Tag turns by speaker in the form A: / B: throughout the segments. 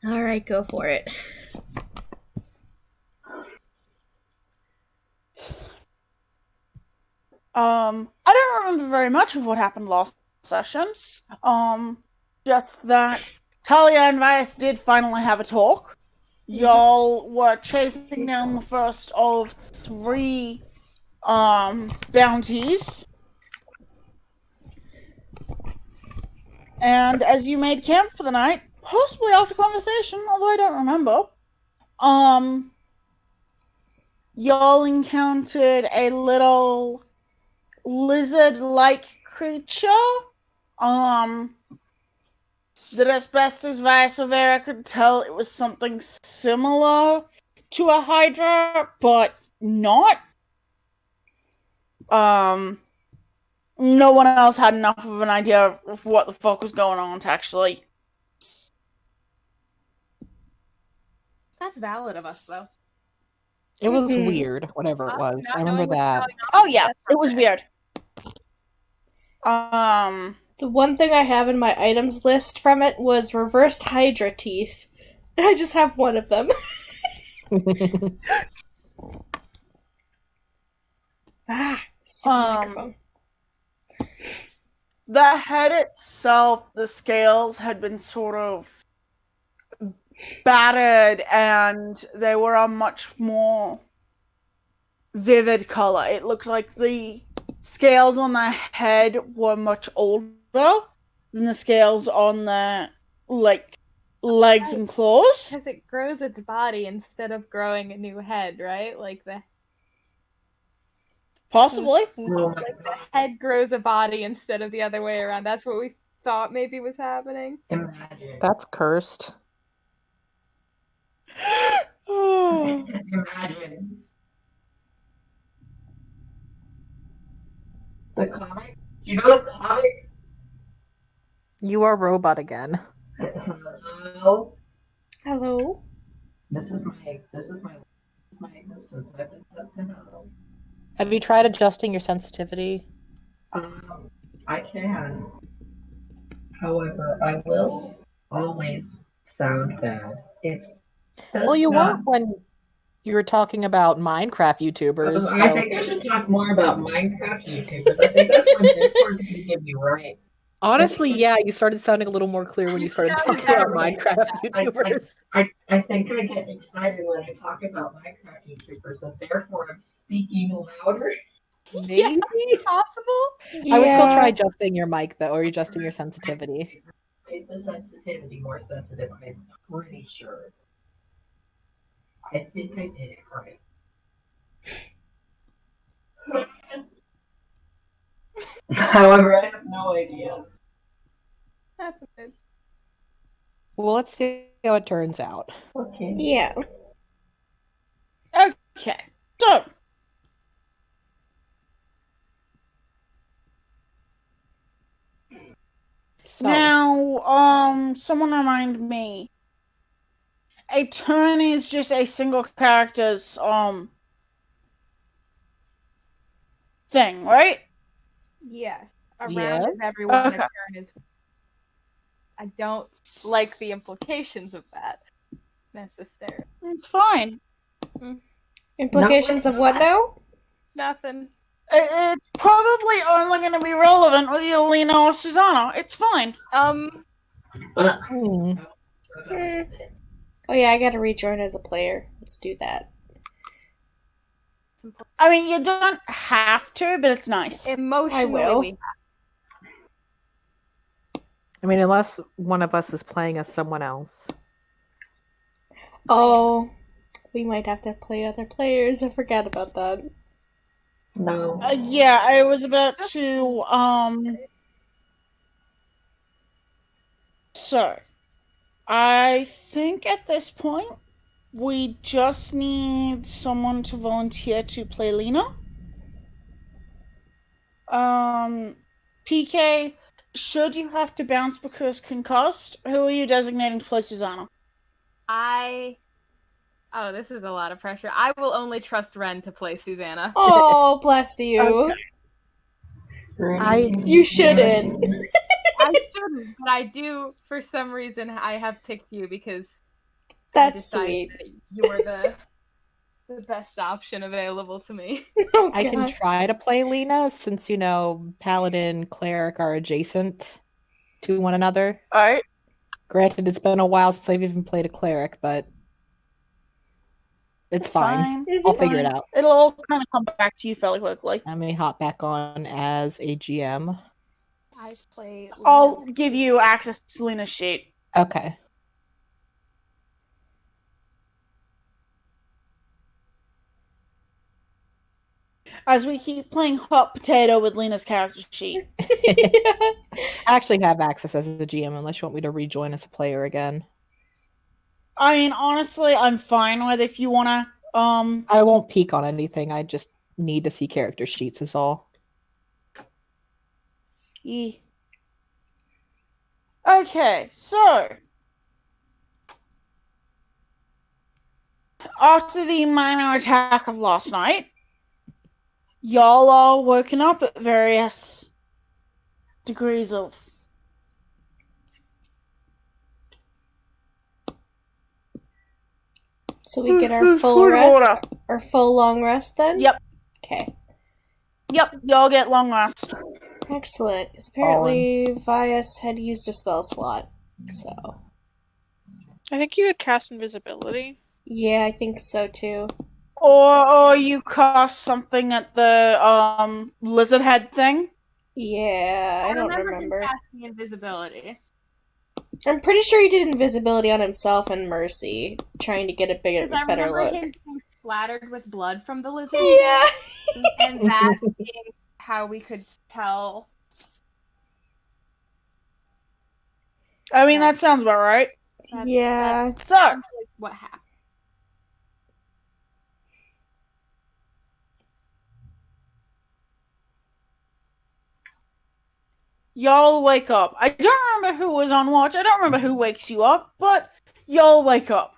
A: Alright, go for it.
B: I don't remember very much of what happened last session. Just that Talia and Vias did finally have a talk. Y'all were chasing down the first of 3 bounties. And as you made camp for the night, possibly after conversation, although I don't remember, y'all encountered a little lizard-like creature. That as best as Vias could tell, it was something similar to a Hydra, but not. No one else had enough of an idea of what the fuck was going on to actually.
C: That's valid of us, though.
D: It was weird, whatever it was. I remember that.
B: Oh yeah, it was weird.
A: The one thing I have in my items list from it was reversed Hydra teeth. I just have one of them. Stupid microphone.
B: The head itself, the scales had been sort of battered, and they were a much more vivid color. It looked like the scales on the head were much older than the scales on the legs and claws.
C: Because it grows its body instead of growing a new head, right? Like the
B: Possibly.
C: Like the head grows a body instead of the other way around. That's what we thought maybe was happening.
E: Imagine.
D: That's cursed.
E: Imagine. The comic? Do you know the comic?
D: You are robot again.
E: Hello?
A: Hello?
E: This is my existence. I've been sent to hell.
D: Have you tried adjusting your sensitivity?
E: I can. However, I will always sound bad.
D: Well, you weren't when you were talking about Minecraft YouTubers. So.
E: I think I should talk more about Minecraft YouTubers. I think that's when Discord's gonna give me right.
D: Honestly, yeah, you started sounding a little more clear when you started talking about Minecraft YouTubers.
E: I think I get excited when I talk about Minecraft YouTubers, and therefore I'm speaking louder.
D: Maybe?
C: Yeah, possible?
D: I would still try adjusting your mic, though, or adjusting your sensitivity.
E: Make the sensitivity more sensitive, I'm pretty sure. I think I did it right. However, I have no idea.
C: That's good.
D: Well, let's see how it turns out.
E: Okay.
A: Yeah.
B: Okay. So now, someone remind me. A turn is just a single character's thing, right?
C: Yes. Around
D: Yes.
C: is everyone.
B: Okay.
C: A turn is. I don't like the implications of that necessarily.
B: It's fine.
A: Implications of what now?
C: Nothing.
B: It's probably only going to be relevant with either Lena or Susanna. It's fine.
A: Oh yeah, I gotta rejoin as a player. Let's do that.
B: I mean, you don't have to, but it's nice.
C: Emotionally,
A: I will.
C: we
D: I mean, unless one of us is playing as someone else.
A: Oh, we might have to play other players. I forgot about that.
E: No.
B: Yeah, I was about to, So, I think at this point, we just need someone to volunteer to play Lena. PK, should you have to bounce because concussed, who are you designating to play Susanna?
C: Oh, this is a lot of pressure. I will only trust Ren to play Susanna.
A: Oh, bless you.
B: Okay.
A: You shouldn't.
C: I shouldn't, but I do. For some reason, I have picked you because I
A: That's
C: decided
A: sweet.
C: that you were the best option available to me.
A: Oh,
D: I can
A: God.
D: try to play Lena since, Paladin, Cleric are adjacent to one another.
B: Alright.
D: Granted, it's been a while since I've even played a Cleric, but it's fine. I'll figure it out.
B: It'll all kind of come back to you fairly quickly.
D: I may hop back on as a GM.
C: I play.
B: I'll give you access to Lena's sheet.
D: Okay.
B: As we keep playing hot potato with Lena's character sheet.
D: I actually have access as a GM unless you want me to rejoin as a player again.
B: I mean, honestly, I'm fine with if you wanna.
D: I won't peek on anything. I just need to see character sheets is all.
B: Yeah. Okay, so after the minor attack of last night, y'all are woken up at various degrees of
A: So we get our full
B: Food
A: rest,
B: order.
A: our full long rest then?
B: Yep.
A: Okay.
B: Yep, y'all get long rest.
A: Excellent. Because apparently Vias had used a spell slot. So.
F: I think you could cast invisibility.
A: Yeah, I think so too.
B: Or you cast something at the lizard head thing.
A: Yeah, I don't remember.
C: him casting invisibility.
A: I'm pretty sure he did invisibility on himself and Mercy, trying to get a
C: Because I
A: better
C: remember
A: look.
C: him being splattered with blood from the lizard.
A: Yeah.
C: And that being how we could tell.
B: I mean, that sounds about right.
A: Yeah.
C: That's
B: So,
C: what happened.
B: y'all wake up. I don't remember who was on watch. I don't remember who wakes you up, but y'all wake up.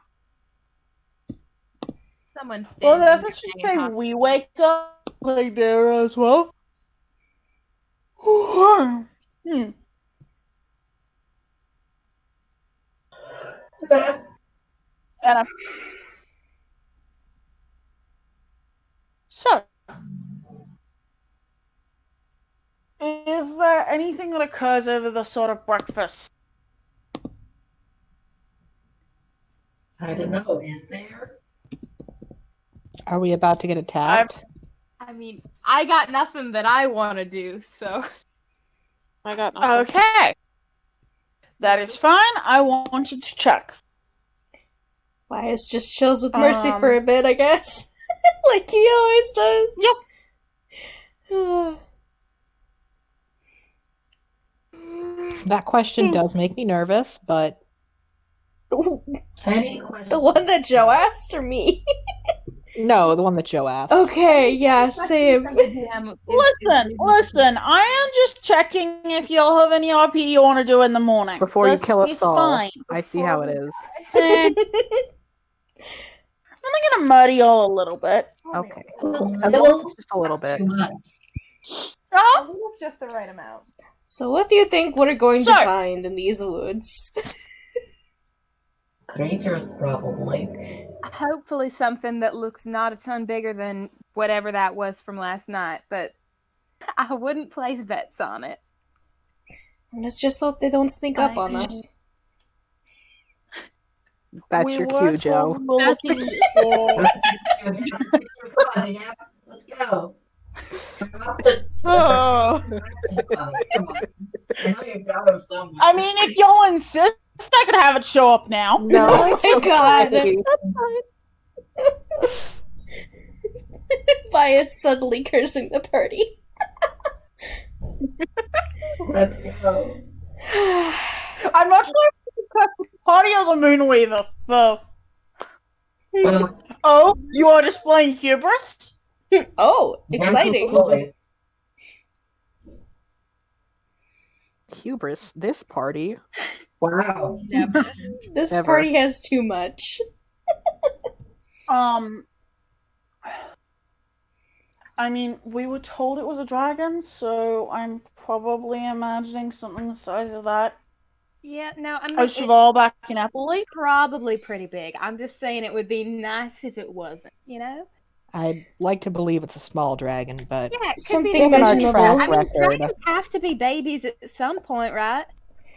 C: Someone stands.
B: Well, let's just say we wake up like there as well. Hmm. And so, is there anything that occurs over the sort of breakfast?
E: I don't know, is there?
D: Are we about to get attacked?
C: I mean, I got nothing that I want to do, so.
F: I got nothing.
B: Okay. That is fine. I wanted to check.
A: Vias just chills with Mercy for a bit, I guess. Like he always does. Yep.
D: That question does make me nervous, but
E: Any questions?
A: The one that Joe asked or me?
D: no, the one that Joe asked.
A: Okay, yeah, same.
B: Listen, I am just checking if y'all have any RP you want to do in the morning.
D: Before you kill us
B: it's
D: all.
B: Fine.
D: I see how it is.
B: I'm only gonna muddy y'all a little bit.
D: Okay.
E: A
D: As long as it's just a little bit.
E: Too much.
B: Oh,
C: It's just the right amount.
A: So what do you think we're going to
B: Sure.
A: find in these woods?
E: Creatures, probably.
C: Hopefully something that looks not a ton bigger than whatever that was from last night, but I wouldn't place bets on it.
A: Let's just hope they don't sneak up on us.
D: That's
B: we
D: your
B: were
D: cue, Joe.
B: looking for-
E: Yeah, let's go. Drop it.
B: Oh.
E: Come on. I know you've got them somewhere.
B: I mean, if y'all insist, I could have it show up now.
D: No,
A: Oh
D: it's
A: my god.
D: okay.
A: Vias suddenly cursing the party.
E: Let's go.
B: I'm not sure if it's because the party or the Moonweaver, though.
E: Well,
B: Oh, you are displaying hubris?
A: Oh, exciting.
E: boys.
D: Hubris, this party.
E: Wow.
A: This
D: Never.
A: party has too much.
B: I mean, we were told it was a dragon, so I'm probably imagining something the size of that.
C: Yeah, no, I mean,
B: A
C: it's
B: cheval back in Appley.
C: probably pretty big. I'm just saying it would be nice if it wasn't, you know?
D: I'd like to believe it's a small dragon, but
C: Yeah, it could
A: Something
C: be
D: given our
A: mentionable.
D: track
C: I mean,
D: record,
C: dragons have to be babies at some point, right?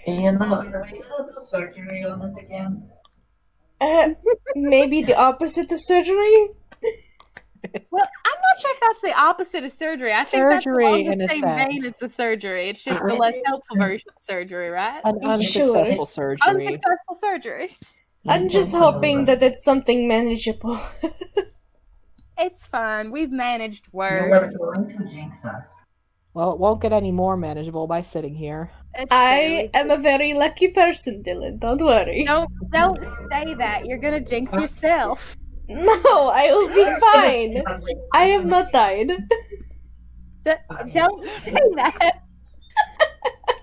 E: You know, are we gonna do surgery on it again?
A: Maybe the opposite of surgery?
C: Well, I'm not sure if that's the opposite of surgery. I think that's
D: Surgery,
C: along
D: in
C: the
D: a
C: same vein
D: sense.
C: as the surgery. It's just
E: I
C: the less
E: think-
C: helpful version of surgery, right?
D: An unsuccessful surgery.
C: Unsuccessful surgery.
A: I'm just hoping that it's something manageable.
C: It's fine. We've managed
E: You are
C: worse.
E: going to jinx us.
D: Well, it won't get any more manageable by sitting here.
C: It's true.
A: I am a very lucky person, Dylan. Don't worry.
C: Don't say that. You're gonna jinx yourself.
A: No, I will be fine. I have not died.
C: Don't say that.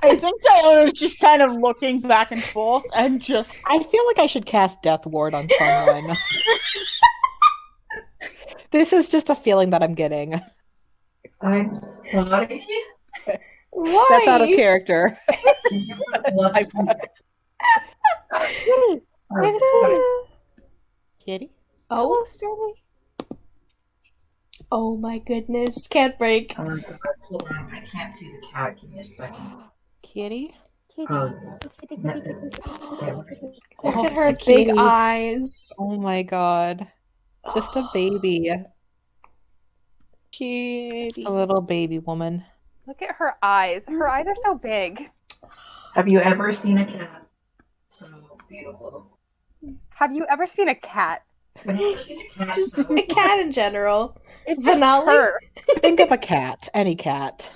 B: I think Diona's just kind of looking back and forth and just.
D: I feel like I should cast Death Ward on someone. This is just a feeling that I'm getting.
E: I'm sorry.
A: Why?
D: That's out of character. Kitty?
A: Oh,
C: Stormy.
A: oh my goodness. Can't break.
E: Hold on, I can't see the cat. Give me a second.
D: Kitty?
E: Oh,
A: Look
D: Oh,
A: at her
D: the
A: big
D: kitty.
A: eyes.
D: Oh my god. Just a baby.
F: Kitty.
D: Just a little baby woman.
C: Look at her eyes. Her eyes are so big.
E: have you ever seen a cat so beautiful?
C: Have you ever seen a cat?
E: Have you ever seen a cat
A: Just
E: so
A: a cat in general.
C: It's just
A: Vanelli?
C: her.
D: Think of a cat. Any cat.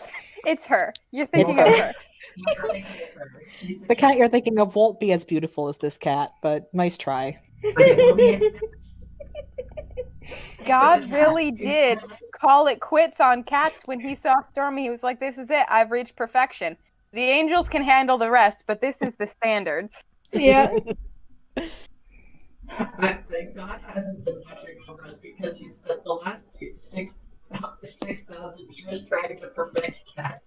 C: It's her. You're thinking
D: It's
C: of
D: her.
C: her.
E: You're thinking of her. She's
D: The cat you're thinking of won't be as beautiful as this cat, but nice try.
E: But it will be
C: God really did call it quits on cats when he saw Stormy. He was like, "This is it. I've reached perfection. The angels can handle the rest, but this is the standard."
A: Yeah.
E: I think God hasn't been watching over us because he spent the last 6,000 years trying to perfect cats.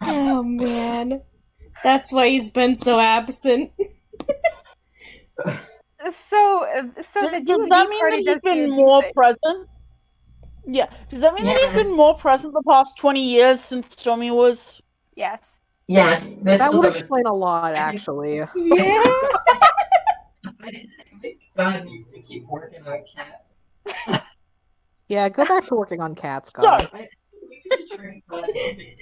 A: Oh man. That's why he's been so absent.
C: So the
B: Does
C: D&D
B: that mean that
C: party
B: he's
C: does
B: been
C: D&D
B: more
C: things.
B: present? Yeah. Does that mean that
E: Yeah.
B: he's been more present the past 20 years since Stormy was?
C: Yes.
E: Yes, this
D: That
E: was
D: would
E: a
D: explain a lot, actually.
A: Yeah.
E: I didn't think God needs to keep working on cats.
D: Yeah, go back to working on cats,
B: So,
D: God.
E: I think we need to train God to fix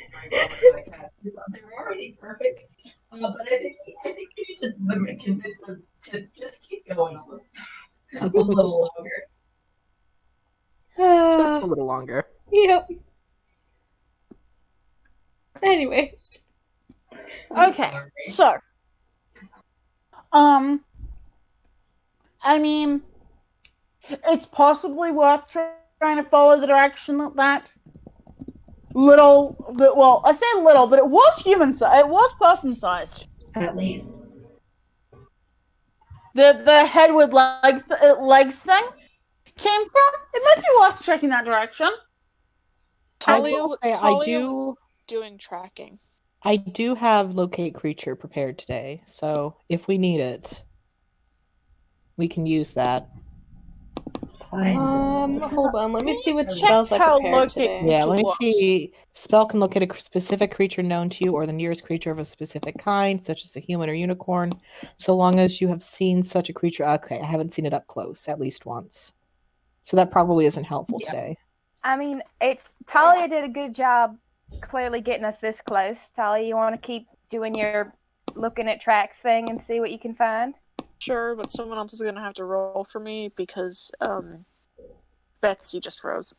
E: my cats. They're already perfect, but I think we need to convince them to just keep going a little longer.
D: Just a little longer.
A: Yep. Anyways.
E: I'm
B: okay.
E: sorry.
B: So, I mean, it's possibly worth trying to follow the direction that that little, well, I say little, but it was human size. It was person sized.
E: At least.
B: The head with legs thing came from. It might be worth checking that direction.
D: I
F: Talia,
D: will say
F: Talia was doing tracking.
D: I do have locate creature prepared today, so if we need it, we can use that.
A: Hold on. Let me see what
E: Check
A: spells I
B: how
A: prepared
B: locate-
A: today.
D: Yeah, let me
B: What?
D: see. Spell can locate a specific creature known to you or the nearest creature of a specific kind, such as a human or unicorn, so long as you have seen such a creature. Okay, I haven't seen it up close, at least once. So that probably isn't helpful today.
C: I mean, Talia did a good job clearly getting us this close. Talia, you want to keep doing your looking at tracks thing and see what you can find?
F: Sure, but someone else is gonna have to roll for me because Betsy just froze.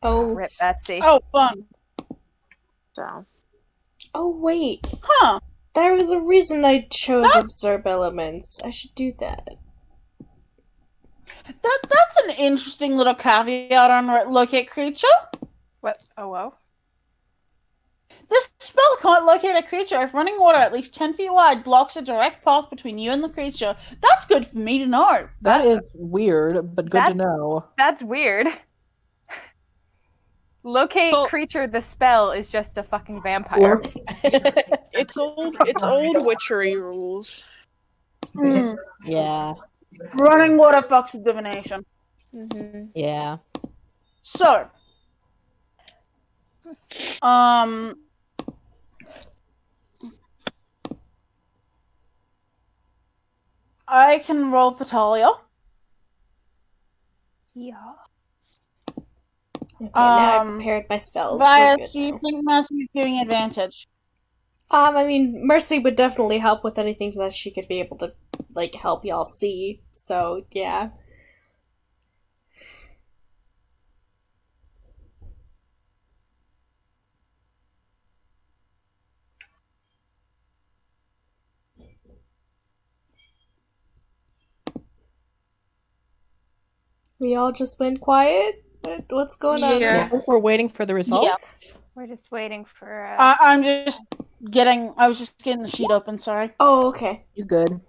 A: Oh.
C: Rip Betsy.
B: Oh, fun.
F: So
A: Oh, wait.
B: Huh.
A: There was a reason I chose Absorb Elements. I should do that.
B: That's an interesting little caveat on locate creature.
C: What? Oh, whoa.
B: This spell can't locate a creature if running water at least 10 feet wide blocks a direct path between you and the creature. That's good for me to know.
D: That is weird, but good to
C: That's-
D: know.
C: That's weird. Locate
F: Well-
C: creature. The spell is just a fucking vampire.
F: It's old witchery rules.
D: Yeah.
B: Running water fucks with divination.
D: Yeah.
B: So, I can roll for Talia.
C: Yeah.
A: Okay, now I prepared my spells. We're
B: Vias,
A: good
B: do you
A: now.
B: think Mercy is giving advantage?
A: I mean, Mercy would definitely help with anything that she could be able to, like, help y'all see. So, yeah. We all just went quiet? What's going on?
F: Yeah.
D: We're waiting for the results.
C: We're just waiting for.
B: I was just getting the sheet open, sorry.
A: Oh, okay.
D: You good?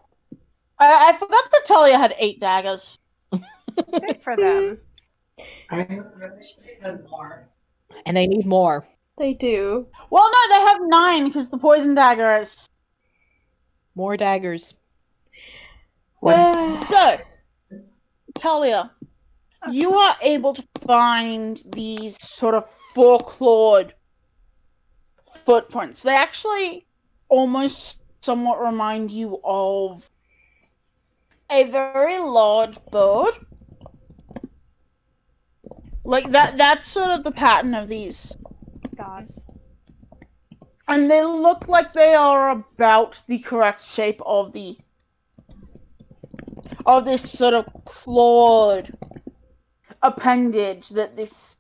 B: I forgot that Talia had 8 daggers.
C: Good for them.
E: I wish they had more.
D: And they need more.
A: They do.
B: Well, no, they have 9 because the poison dagger is.
D: More daggers.
B: So, Talia, you are able to find these sort of 4-clawed footprints. They actually almost somewhat remind you of a very large bird. Like that's sort of the pattern of these.
C: God.
B: And they look like they are about the correct shape of this sort of clawed appendage that this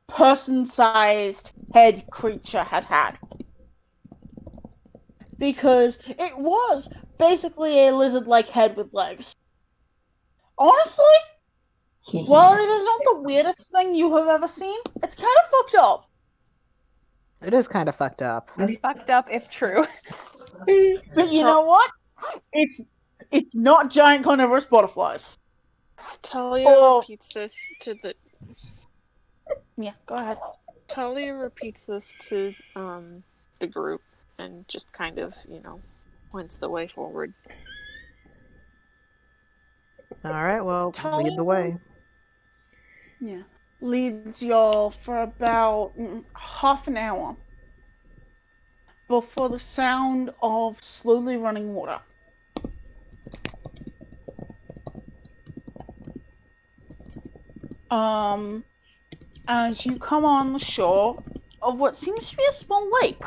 B: person-sized head creature had. Because it was basically a lizard-like head with legs. Honestly, while it is not the weirdest thing you have ever seen, it's kind of fucked up.
D: It is kind of fucked up.
C: Fucked up if true.
B: But you know what? It's not giant carnivorous butterflies.
F: Talia
B: Oh.
F: repeats this to the.
B: Yeah, go ahead.
F: Talia repeats this to the group and just kind of, points the way forward.
D: All right, well,
B: Talia
D: lead the way.
B: Yeah. Leads y'all for about half an hour before the sound of slowly running water. As you come on the shore of what seems to be a small lake,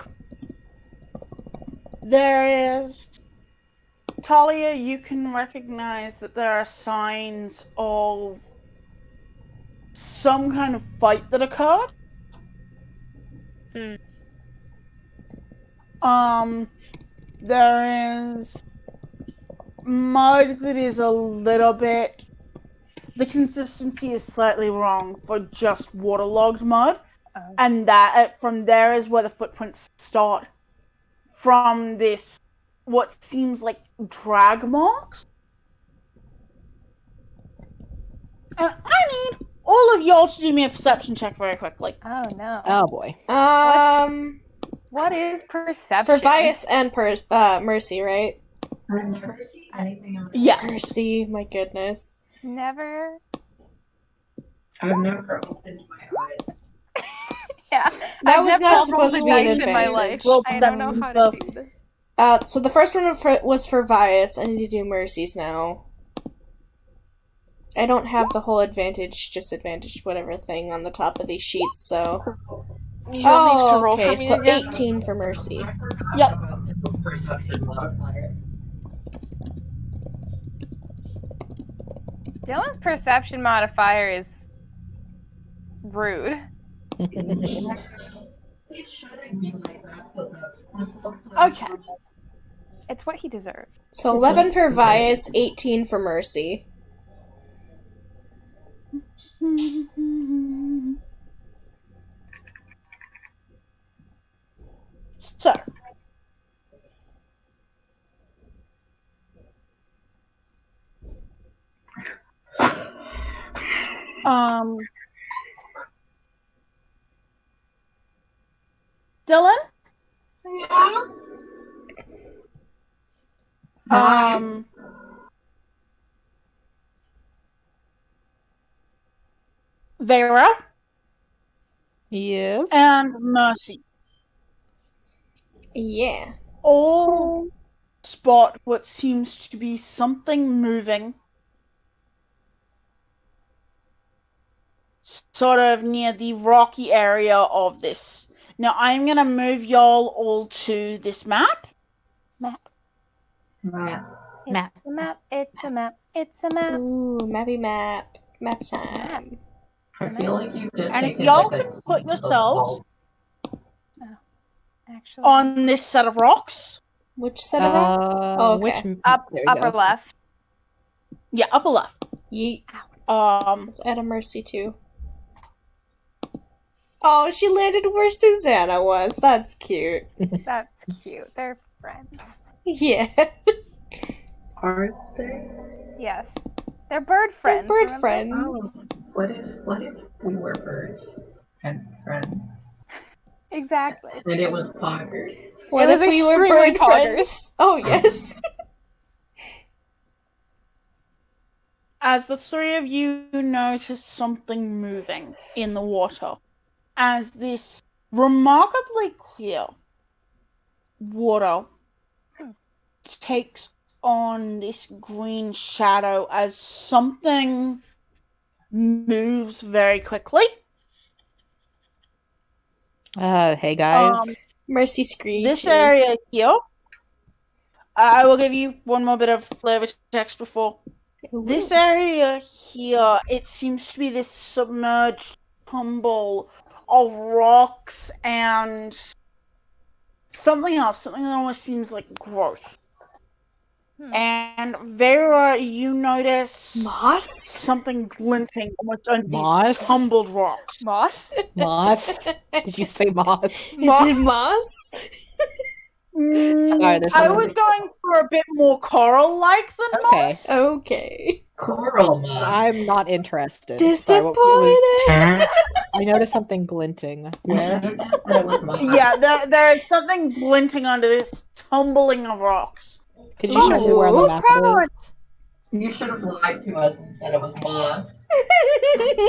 B: there is. Talia, you can recognize that there are signs of some kind of fight that occurred. There is mud that is a little bit. The consistency is slightly wrong for just waterlogged mud, and that from there is where the footprints start. From this, what seems like drag marks. And I need all of y'all to do me a perception check very quickly.
C: Oh no.
D: Oh boy.
C: What is perception?
A: For Vias and Mercy, right?
E: I've never seen anything in my
B: Yes.
A: Mercy, my goodness.
C: Never.
E: I've never opened my eyes.
C: Yeah.
A: That
C: I've
A: was
C: never
A: not
C: rolled
A: supposed
C: a
A: to be an
C: dice in my
A: advantage.
C: life.
B: Roll
C: I don't know
B: perception,
C: how
B: so-
C: to do this.
A: So the first one was for Vias. I need to do Mercy's now. I don't have the whole advantage, disadvantage, whatever thing on the top of these sheets, so...
F: You don't need to roll
A: okay,
F: for me
A: so
F: again.
A: 18 for Mercy.
E: I forgot
B: Yep.
E: about the perception modifier.
C: Dylan's perception modifier is rude.
E: It shouldn't be like that, but that's not
B: Okay.
C: It's what he deserved.
A: So 11 for Vias, 18 for Mercy.
B: So, Dylan?
E: Yeah.
B: Vera
D: Yes.
B: and Mercy
A: Yeah.
B: all spot what seems to be something moving sort of near the rocky area of this. Now I'm going to move y'all all to this map.
E: Map.
D: Map.
C: It's a map. It's a map. It's a map.
A: Ooh, mappy map. Map time.
E: I feel like you've just
B: And if
E: taken
B: y'all
E: like
B: can put yourselves
C: Actually,
B: on this set of rocks.
A: Which set of rocks? Oh, okay.
D: Which
C: up
D: there you
C: upper
D: go.
C: left.
B: Yeah, upper left.
A: Yeet.
B: Um,
A: Let's add a Mercy too. Oh, she landed where Susanna was. That's cute.
C: That's cute. They're friends.
A: Yeah.
E: Aren't they?
C: Yes, they're bird friends.
A: Bird
C: remember?
A: friends.
E: Oh, what if we were birds and friends?
C: Exactly.
E: And it was poggers.
A: What
C: was
A: if we were
C: extremely
A: bird
C: poggers.
A: friends? Oh, yes.
B: as the three of you notice something moving in the water, as this remarkably clear water takes on this green shadow as something moves very quickly.
D: Hey guys.
A: Mercy screeches.
B: This area here, I will give you one more bit of flavor text before.
A: Ooh.
B: This area here, it seems to be this submerged tumble of rocks and something else, something that almost seems like growth. And Vera, you notice
A: Moss?
B: something glinting almost under
D: Moss?
B: these tumbled rocks.
C: Moss.
D: Moss? Did you say moss?
A: Is it moss?
D: Sorry, there's
B: I
D: something-
B: was going for a bit more coral-like than
D: Okay.
B: moss.
A: Okay.
E: Coral moss.
D: I'm not interested.
A: Disappointed.
D: Sorry, what was- I noticed something glinting. Where?
E: You just said it was moss.
B: Yeah, there is something glinting under this tumbling of rocks.
D: Could you show me where on the
A: Ooh.
D: map it is?
E: You should have lied to us and said it was moss.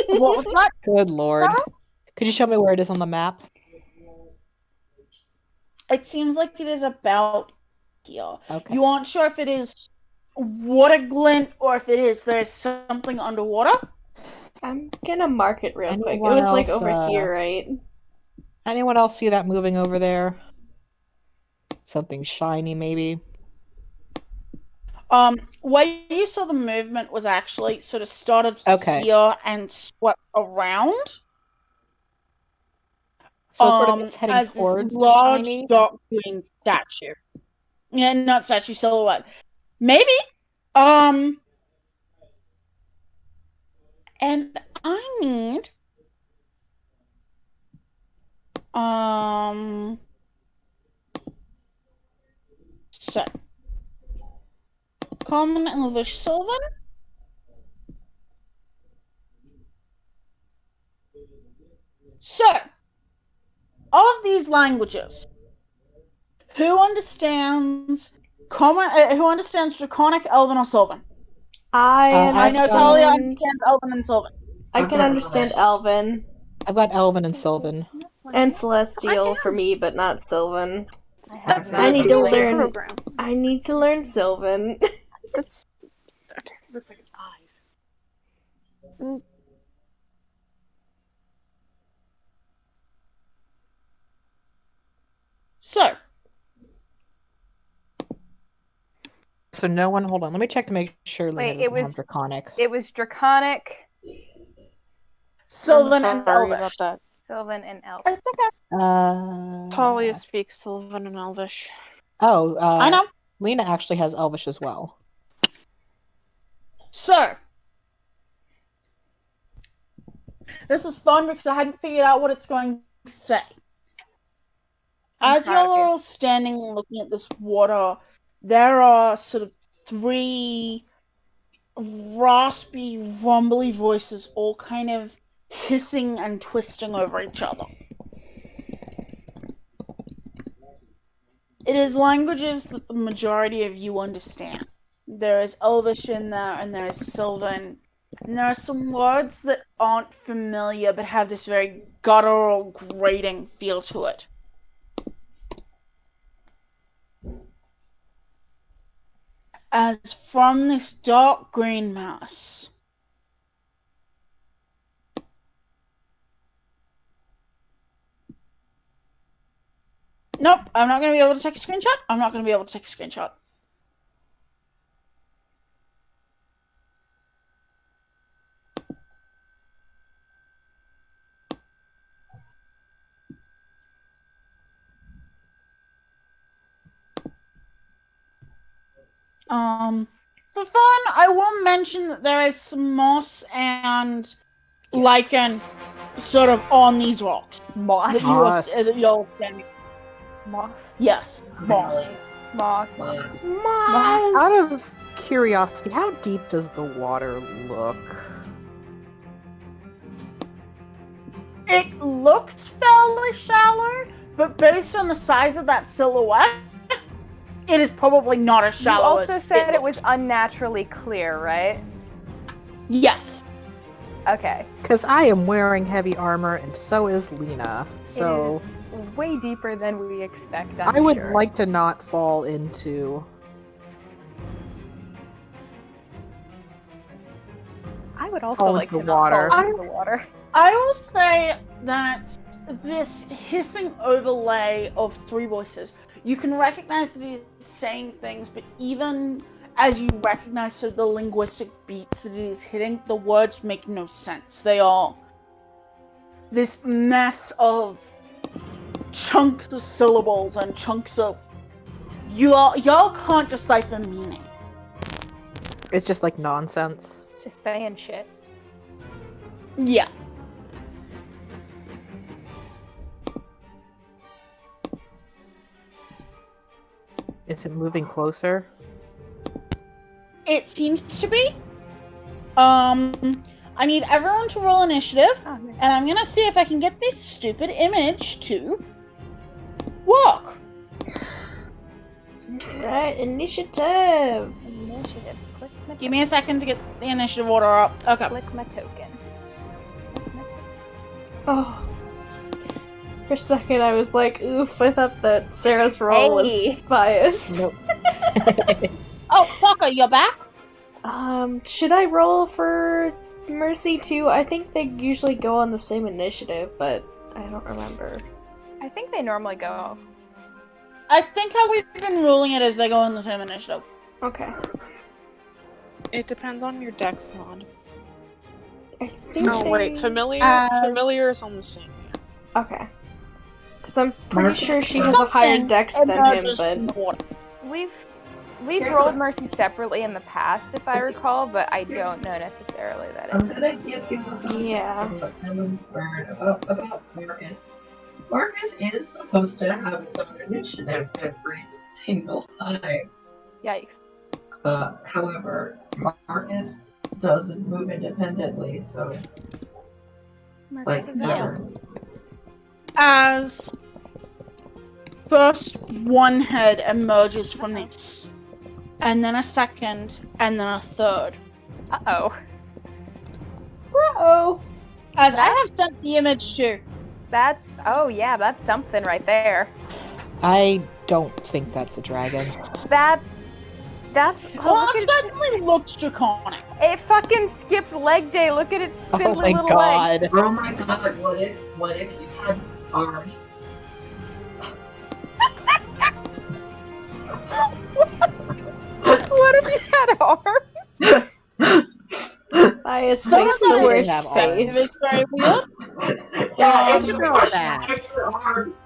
B: What was that?
D: Good lord.
B: Sarah?
D: Could you show me where it is on the map?
B: It seems like it is about here.
D: Okay.
B: You aren't sure if it is water glint or if there's something underwater.
A: I'm gonna mark it real quick. It
D: Anyone
A: was like
D: else,
A: over here, right?
D: Anyone else see that moving over there? Something shiny, maybe?
B: Where you saw the movement was actually sort of started
D: Okay.
B: here and swept around.
D: So sort of it's heading
B: as
D: towards
B: this
D: the
B: large
D: shiny?
B: dark green statue. Yeah, not statue, silhouette. Maybe. And I need so Common, English, Sylvan. So, of these languages, who understands who understands Draconic, Elven, or Sylvan?
A: I
B: I know
A: understand.
B: Talia understands Elven and Sylvan.
A: I can understand Elven
D: I've got Elven and Sylvan.
A: and Celestial for me, but not Sylvan.
F: That's
A: I need
F: not
A: to
F: a
A: learn.
F: program.
A: I need to learn Sylvan.
F: That's looks like eyes.
B: So,
D: So no one, hold on, let me check to make sure
C: Wait,
D: Lena
C: it
D: doesn't have
C: was-
D: Draconic.
C: It was Draconic,
B: Sylvan
F: I'm
B: and
F: sorry
B: Elvish.
F: about that.
C: Sylvan, and Elf.
B: It's okay.
F: Talia speaks Sylvan and Elvish.
D: Oh,
B: I know.
D: Lena actually has Elvish as well.
B: So, this is fun because I hadn't figured out what it's going to say.
C: I'm
B: As
C: proud of
B: y'all are
C: you.
B: all standing looking at this water, there are sort of three raspy, rumbly voices all kind of hissing and twisting over each other. It is languages that the majority of you understand. There is Elvish in there, and there is Sylvan. And there are some words that aren't familiar, but have this very guttural, grating feel to it. As from this dark green mass, nope, I'm not going to be able to take a screenshot. I'm not going to be able to take a screenshot. For fun, I will mention that there is some moss and lichen sort of on these rocks.
C: Moss.
B: That you're standing.
C: Moss.
B: Yes, moss.
C: Moss.
D: Out of curiosity, how deep does the water look?
B: It looks fairly shallow, but based on the size of that silhouette, it is probably not as
C: You
B: shallow
C: also
B: as
C: said it
B: looks.
C: was unnaturally clear, right?
B: Yes.
C: Okay.
D: Because I am wearing heavy armor, and so is Lena. So
C: It is way deeper than we expect.
D: I would
C: sure.
D: like to not fall into.
C: I would also
D: fall
C: like
D: into
C: to
D: the water.
C: not fall into the water.
B: I will say that this hissing overlay of three voices, you can recognize that he's saying things, but even as you recognize sort of the linguistic beats that he is hitting, the words make no sense. They are this mess of chunks of syllables and chunks of y'all can't decipher meaning.
D: It's just like nonsense.
C: Just saying shit.
B: Yeah.
D: Is it moving closer?
B: It seems to be. I need everyone to roll initiative,
C: Oh, nice.
B: and I'm gonna see if I can get this stupid image to work.
A: Right, initiative.
C: Initiative. Click my
B: Give me a second to get the initiative order up. Okay.
C: Click my token. Click my token.
A: Oh. For a second, I was like, oof, I thought that Sarah's roll
C: Hey.
A: was biased.
D: Nope.
B: Oh, fucker, you're back?
A: Should I roll for Mercy too? I think they usually go on the same initiative, but I don't remember.
C: I think they normally go.
B: I think how we've been ruling it is they go in the same initiative.
A: Okay.
F: It depends on your dex mod.
A: I think
F: Oh
A: they...
F: wait, familiar.
B: As-
F: Familiar is on the same. Yeah.
A: Okay. Because I'm pretty
E: Mercy.
A: sure she has a higher
B: Something
A: dex than him,
B: emerges
A: but...
B: from the water.
C: We've
E: Here's
C: rolled
E: what-
C: Mercy separately in the past, if I recall, but I don't know necessarily that
E: I'm
C: it's.
E: gonna give you a
A: Yeah.
E: about Ellen's word about Marcus. Marcus is supposed to have his own initiative every single time.
C: Yikes.
E: However, Marcus doesn't move independently, so
C: Marcus
E: like
C: is
E: never.
B: As first one head emerges from this, and then a second, and then a third.
C: Uh-oh.
A: Uh-oh.
B: As I have sent the image to.
C: That's... Oh, yeah, that's something right there.
D: I don't think that's a dragon.
C: That's...
B: Well,
C: look
B: it
C: at
B: certainly looks draconic.
C: it fucking skipped leg day. Look at its spindly
D: Oh my
C: little
D: god.
C: legs.
E: Oh my god, what if you had arms?
C: What if you had arms?
A: Bias
B: Some
A: makes
B: of
A: the
B: them
A: worst
D: have arms.
A: face.
B: It's very weird.
E: Yeah, it's
D: know
E: just
D: that.
E: extra arms.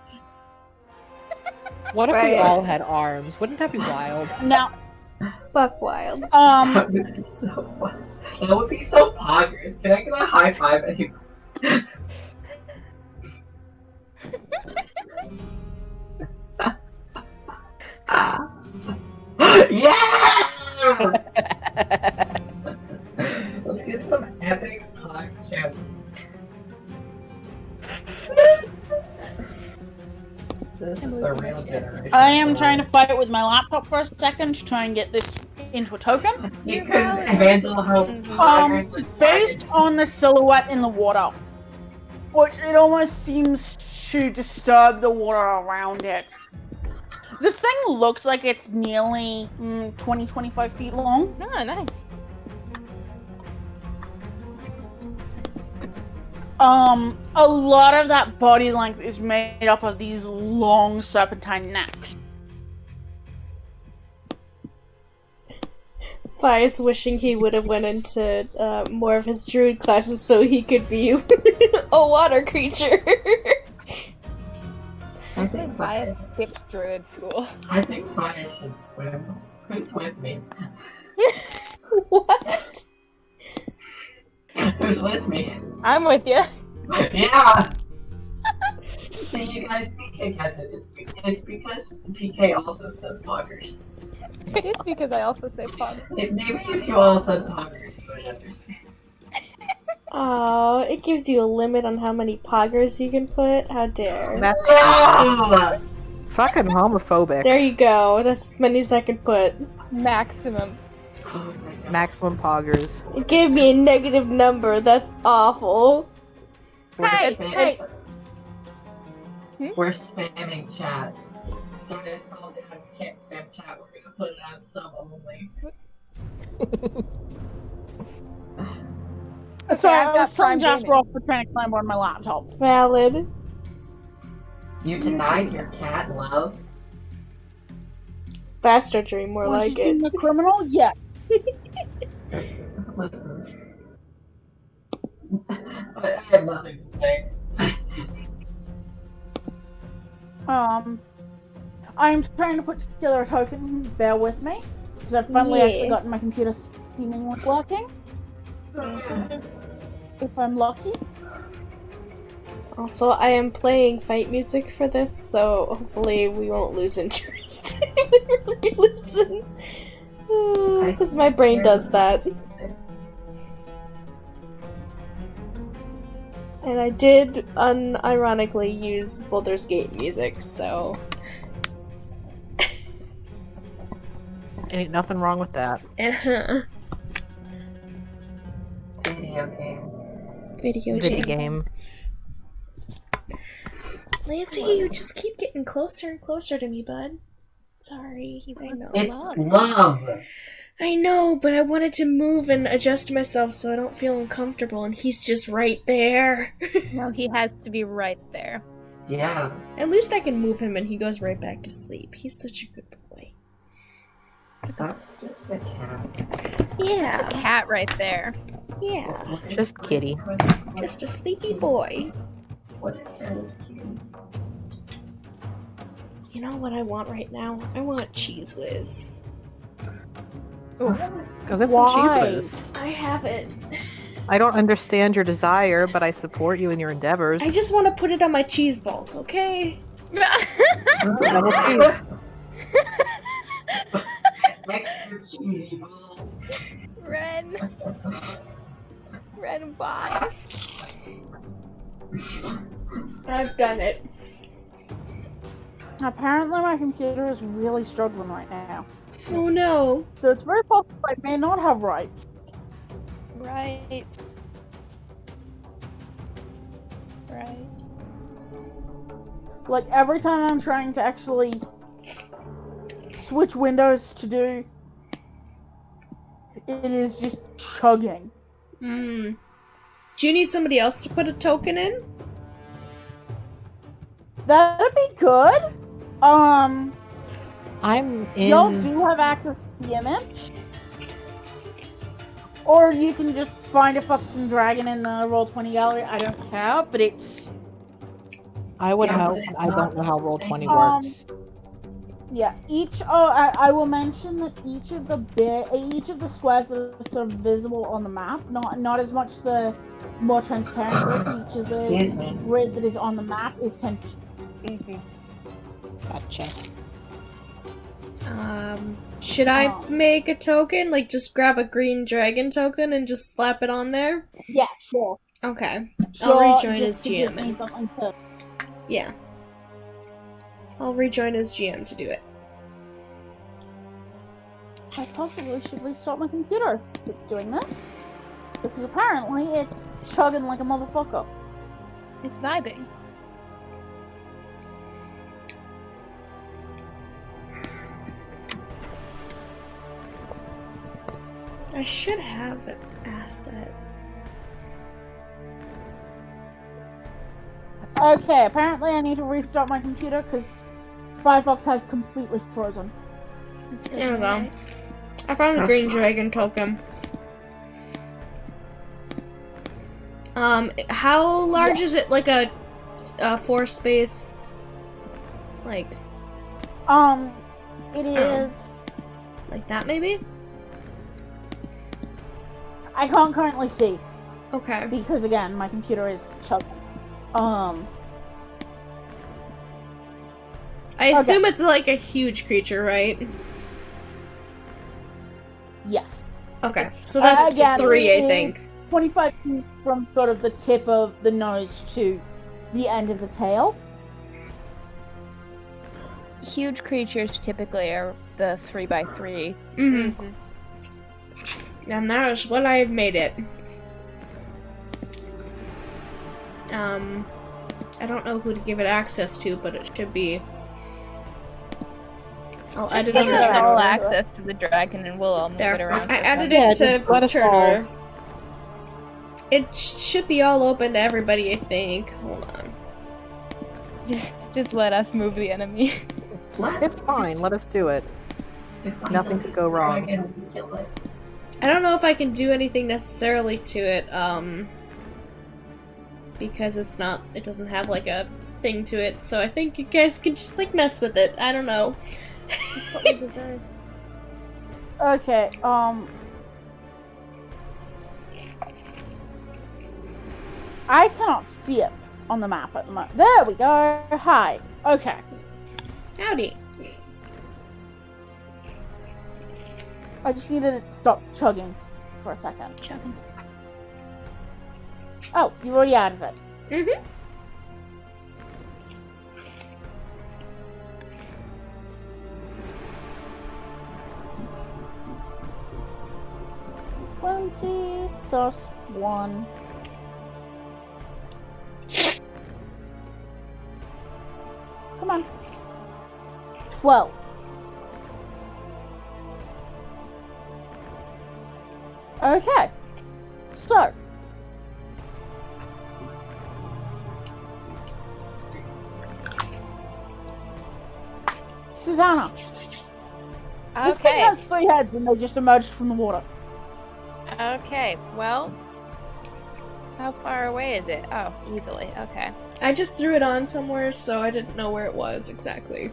D: What if we
A: Right.
D: all had arms? Wouldn't that be wild?
B: Now,
A: Buck wild.
E: That would be so fun. That would be so poggers. Can I get a high five at you? Yeah! Let's get some epic pog chips. This is the real
B: I am trying to fight with my laptop for a second to try and get this into a token.
E: You couldn't handle how
B: Based on the silhouette in the water, which it almost seems to disturb the water around it. This thing looks like it's nearly 20-25 feet long.
C: Oh, nice.
B: A lot of that body length is made up of these long serpentine necks.
A: Fias wishing he would have went into more of his druid classes so he could be a water creature.
E: I think
C: Bias skipped druid school.
E: I think Bias should swim. Who's with me?
A: What?
E: Who's with me?
C: I'm with you.
E: Yeah! See, you guys, PK gets it. It's because PK also says poggers.
C: It is because I also say pug.
E: Maybe if you all said poggers, you would understand.
A: Oh, it gives you a limit on how many poggers you can put. How dare.
D: That's
E: No!
D: fucking homophobic.
A: There you go. That's as many as I can put.
C: Maximum.
E: Oh my god.
D: Maximum poggers.
A: It gave me a negative number. That's awful.
B: Hey, hey!
E: We're spamming chat. Guys, calm down. We can't spam chat. We're gonna put it on sub only.
B: Sorry,
C: I've
B: I
C: got
B: was telling
C: Prime
B: Jasper
C: Gaming.
B: off for trying to climb on my laptop.
A: Valid.
E: You denied your cat love?
A: Bastardry, more
B: Was
A: like
B: she
A: it.
B: the criminal? Yes.
E: Listen. I have nothing to say.
B: I'm trying to put together a token. Bear with me, because I've finally actually
A: Yeah.
B: gotten my computer seemingly working. If I'm lucky.
A: Also, I am playing fight music for this, so hopefully we won't lose interest if we really listen. Because my brain does that. And I did unironically use Baldur's Gate music, so...
D: Ain't nothing wrong with that.
E: Video game.
A: Video
D: Video
A: game.
D: game.
A: Lancey, you just keep getting closer and closer to me, bud. Sorry, I know.
E: It's love!
A: I know, but I wanted to move and adjust myself so I don't feel uncomfortable, and he's just right there.
C: No, he has to be right there.
E: Yeah.
A: At least I can move him and he goes right back to sleep. He's such a good boy.
E: That's just a cat.
A: Yeah,
C: Cat right there.
A: yeah.
D: Just kitty.
A: Just a sleepy boy.
E: What if cat is cute?
A: You know what I want right now? I want Cheese Whiz.
D: Oof. Go get some
B: Why?
D: cheese whiz.
A: I have it.
D: I don't understand your desire, but I support you in your endeavors.
A: I just want to put it on my cheese balls, okay?
D: Double cheese.
E: Extra cheesy balls.
C: Ren. Ren, bye.
A: I've done it.
B: Apparently my computer is really struggling right now.
A: Oh no.
B: So it's very possible I may not have right.
C: Right. Right.
B: Like every time I'm trying to actually switch windows to do, it is just chugging.
A: Hmm. Do you need somebody else to put a token in?
B: That'd be good.
D: I'm
B: Y'all
D: in.
B: do have access to the image. Or you can just find a fucking dragon in the Roll20 gallery. I don't care, but it's...
D: I would
E: Yeah,
D: help.
E: but it's
D: I
E: not
D: don't know how
E: the
D: roll
E: same.
D: 20 works.
B: Yeah, I will mention that each of the squares that are sort of visible on the map, not as much the more transparent grid, each of
E: Excuse
B: the
E: me.
B: grid that is on the map is 10 feet.
D: Gotcha.
A: Should I make a token? Like, just grab a green dragon token and just slap it on there?
B: Yeah, sure.
A: Okay.
B: Sure,
A: I'll rejoin
B: just
A: as
B: to give
A: GM.
B: me something to...
A: Yeah. I'll rejoin as GM to do it.
B: I possibly should restart my computer if it's doing this. Because apparently it's chugging like a motherfucker.
C: It's vibing.
A: I should have an asset.
B: Okay, apparently I need to restart my computer because Firefox has completely frozen.
A: There we go. I found a green dragon token. How large is it? Like a 4 space, like
B: It is.
A: like that maybe?
B: I can't currently see
A: Okay.
B: because again my computer is chugging.
A: I assume it's like a huge creature, right?
B: Yes.
A: Okay, so that's
B: Again,
A: 3,
B: it
A: I
B: is
A: think.
B: 25 feet from sort of the tip of the nose to the end of the tail.
C: Huge creatures typically are the 3x3.
A: Mm-hmm. And that is what I have made it. I don't know who to give it access to, but it should be. I'll edit on
C: Give
A: the
C: us all
A: Turner.
C: access to the dragon and we'll all move it
A: There.
C: around.
A: I added
D: Yeah,
A: it to
D: just let us
A: Turner. It should be all open to everybody, I think. Hold on.
C: Just let us move the enemy.
D: It's fine. Let us do it. Nothing could go wrong.
E: Kill it.
A: I don't know if I can do anything necessarily to it, because it doesn't have like a thing to it, so I think you guys can just like mess with it. I don't know.
B: Okay, I cannot see it on the map at the moment. There we go. Hi. Okay.
A: Howdy.
B: I just needed it to stop chugging for a second.
C: Chugging.
B: Oh, you already added it.
A: Mm-hmm.
B: +1. Come on. 12. Okay. So. Susanna. This thing
C: Okay.
B: has 3 heads and they just emerged from the water.
C: Okay. Well, how far away is it? Oh, easily. Okay.
A: I just threw it on somewhere, so I didn't know where it was exactly.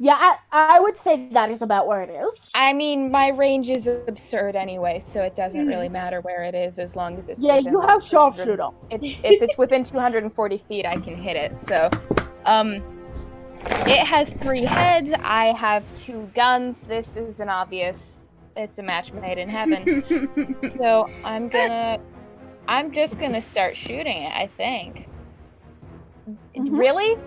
B: Yeah, I would say that is about where it is.
C: I mean, my range is absurd anyway, so it doesn't really matter where it is as long as it's
B: Yeah,
C: within
B: you
C: like
B: have
C: 200
B: sharpshooter.
C: If it's within 240 feet, I can hit it. So, it has 3 heads. I have 2 guns. This is an obvious. It's a match made in heaven. So I'm just gonna start shooting it. I think.
B: Mhm.
C: Really?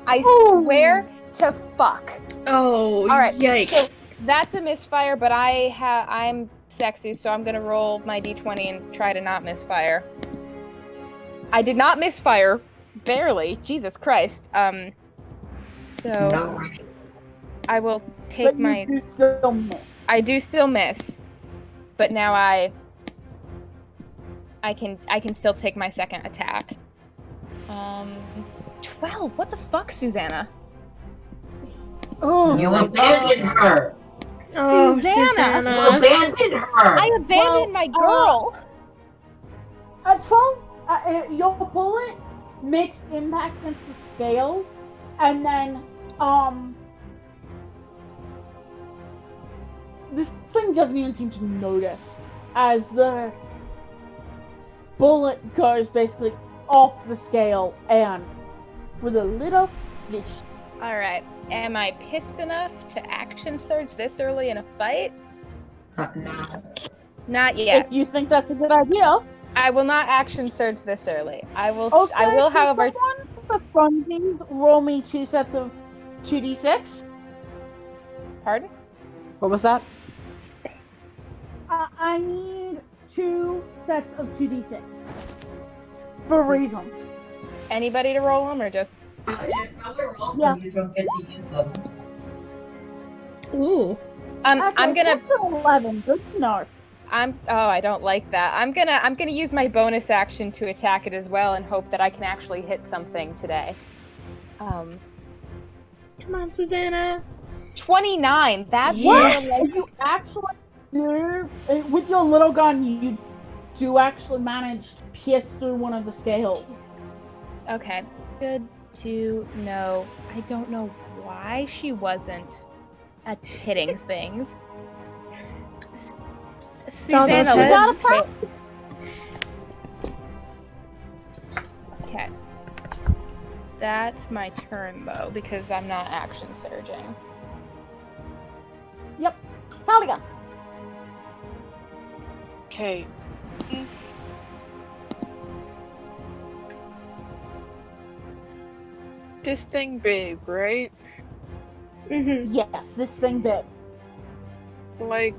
C: I
B: Ooh.
C: swear to fuck.
A: Oh,
C: All right,
A: yikes.
C: That's a misfire, but I'm sexy, so I'm gonna roll my d20 and try to not misfire. I did not misfire, barely. Jesus Christ. So
E: Nice.
C: I will take
B: But
C: my.
B: you do still miss.
C: I do still miss, but now I can still take my second attack. 12. What the fuck, Susanna?
B: Oh,
E: You abandoned her.
A: Oh,
C: Susanna!
E: You
A: Susanna.
E: abandoned her.
C: I abandoned my girl.
B: At 12, your bullet makes impact against the scales, and then, this thing doesn't even seem to notice as the bullet goes basically off the scale and with a little splish.
C: All right. Am I pissed enough to action surge this early in a fight?
E: Nah.
C: Not yet.
B: If you think that's a good idea,
C: I will not action surge this early. I will.
B: Okay,
C: I will,
B: can
C: however.
B: someone for funsies roll me 2 sets of 2d6?
C: Pardon?
D: What was that?
B: I need 2 sets of 2d6. For reasons.
C: Anybody to roll them or just?
E: However, also
B: Yeah.
E: you don't get to use them.
A: Ooh.
C: I'm
B: Okay,
C: gonna.
B: so that's an 11. Good to know.
C: Oh, I don't like that. I'm gonna use my bonus action to attack it as well and hope that I can actually hit something today.
A: Come on, Susanna.
C: 29. That's
A: Yes!
B: You actually do, with your little gun, you do actually manage to pierce through one of the scales.
C: Jesus. Okay. Good to know. I don't know why she wasn't at hitting things.
A: all those
C: Susanna,
A: heads.
C: Okay. That's my turn though, because I'm not action surging.
B: Yep. Talia.
F: Okay. This thing big, right?
A: Mm-hmm.
B: Yes, this thing big.
F: Like,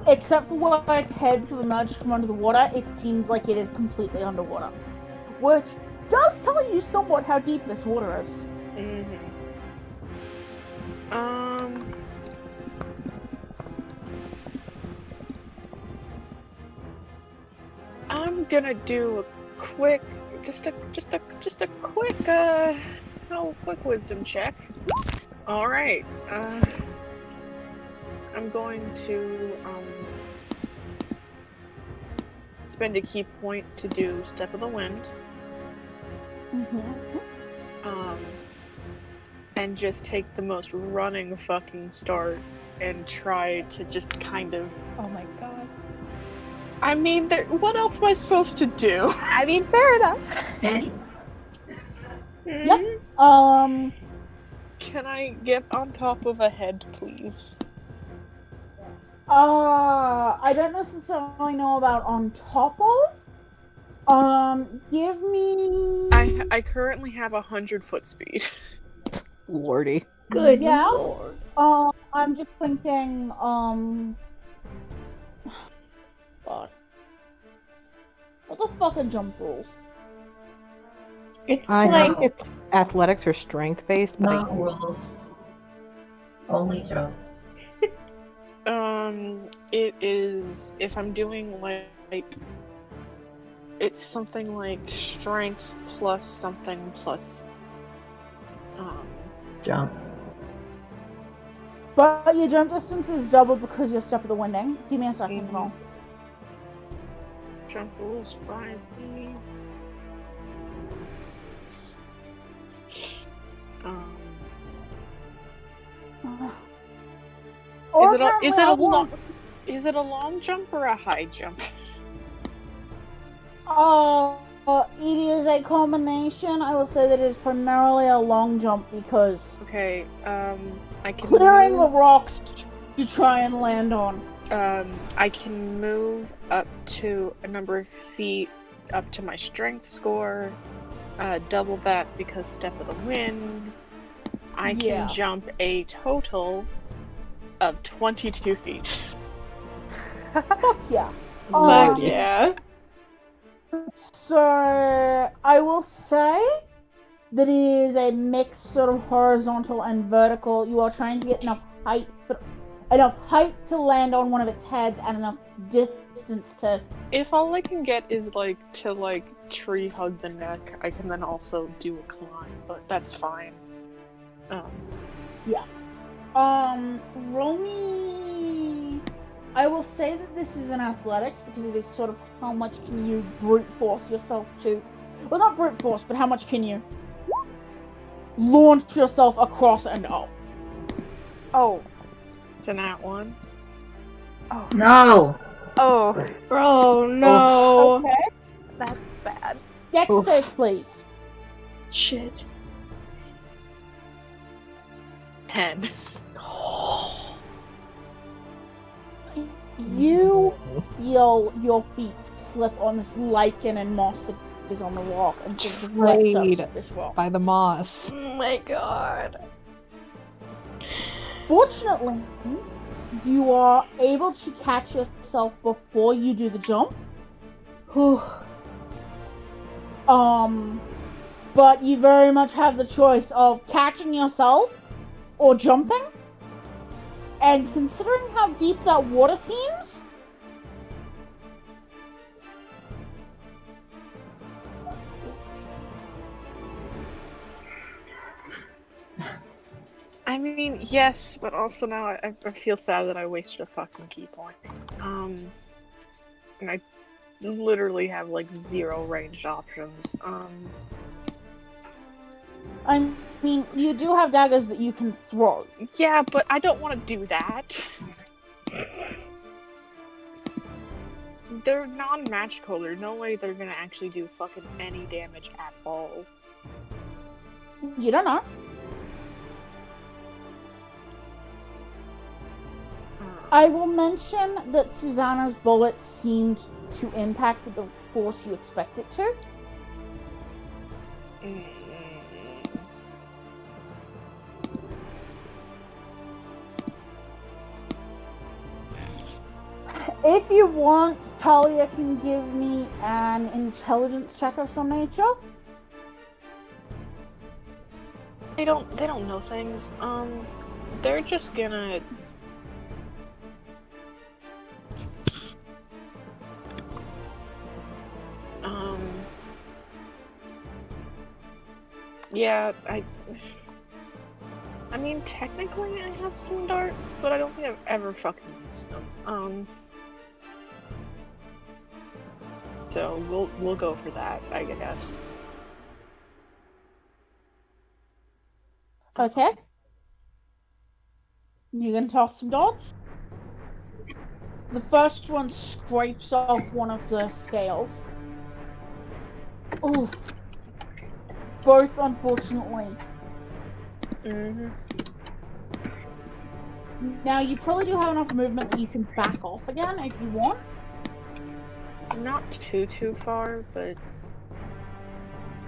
B: Except for where its heads have emerged from under the water, it seems like it is completely underwater. Which does tell you somewhat how deep this water is.
F: I'm gonna do a quick, just a quick, quick wisdom check. All right. I'm going to spend a key point to do Step of the Wind. And just take the most running fucking start and try to just kind of.
C: Oh my god.
F: I mean, what else am I supposed to do?
C: I mean, fair enough.
B: Yep.
F: Can I get on top of a head, please?
B: I don't necessarily know about on top of. Give me.
F: I currently have 100 foot speed.
D: Lordy.
A: Good
B: Yeah.
A: lord.
B: I'm just thinking. God. What the fuck are jump rules?
A: It's
D: I
A: like
D: think it's athletics or strength based, but
E: Not rules. Only jump.
F: It is, if I'm doing like it's something like strength plus something plus
E: Jump.
B: But your jump distance is doubled because you're Step of the Winding. Give me a second, Cole.
F: jump rules 5. Is it a long jump or a high jump?
B: It is a combination. I will say that it is primarily a long jump because
F: Okay, I can
B: clearing the
F: move,
B: rocks to try and land on.
F: I can move up to a number of feet up to my strength score, double that because Step of the Wind. I can
B: Yeah.
F: jump a total of 22 feet.
B: Fuck yeah.
A: fuck yeah.
B: So I will say that it is a mix, sort of horizontal and vertical. You are trying to get enough height to land on one of its heads and enough distance to.
F: If all I can get is to tree hug the neck, I can then also do a climb, but that's fine.
B: Roll me. I will say that this is an athletics because it is sort of how much can you brute force yourself to. Well, not brute force, but how much can you launch yourself across and up.
C: Oh.
F: It's an at one.
E: No!
C: Oh.
A: Oh no.
B: Okay.
C: That's bad.
B: Dex
D: Oof.
B: save, please.
A: Shit.
F: 10.
B: You feel your feet slip on this lichen and moss that is on the rock and sort of red surface
D: Played
B: of this rock.
D: by the moss.
A: Oh my god.
B: Fortunately, you are able to catch yourself before you do the jump.
A: Whew.
B: But you very much have the choice of catching yourself or jumping. And considering how deep that water seems,
F: I mean, yes, but also now I feel sad that I wasted a fucking key point. And I literally have like 0 ranged options.
B: I mean, you do have daggers that you can throw.
F: Yeah, but I don't want to do that. They're non-magical. There's no way they're gonna actually do fucking any damage at all.
B: You don't know. I will mention that Susanna's bullet seemed to impact with the force you expect it to. If you want, Talia can give me an intelligence check of some nature.
F: They don't know things. They're just gonna yeah, I mean, technically I have some darts, but I don't think I've ever fucking used them. So we'll go for that, I guess.
B: Okay. You gonna toss some darts? The first one scrapes off one of the scales. Oof. Both, unfortunately.
F: Mm-hmm.
B: Now, you probably do have enough movement that you can back off again if you want.
F: Not too far, but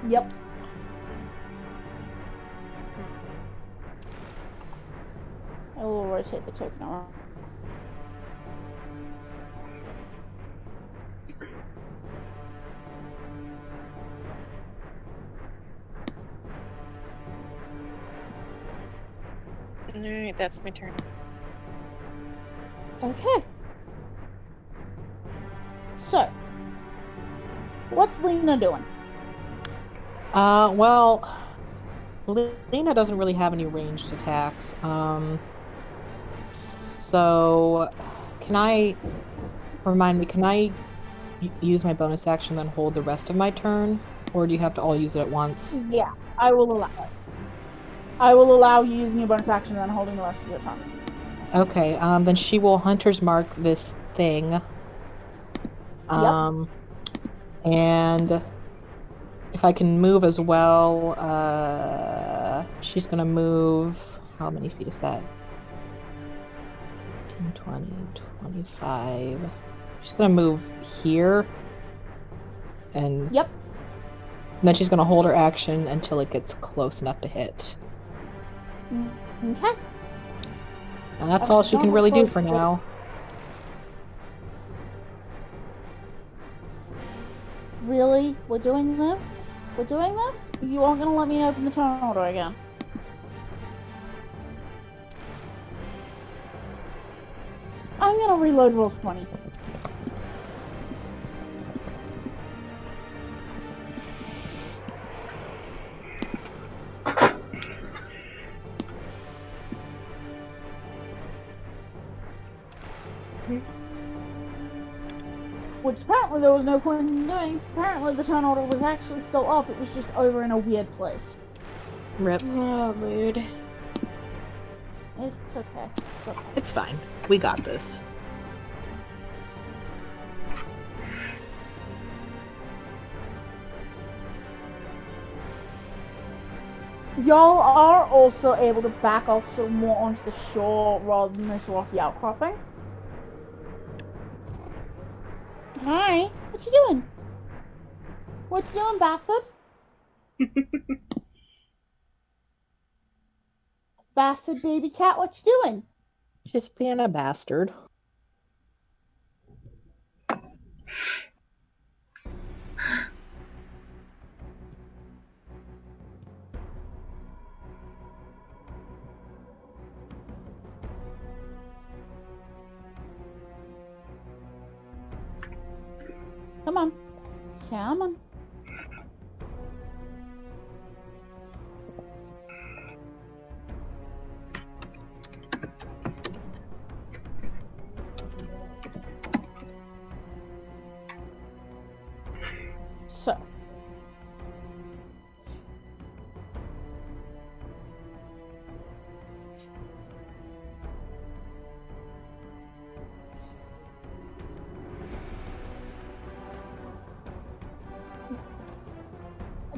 B: Yep. I will rotate the token around.
F: alright, that's my turn.
B: Okay. So, what's Lena doing?
D: Well, Lena doesn't really have any ranged attacks. So can I use my bonus action then hold the rest of my turn? Or do you have to all use it at once?
B: Yeah, I will allow it. I will allow you using your bonus action and then holding the rest of your turn.
D: Okay, then she will Hunter's Mark this thing. And if I can move as well, she's gonna move. How many feet is that? 10, 20, 25. She's gonna move here. And
B: Yep.
D: then she's gonna hold her action until it gets close enough to hit.
B: Okay.
D: And that's all she can really do for now.
B: Really? We're doing this? We're doing this? You aren't gonna let me open the turn order again. I'm gonna reload roll 20. Which apparently there was no point in doing, because apparently the turn order was actually still up, it was just over in a weird place.
D: Rip.
A: Oh, mood.
B: It's okay. It's okay.
D: It's fine. We got this.
B: Y'all are also able to back off so more onto the shore rather than this rocky outcropping. Hi. What you doing? What you doing, bastard? Bastard baby cat, what you doing?
D: Just being a bastard.
B: Come on. Come on. So.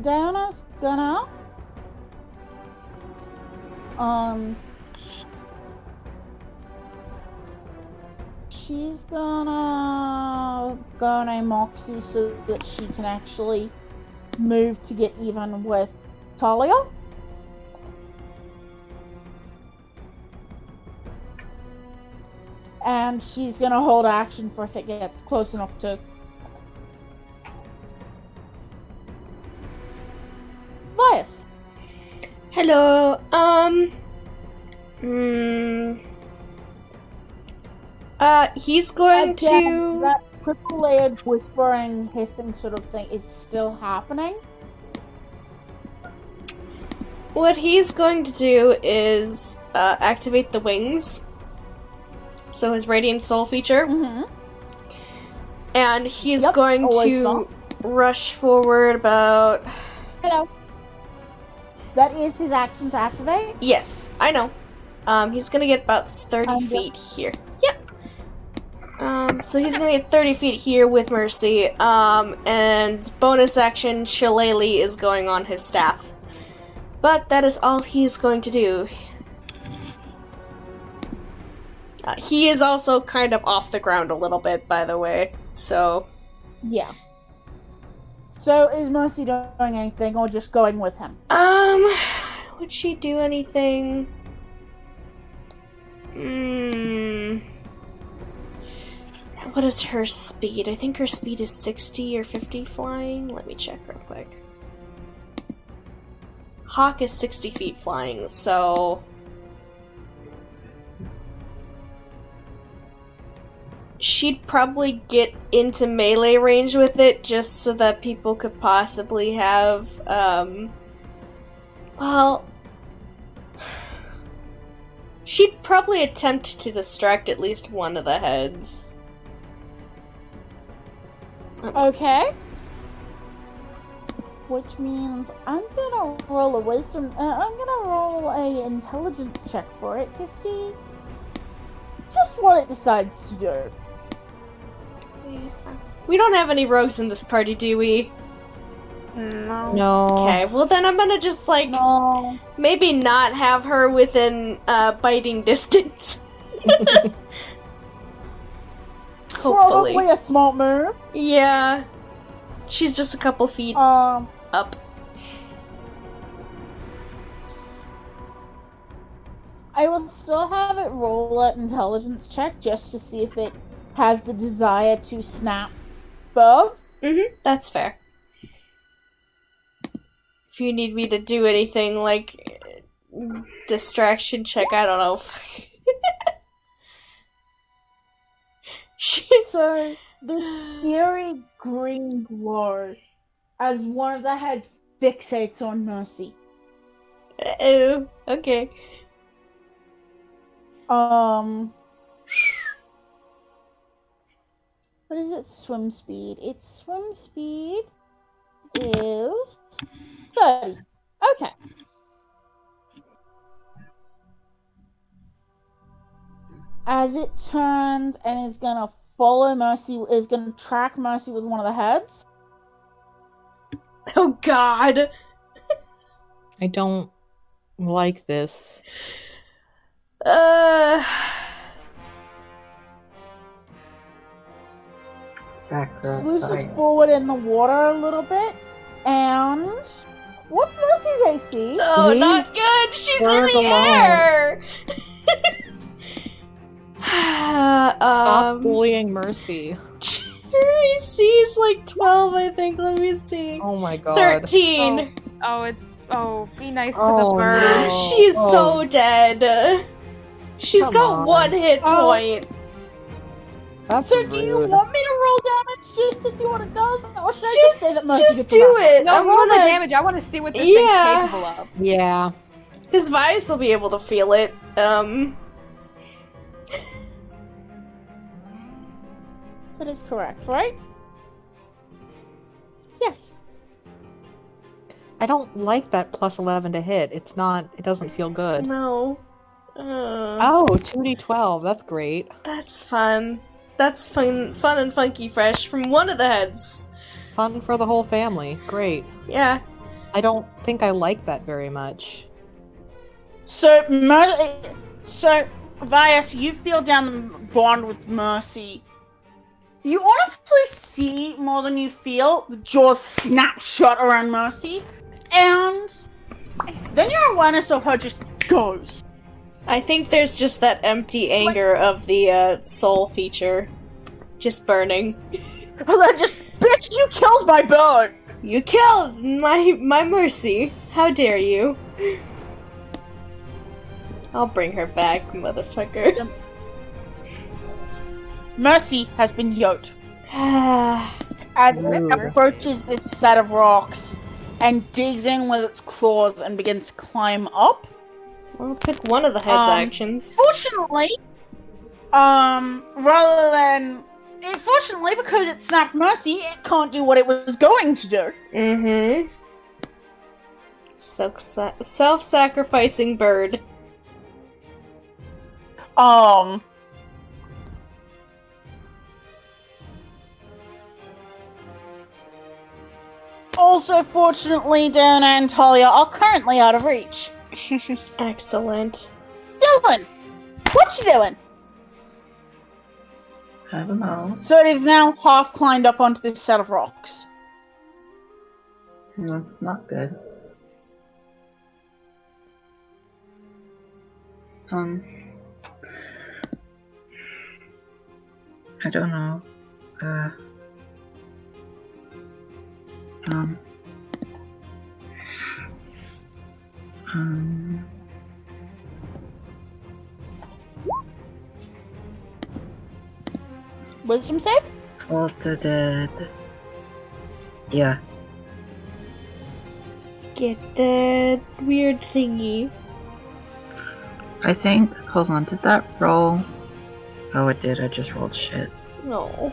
B: Diana's gonna she's gonna go on a Moxie so that she can actually move to get even with Talia. And she's gonna hold action for if it gets close enough to. Vias.
A: Hello. He's going
B: Again,
A: to.
B: that triple-layered whispering, hissing sort of thing is still happening.
A: What he's going to do is activate the wings. So his Radiant Soul feature.
B: Mm-hmm.
A: And he's
B: Yep,
A: going
B: always
A: to
B: not.
A: rush forward about.
B: Hello. That is his action to activate.
A: Yes, I know. He's gonna get about 30 feet here. Yep. So he's gonna get 30 feet here with Mercy. And bonus action, Shillelagh is going on his staff. But that is all he's going to do. He is also kind of off the ground a little bit, by the way. So.
B: Yeah. So is Mercy doing anything or just going with him?
A: Would she do anything? What is her speed? I think her speed is 60 or 50 flying. Let me check real quick. Hawk is 60 feet flying, so... she'd probably get into melee range with it just so that people could possibly have, well... she'd probably attempt to distract at least one of the heads.
B: Okay. Which means I'm gonna roll a wisdom. I'm gonna roll a intelligence check for it to see just what it decides to do.
A: We don't have any rogues in this party, do we?
F: No.
D: No.
A: Okay, well then I'm gonna just, like,
B: No.
A: maybe not have her within biting distance. Hopefully.
B: Probably a smart move.
A: Yeah. She's just a couple feet
B: Um.
A: up.
B: I will still have it roll an intelligence check just to see if it has the desire to snap both.
A: That's fair. If you need me to do anything like distraction check, I don't know.
B: So the fiery green glow as one of the heads fixates on Mercy.
A: Oh, okay.
B: What is its swim speed? Its swim speed is 30. Okay. As it turns and is gonna follow Mercy, is gonna track Mercy with one of the heads.
A: Oh god.
D: I don't like this.
B: sluices forward in the water a little bit, and what's Mercy's AC?
A: Oh,
D: Leave
A: not good! She's in
D: Berg
A: the
D: alone.
A: air!
D: Stop bullying Mercy.
A: Her AC is like 12, I think. Let me see.
D: Oh my god.
A: 13!
C: Be nice to
D: Oh,
C: the bird.
D: no.
A: She's
D: Oh.
A: so dead. She's
D: Come
A: got
D: on.
A: 1 hit
B: Oh.
A: point.
D: That's
B: So
D: rude.
B: do you want me to roll damage just to see what it does, or should I just say that Mercy
A: Just
B: gets
A: do
B: the
A: it.
C: No,
A: I'm
C: roll the
A: gonna,
C: damage. I want to see what this
A: Yeah.
C: thing's capable of.
D: Yeah.
A: because Vice will be able to feel it.
B: That is correct, right? Yes.
D: I don't like that plus 11 to hit. It doesn't feel good.
A: No.
D: Oh, 2d12. That's great.
A: That's fun. That's fun and funky fresh from one of the heads.
D: Fun for the whole family. Great.
A: Yeah.
D: I don't think I like that very much.
B: So, Vias, you feel down the bond with Mercy. You honestly see more than you feel. The jaws snap shut around Mercy, and then your awareness of her just goes.
A: I think there's just that empty anger of the soul feature. Just burning.
B: Then just, bitch, you killed my bird!
A: You killed my Mercy. How dare you? I'll bring her back, motherfucker.
B: Mercy has been yoked.
A: Ah,
B: As
D: Ooh.
B: it approaches this set of rocks and digs in with its claws and begins to climb up.
A: well, pick one of the head's actions.
B: Fortunately, because it snapped Mercy, it can't do what it was going to do.
A: Mm-hmm. Self-sacrificing bird.
B: Also, fortunately, Diana and Talia are currently out of reach.
A: Excellent.
B: Dylan, what you doing?
E: I don't know.
B: So it is now half climbed up onto this set of rocks.
E: That's not good. I don't know.
B: Wisdom save?
E: Call the dead. Yeah.
A: Get the weird thingy.
E: I think. Hold on, did that roll? Oh, it did. I just rolled shit.
A: No.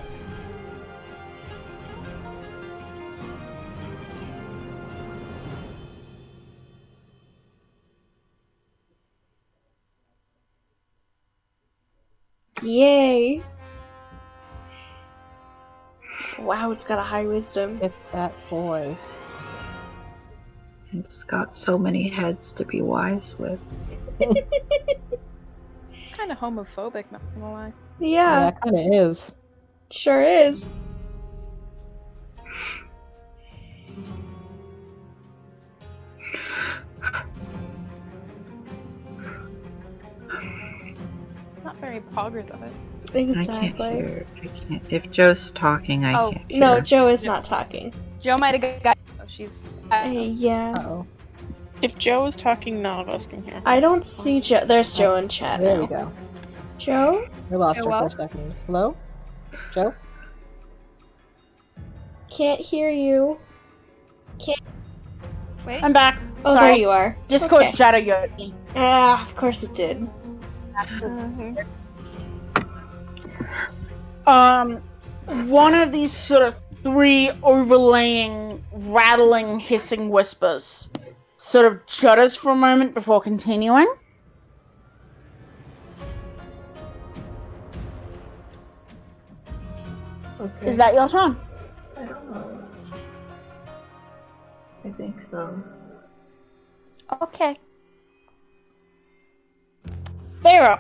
A: Yay! Wow, it's got a high wisdom.
D: Get that boy.
E: It's got so many heads to be wise with.
C: Kind of homophobic, not gonna lie.
A: Yeah,
D: Yeah, it kind of is.
A: sure is.
C: Not very poggers of it.
E: I can't
A: Exactly.
E: hear. I can't. If Joe's talking, I
C: Oh,
E: can't hear.
A: No, Joe is not talking.
C: Joe might have got. Oh, she's.
A: Yeah.
D: Uh-oh.
F: If Joe is talking, none of us can hear.
A: I don't see Joe. There's Joe in chat
D: There
A: now.
D: we go.
A: Joe?
D: We lost her
C: Hello?
D: for a second. Hello? Joe?
A: Can't hear you.
C: Wait.
B: I'm back.
A: Oh,
B: Sorry.
A: there you are.
B: Discord
A: Okay.
B: shadow yoked me.
A: Ah, of course it did.
B: One of these sort of three overlaying, rattling, hissing whispers sort of judders for a moment before continuing.
E: Okay.
B: Is that your turn?
E: I don't know. I think so.
B: Okay. Pharaoh.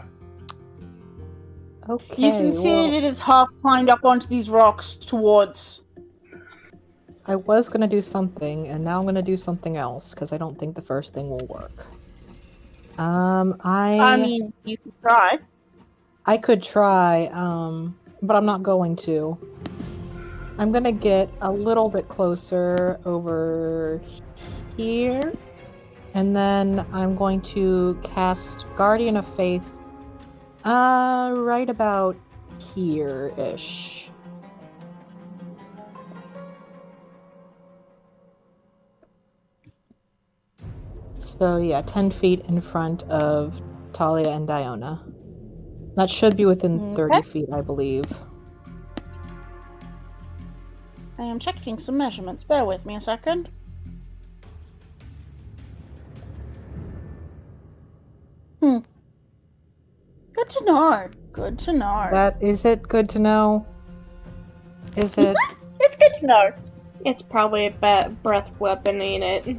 D: Okay.
B: You can see
D: well,
B: it is half climbed up onto these rocks towards.
D: I was gonna do something, and now I'm gonna do something else because I don't think the first thing will work.
B: I mean, you can try.
D: I could try, but I'm not going to. I'm gonna get a little bit closer over here, and then I'm going to cast Guardian of Faith, right about here-ish. So yeah, 10 feet in front of Talia and Diona. That should be within 30 feet, I believe.
B: I am checking some measurements. Bear with me a second. Good to know. Good to know.
D: Is it good to know? Is it?
B: It's good to know.
A: It's probably a breath weapon, ain't it?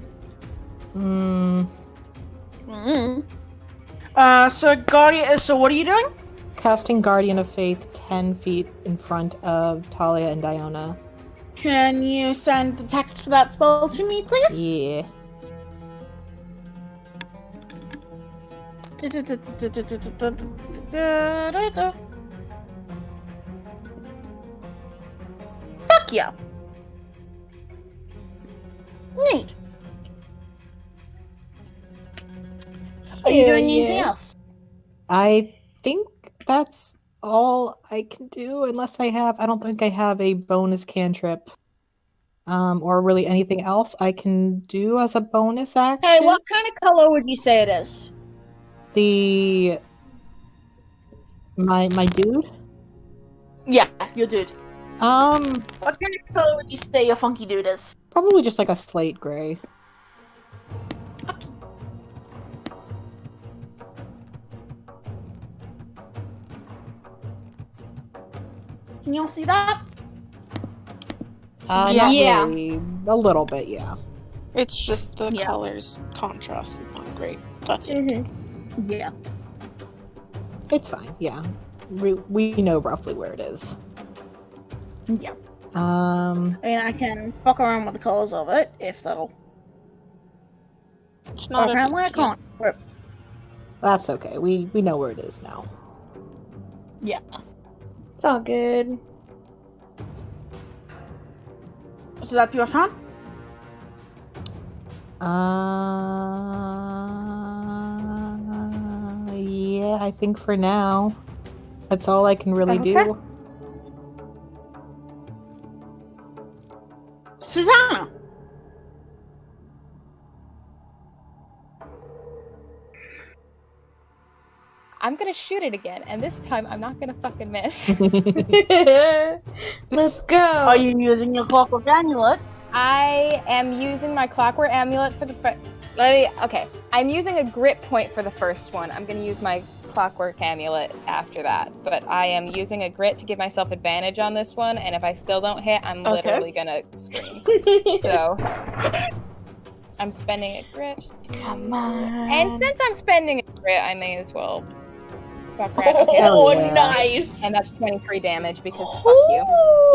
B: So Guardian. So what are you doing?
D: Casting Guardian of Faith 10 feet in front of Talia and Diona.
B: Can you send the text for that spell to me, please?
D: Yeah.
B: Fuck yeah. Neat. Are you doing anything else?
D: I think that's all I can do, unless I don't think I have a bonus cantrip. Or really anything else I can do as a bonus action.
B: Hey, what kind of color would you say it is?
D: My dude?
B: Yeah, your dude.
D: Um,
B: What kind of color would you say your funky dude is?
D: probably just like a slate gray.
B: Can you all see that?
D: Not
A: Yeah.
D: really. A little bit, yeah.
F: It's just the
B: Yeah.
F: colors contrast is not great. That's it.
A: Mm-hmm.
B: Yeah.
D: It's fine, yeah. We know roughly where it is.
B: Yeah.
D: Um,
B: I mean, I can fuck around with the colors of it, if that'll...
F: It's
B: But
F: not
B: apparently I can't.
D: that's okay. We know where it is now.
B: Yeah.
A: It's all good.
B: So that's your turn?
D: Yeah, I think for now, that's all I can really
B: Okay.
D: do.
B: Susanna!
C: I'm gonna shoot it again, and this time I'm not gonna fucking miss.
A: Let's go.
B: Are you using your clockwork amulet?
C: I am using my clockwork amulet for the okay. I'm using a grit point for the first one. I'm gonna use my clockwork amulet after that. But I am using a grit to give myself advantage on this one, and if I still don't hit, I'm literally gonna scream. So I'm spending a grit.
A: Come on.
C: And since I'm spending a grit, I may as well fuck around. Okay,
A: Oh,
D: yeah.
A: nice.
C: and that's 23 damage because fuck you.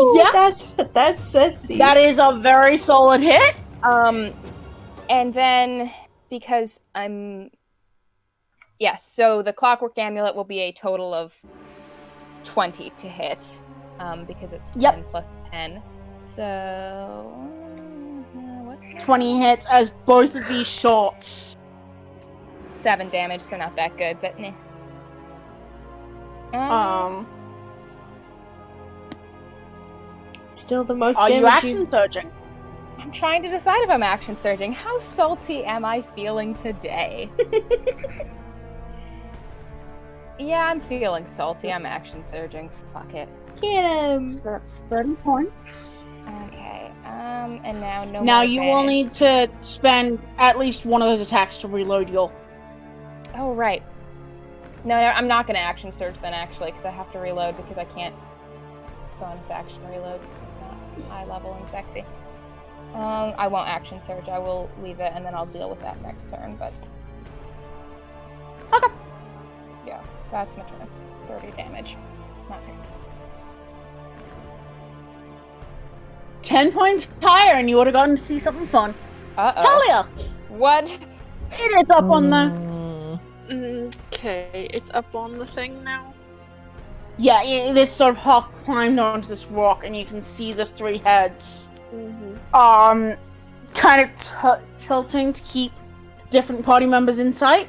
A: Ooh,
B: Yeah.
A: That's sexy.
B: That is a very solid hit.
C: And then because so the clockwork amulet will be a total of 20 to hit, because it's 10 plus 10. So what's
B: 20 hits as both of these shots.
C: 7 damage, so not that good, but nah.
A: Still the most
B: Are you
A: damage
B: action surging?
C: I'm trying to decide if I'm action surging. How salty am I feeling today? Yeah, I'm feeling salty. I'm action surging. Fuck it.
A: Get him.
B: So that's 30 points.
C: Okay. And now no
B: Now
C: more
B: you will
C: advantage.
B: need to spend at least one of those attacks to reload your...
C: Oh, right. No, I'm not going to action surge then, actually, because I have to reload because I can't bonus action reload. Not high level and sexy. I won't action surge. I will leave it, and then I'll deal with that next turn, but...
B: Okay.
C: Yeah, that's my turn. 30 damage. Not fair.
B: 10 points higher, and you would have gotten to see something fun.
C: Uh-oh.
B: Talia!
C: What?
B: It is up on the...
F: Okay, it's up on the thing now.
B: Yeah, it is sort of half climbed onto this rock, and you can see the three heads. Kind of tilting to keep different party members in sight.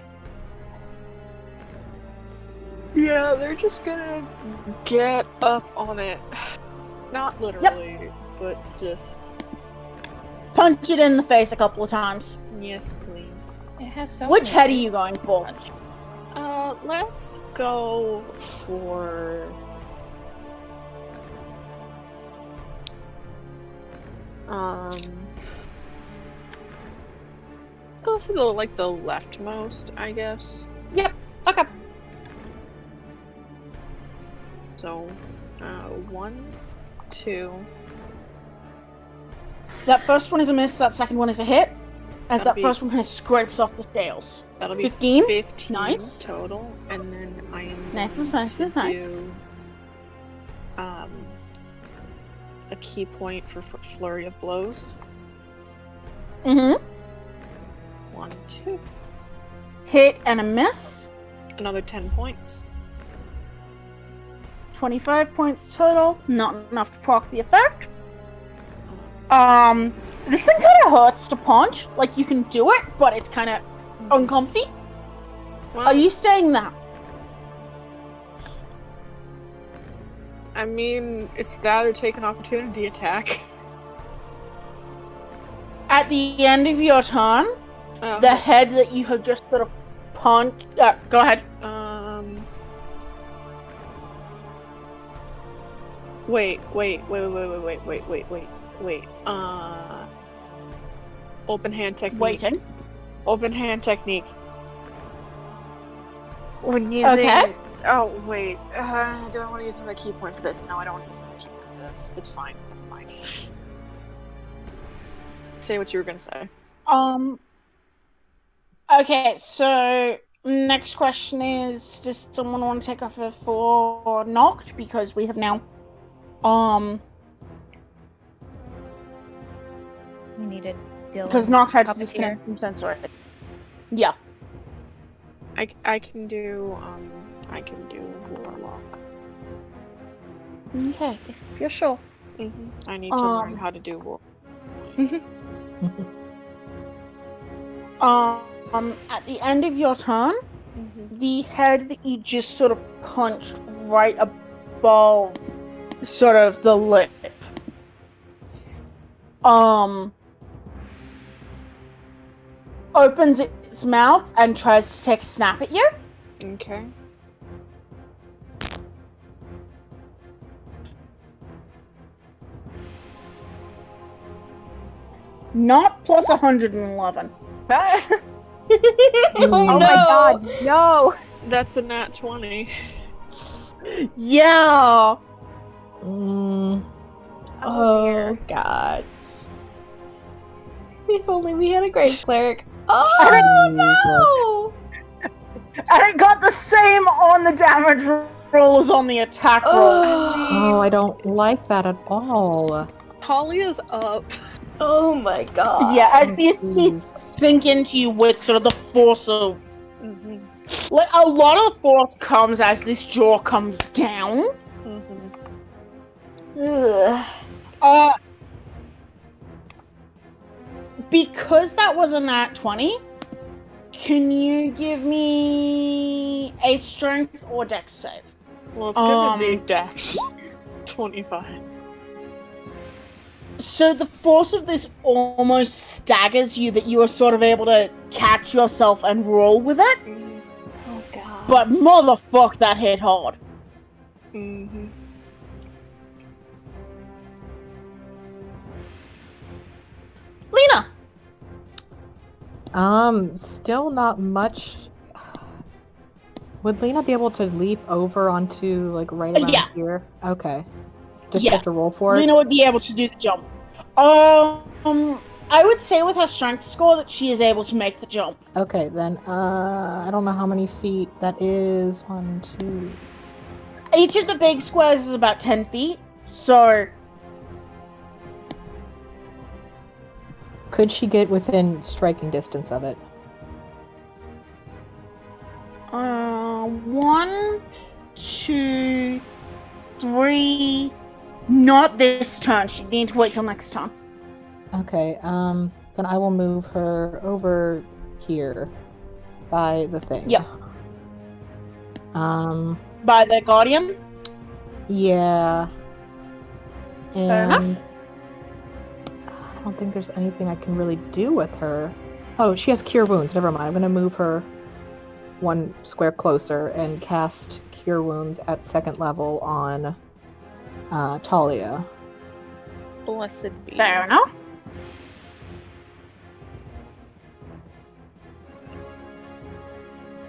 F: Yeah, they're just gonna get up on it. Not literally, but just...
B: Punch it in the face a couple of times.
F: Yes, please.
C: It has so
B: Which
C: many
B: head are
C: ways
B: you going
C: to
B: for?
C: punch.
F: Let's go for... Go for the, like, the leftmost, I guess.
B: Yep, okay.
F: So, 1, 2...
B: That first one is a miss, that second one is a hit, as
F: That'll
B: that
F: be-
B: first one kind of scrapes off the scales.
F: That'll be
B: 15?
F: 15
B: Nice.
F: total, and then I am
B: Nice,
F: going
B: nice,
F: to
B: nice.
F: do a key point for flurry of blows.
B: Mm-hmm.
F: 1, 2,
B: Hit and a miss.
F: another 10 points.
B: 25 points total, not enough to proc the effect. This thing kind of hurts to punch. Like, you can do it, but it's kind of uncomfy.
F: Well,
B: Are you staying that?
F: I mean, it's that or take an opportunity attack.
B: At the end of your turn,
F: Oh,
B: the head that you have just sort of punched... go ahead.
F: Wait. Open hand technique.
B: Waiting.
F: Open hand technique. When using...
B: Okay.
F: Oh, wait. Do I want to use another key point for this? No, I don't want to use another key point for this. It's fine. Never mind. Say what you were gonna say.
B: Okay, so next question is, does someone want to take off a 4 knocked? Because we have now,
C: We needed Dylan.
B: because knocked had to
C: Puppeteer.
B: disconnect from sensory. Yeah.
F: I can do warlock.
B: Okay, if you're sure.
F: I need to learn how to do warlock.
B: At the end of your turn, the head that you just sort of punched right above sort of the lip, opens its mouth and tries to take a snap at you.
F: Okay.
B: Not plus 111.
C: Oh
D: Oh
C: my god, no!
F: That's a nat 20.
B: Yeah.
A: Oh, God. If only we had a great cleric. Oh, no!
B: And it got the same on the damage roll as on the attack roll.
D: Oh, I don't like that at all.
F: Talia's up.
A: Oh my god.
B: Yeah, as these teeth sink into you with sort of the force of... Like, a lot of the force comes as this jaw comes down.
A: Ugh.
B: Because that was a nat 20, can you give me a strength or dex save?
F: Well, it's gonna be dex. 25.
B: So the force of this almost staggers you, but you are sort of able to catch yourself and roll with it.
A: Oh god.
B: But motherfuck, that hit hard. Lena!
D: Still not much. Would Lena be able to leap over onto, like, right around
B: Yeah.
D: here? Okay. Just
B: Yeah.
D: have to roll for it?
B: Lena would be able to do the jump. I would say with her strength score that she is able to make the jump.
D: Okay, then, I don't know how many feet that is. 1, 2...
B: Each of the big squares is about 10 feet, so
D: Could she get within striking distance of it?
B: 1, 2, 3. Not this turn. She needs to wait till next turn.
D: Okay, then I will move her over here by the thing.
B: Yep.
D: By
B: the guardian?
D: Yeah.
B: Fair enough.
D: And I don't think there's anything I can really do with her. Oh, she has Cure Wounds. Never mind. I'm going to move her 1 square closer and cast Cure Wounds at 2nd level on Talia.
F: Blessed be.
B: Fair enough.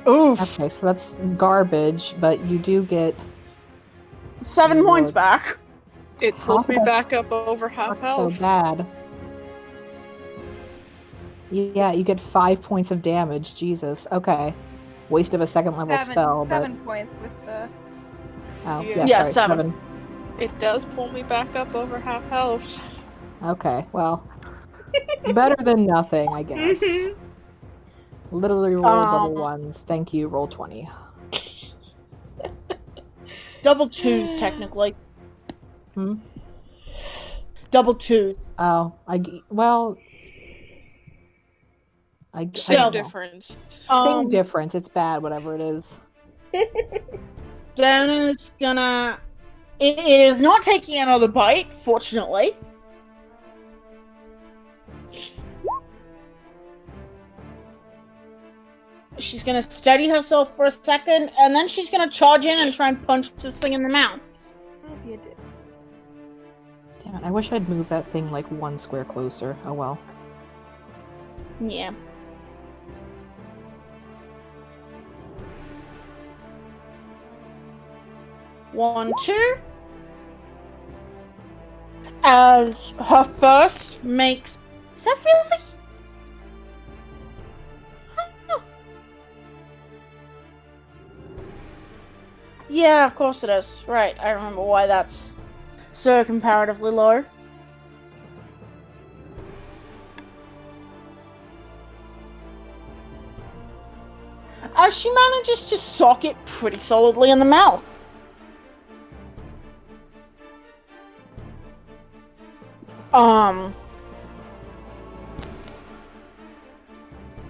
B: Oof.
D: Okay, so that's garbage, but you do get
B: 7 points back.
F: It pulls me back up over half
D: so
F: health.
D: bad. Yeah, you get 5 points of damage. Jesus. Okay. Waste of a 2nd level spell,
C: Seven points with the.
D: Oh,
F: Yeah.
B: Yeah,
D: sorry,
B: 7.
F: It does pull me back up over half health.
D: Okay, well, better than nothing, I guess. Literally roll double ones. Thank you, roll 20.
B: Double 2s, technically.
D: Hmm?
B: Double 2s.
D: Oh, I
F: Same
D: don't know.
F: difference.
D: Same difference. It's bad, whatever it is.
B: Dana's gonna... It is not taking another bite, fortunately. She's gonna steady herself for a second, and then she's gonna charge in and try and punch this thing in the mouth.
C: As you did.
D: Damn it, I wish I'd moved that thing like 1 square closer. Oh well.
B: Yeah. One, 2. As her first makes... Is that really? Huh. Yeah, of course it is. Right, I remember why that's so comparatively low. As she manages to sock it pretty solidly in the mouth.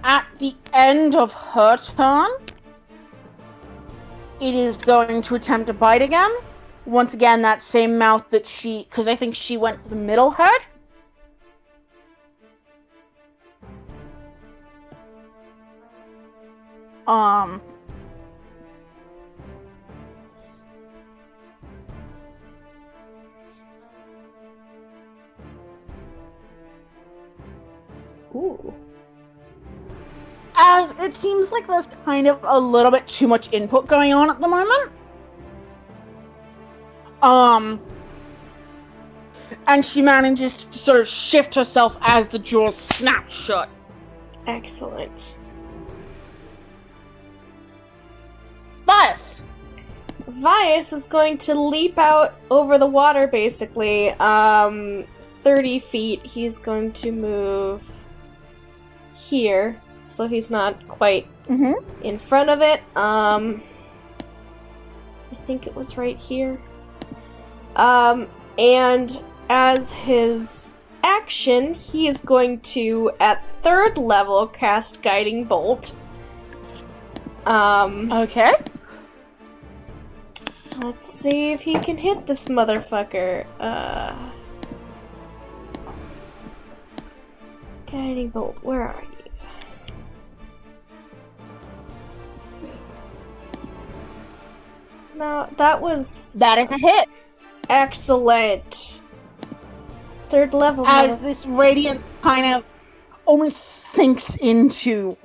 B: At the end of her turn, it is going to attempt to bite again. Once again, that same mouth that because I think she went for the middle head.
A: Ooh.
B: As it seems like there's kind of a little bit too much input going on at the moment. And she manages to sort of shift herself as the jaws snap shut.
A: Excellent.
B: Vias!
A: Vias is going to leap out over the water, basically. 30 feet. He's going to move here, so he's not quite in front of it. I think it was right here. And as his action, he is going to, at 3rd level, cast Guiding Bolt.
B: Okay.
A: Let's see if he can hit this motherfucker. Guiding Bolt, where are you? No,
B: That is a hit.
A: excellent. 3rd level.
B: As this radiance kind of almost sinks into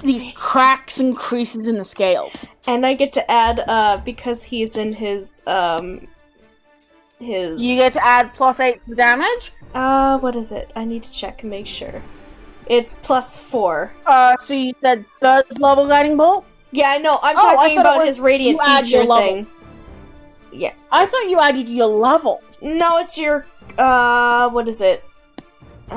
B: these cracks and creases in the scales.
A: And I get to add, because he's in his.
B: You get to add +8 to the damage.
A: What is it? I need to check and make sure. It's +4.
B: So you said 3rd level guiding bolt?
A: Yeah, I know. I'm
B: Oh, I
A: talking
B: thought it
A: about
B: was
A: his radiant
B: you add your
A: feature
B: level.
A: thing. Yeah.
B: I thought you added your level.
A: No, it's your, what is it? You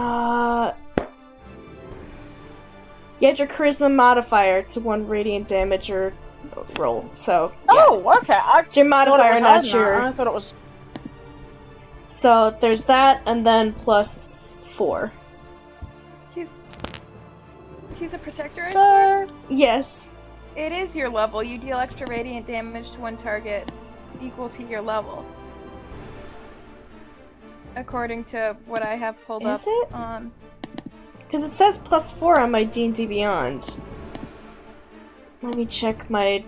A: add your charisma modifier to 1 radiant damage or roll, so, yeah.
B: Oh, okay.
A: It's your modifier, not
B: I
A: your...
B: thought it was...
A: So, there's that, and then plus 4.
C: He's a protector, I swear?
A: Yes.
C: It is your level. You deal extra radiant damage to one target equal to your level. According to what I have pulled up
A: Is it?
C: on...
A: Because it says plus 4 on my D&D Beyond. Let me check my...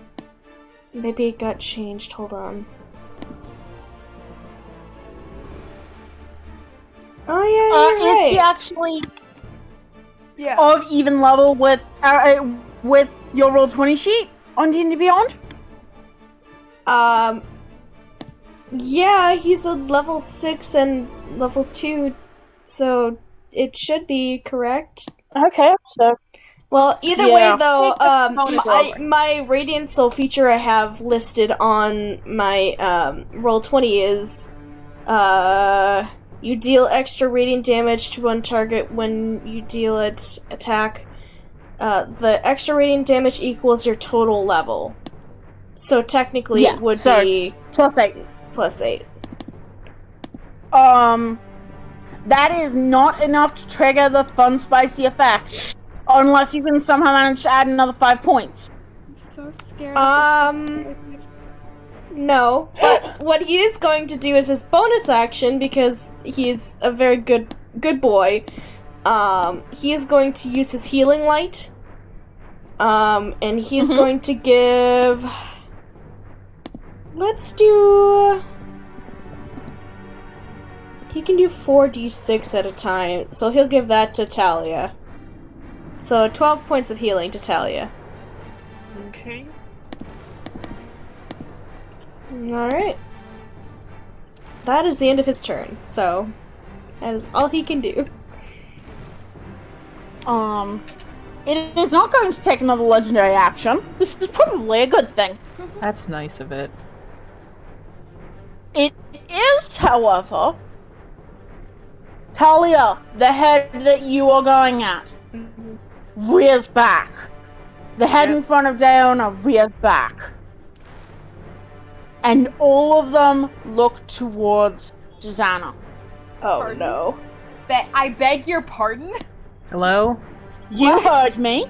A: Maybe it got changed, hold on. Oh yeah, you're
B: Is he
A: right.
B: actually
C: Yeah.
B: of even level with your Roll20 sheet on D&D Beyond?
A: Yeah, he's a level 6 and level 2, so it should be correct.
B: Okay, so...
A: Well, either
B: Yeah.
A: way though,
C: bonus roll.
A: my Radiant Soul feature I have listed on my Roll20 is you deal extra radiant damage to one target when you deal its attack. The extra radiant damage equals your total level. So technically
B: Yeah,
A: it would
B: so-
A: be
B: +8.
A: plus 8.
B: That is not enough to trigger the fun spicy effect. Unless you can somehow manage to add another 5 points.
C: I'm so scared.
A: No, but what he is going to do is his bonus action, because he's a very good boy. He is going to use his healing light. And he's going to give. Let's do. He can do 4d6 at a time, so he'll give that to Talia. So 12 points of healing to Talia.
F: Okay.
A: Alright. That is the end of his turn, so that is all he can do.
B: It is not going to take another legendary action. This is probably a good thing.
D: That's nice of it.
B: It is, however, Talia, the head that you are going at, rears back. The head in front of Diona rears back. And all of them look towards Susanna.
A: Oh
C: Pardon?
A: no.
C: I beg your pardon?
D: Hello?
B: You
C: What?
B: heard me.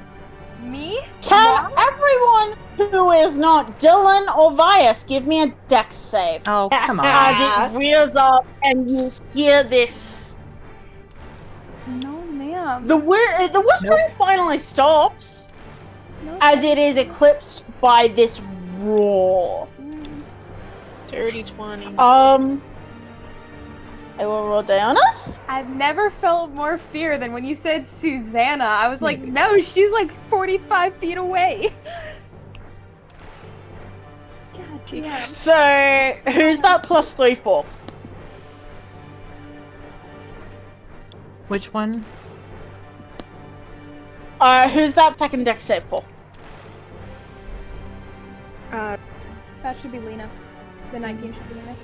C: Me?
B: Can
C: What?
B: everyone who is not Dylan or Vias give me a dex save?
D: Oh, come on.
B: As it rears up and you hear this.
C: No, ma'am.
B: The whispering finally stops
C: No,
B: as it is eclipsed by this roar.
F: Dirty 20.
B: I will roll Diana's.
C: I've never felt more fear than when you said Susanna. I was like, no, she's like 45 feet away. God damn.
B: So, who's that +3 for?
D: Which one?
B: Who's that second dex save for?
C: That should be Lena. The 19 should be Lena.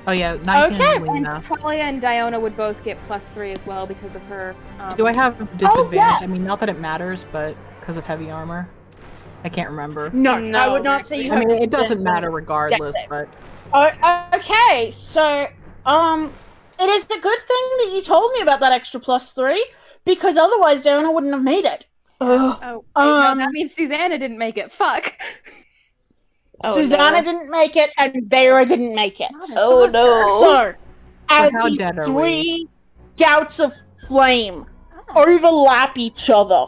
D: Oh yeah, 19
B: Okay.
D: is Lena.
C: And Talia and Diona would both get +3 as well because of her.
D: Do I have disadvantage?
B: yeah.
D: I mean, not that it matters, but because of heavy armor. I can't remember.
B: No, I
F: No,
B: would not say you
D: I
B: have
D: mean, it doesn't
B: disadvantage.
D: matter regardless,
B: save.
D: but
B: Okay, so, it is a good thing that you told me about that extra +3, because otherwise Diana wouldn't have made it.
A: Ugh.
C: Oh, wait, no,
B: Um,
C: that means Susanna didn't make it. Fuck.
A: Oh,
B: Susanna
A: no.
B: didn't make it, and Vera didn't make it.
A: Oh no.
B: So, as
D: how
B: these
D: dead are
B: 3 gouts of flame
C: Oh.
B: overlap each other.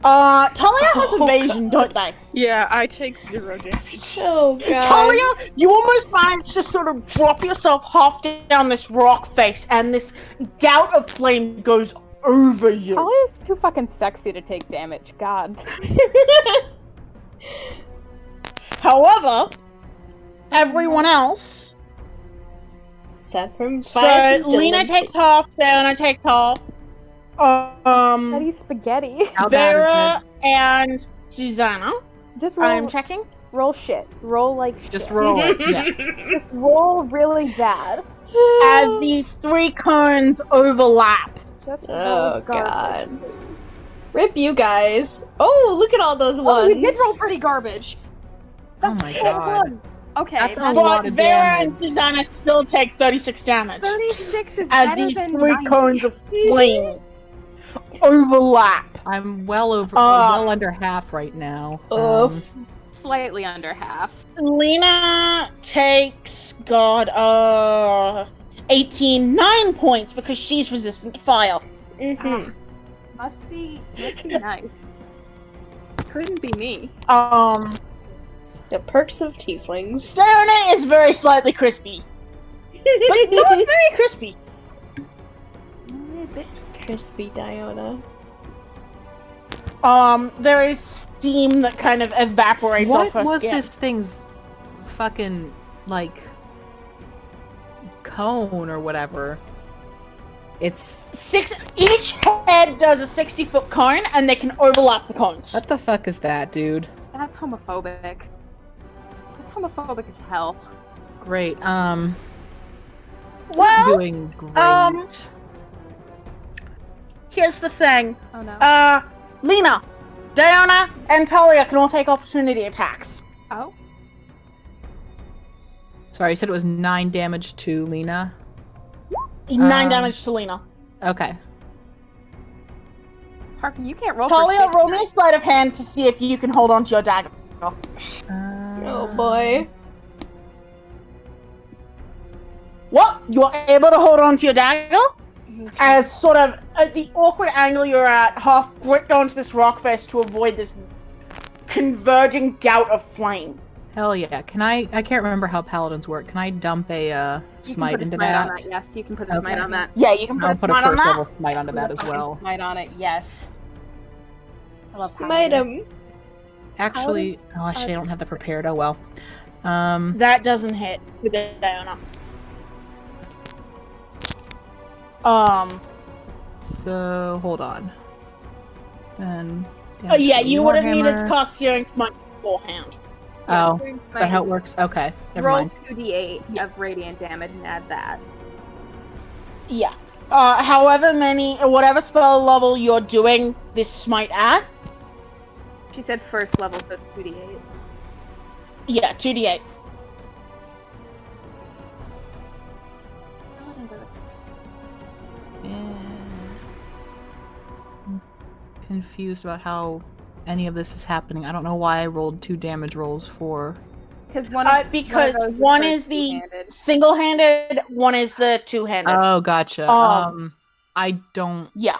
B: Talia has
A: Oh,
B: evasion, don't they?
F: Yeah, I take 0 damage.
A: Oh god.
B: Talia, you almost managed to sort of drop yourself half down this rock face, and this gout of flame goes over you.
C: Talia's too fucking sexy to take damage. God.
B: However, everyone else.
A: Except from
B: So
A: Vias and
B: Lena
A: Dylan.
B: takes half, Diana takes half.
C: Betty spaghetti.
D: how bad is
B: Vera and Susanna.
C: Just roll.
B: I'm checking.
C: Roll shit. Roll like shit.
D: Just roll it. Yeah.
C: Just roll really bad.
B: As these 3 cones overlap.
C: Just roll
A: Oh,
C: garbage.
A: gods. Rip you guys. Oh, look at all those ones.
C: Oh, you did roll pretty garbage.
D: Oh my god.
C: Okay,
D: After
C: that's
D: a lot
B: But
D: of
B: Vera and
D: damage.
B: Susanna still take 36 damage.
C: 36 is
B: As
C: better
B: these
C: than
B: 3
C: 90.
B: cones of flame overlap.
D: I'm well under half right now.
A: Oof.
C: Slightly under half.
B: Lena takes 9 points because she's resistant to fire.
A: Mhm.
C: Must be nice. Couldn't be me.
A: The perks of tieflings.
B: Diona is very slightly crispy. But not very crispy.
A: Crispy Diona.
B: There is steam that kind of evaporates off
D: What
B: her
D: was
B: skin.
D: this thing's fucking, like, cone or whatever? It's...
B: Each head does a 60-foot cone, and they can overlap the cones.
D: What the fuck is that, dude?
C: That's homophobic. That's homophobic as hell.
D: Great,
B: Well,
D: doing great.
B: here's the thing.
C: Oh no.
B: Lena, Diana, and Talia can all take opportunity attacks.
C: Oh.
D: Sorry, you said it was 9 damage to Lena?
B: 9 damage to Lena.
D: Okay.
C: Parker, you can't roll for
B: Talia,
C: shit
B: roll me a
C: tonight.
B: sleight of hand to see if you can hold on to your dagger.
A: Oh boy.
B: What? You're able to hold on to your dagger? As sort of at the awkward angle you're at, half gripped onto this rock face to avoid this converging gout of flame.
D: Hell yeah. Can I can't remember how paladins work. Can I dump a
C: You can
D: smite
C: put a
D: into
C: smite
D: that?
C: on that. Yes, you can put a
D: Okay.
C: smite on that.
B: Yeah, you can
D: I'll
B: put
D: put
B: a
D: a
B: smite on
D: first
B: that.
D: level smite onto that as well.
C: Smite on it, yes. I love
A: Smite
C: paladins.
A: him.
D: Actually, I don't have the prepared. Oh well.
B: That doesn't hit with Diana.
D: So hold on. Then.
B: Yeah, you would have needed to
D: Warhammer.
B: cast Searing Smite beforehand.
D: Oh,
C: Yes,
D: is that how it works? Okay, never
C: Roll
D: mind.
C: 2d8 of radiant damage and add that.
B: Yeah. Whatever spell level you're doing this smite at,
C: She said first level, so it's 2d8.
B: yeah, 2d8.
D: Yeah. I'm confused about how any of this is happening. I don't know why I rolled 2 damage rolls for.
C: Because one
B: Because
C: of those
B: one
C: for
B: is the
C: two-handed.
B: single-handed, one is the two-handed.
D: Oh, gotcha. I don't
B: Yeah.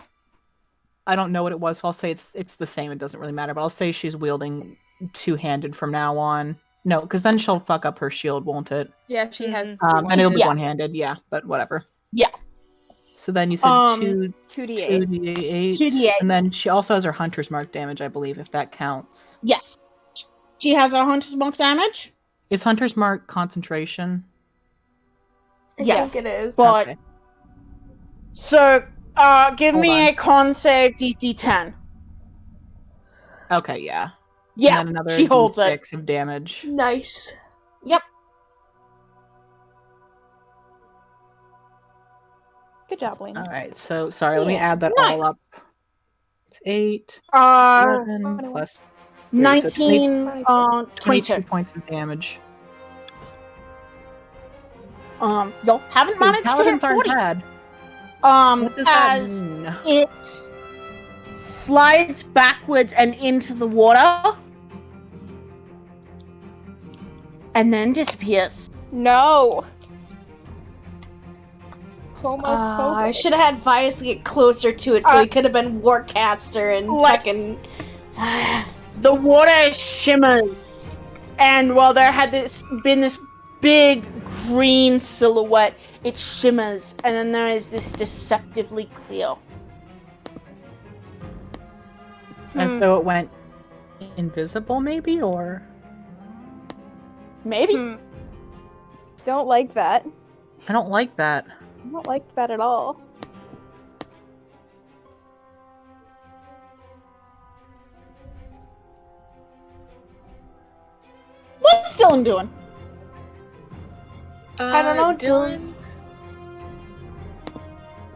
D: know what it was, so I'll say it's the same. It doesn't really matter, but I'll say she's wielding 2-handed from now on. No, because then she'll fuck up her shield, won't it?
C: Yeah, she has
D: And it'll be
B: Yeah.
D: one-handed, yeah, but whatever.
B: Yeah.
D: So then you said
C: 2d8.
D: 2d8,
B: 2d8.
D: and then she also has her hunter's mark damage, I believe, if that counts.
B: Yes. She has her Hunter's Monk damage.
D: Is hunter's mark concentration?
A: I
B: Yes.
A: think it is.
B: But
D: Okay.
B: so give
D: Hold
B: me
D: on.
B: a con save DC 10.
D: Okay, yeah.
B: Yeah,
D: And then another
B: she holds it.
D: d6 of damage.
A: Nice.
B: Yep.
C: Good job, Lena.
D: Alright, so sorry, let me
B: Yeah,
D: add that all up.
B: nice.
D: It's 8,
B: 11,
D: 11 plus 3, so
B: 19,
D: 22
B: 22.
D: points of damage.
B: Y'all haven't managed to hit
D: Paladins aren't
B: 40.
D: bad. What does that
B: As
D: mean?
B: it slides backwards and into the water, and then disappears.
C: No!
A: I should have had Vias get closer to it so he could have been Warcaster and
B: Like-
A: fucking.
B: The water shimmers, and while there had been this big green silhouette, it shimmers, and then there is this deceptively clear.
D: And so it went invisible, maybe, or
B: Maybe.
C: Don't like that.
D: I don't like that.
C: I don't like that at all.
B: Dylan doing?
A: I don't know,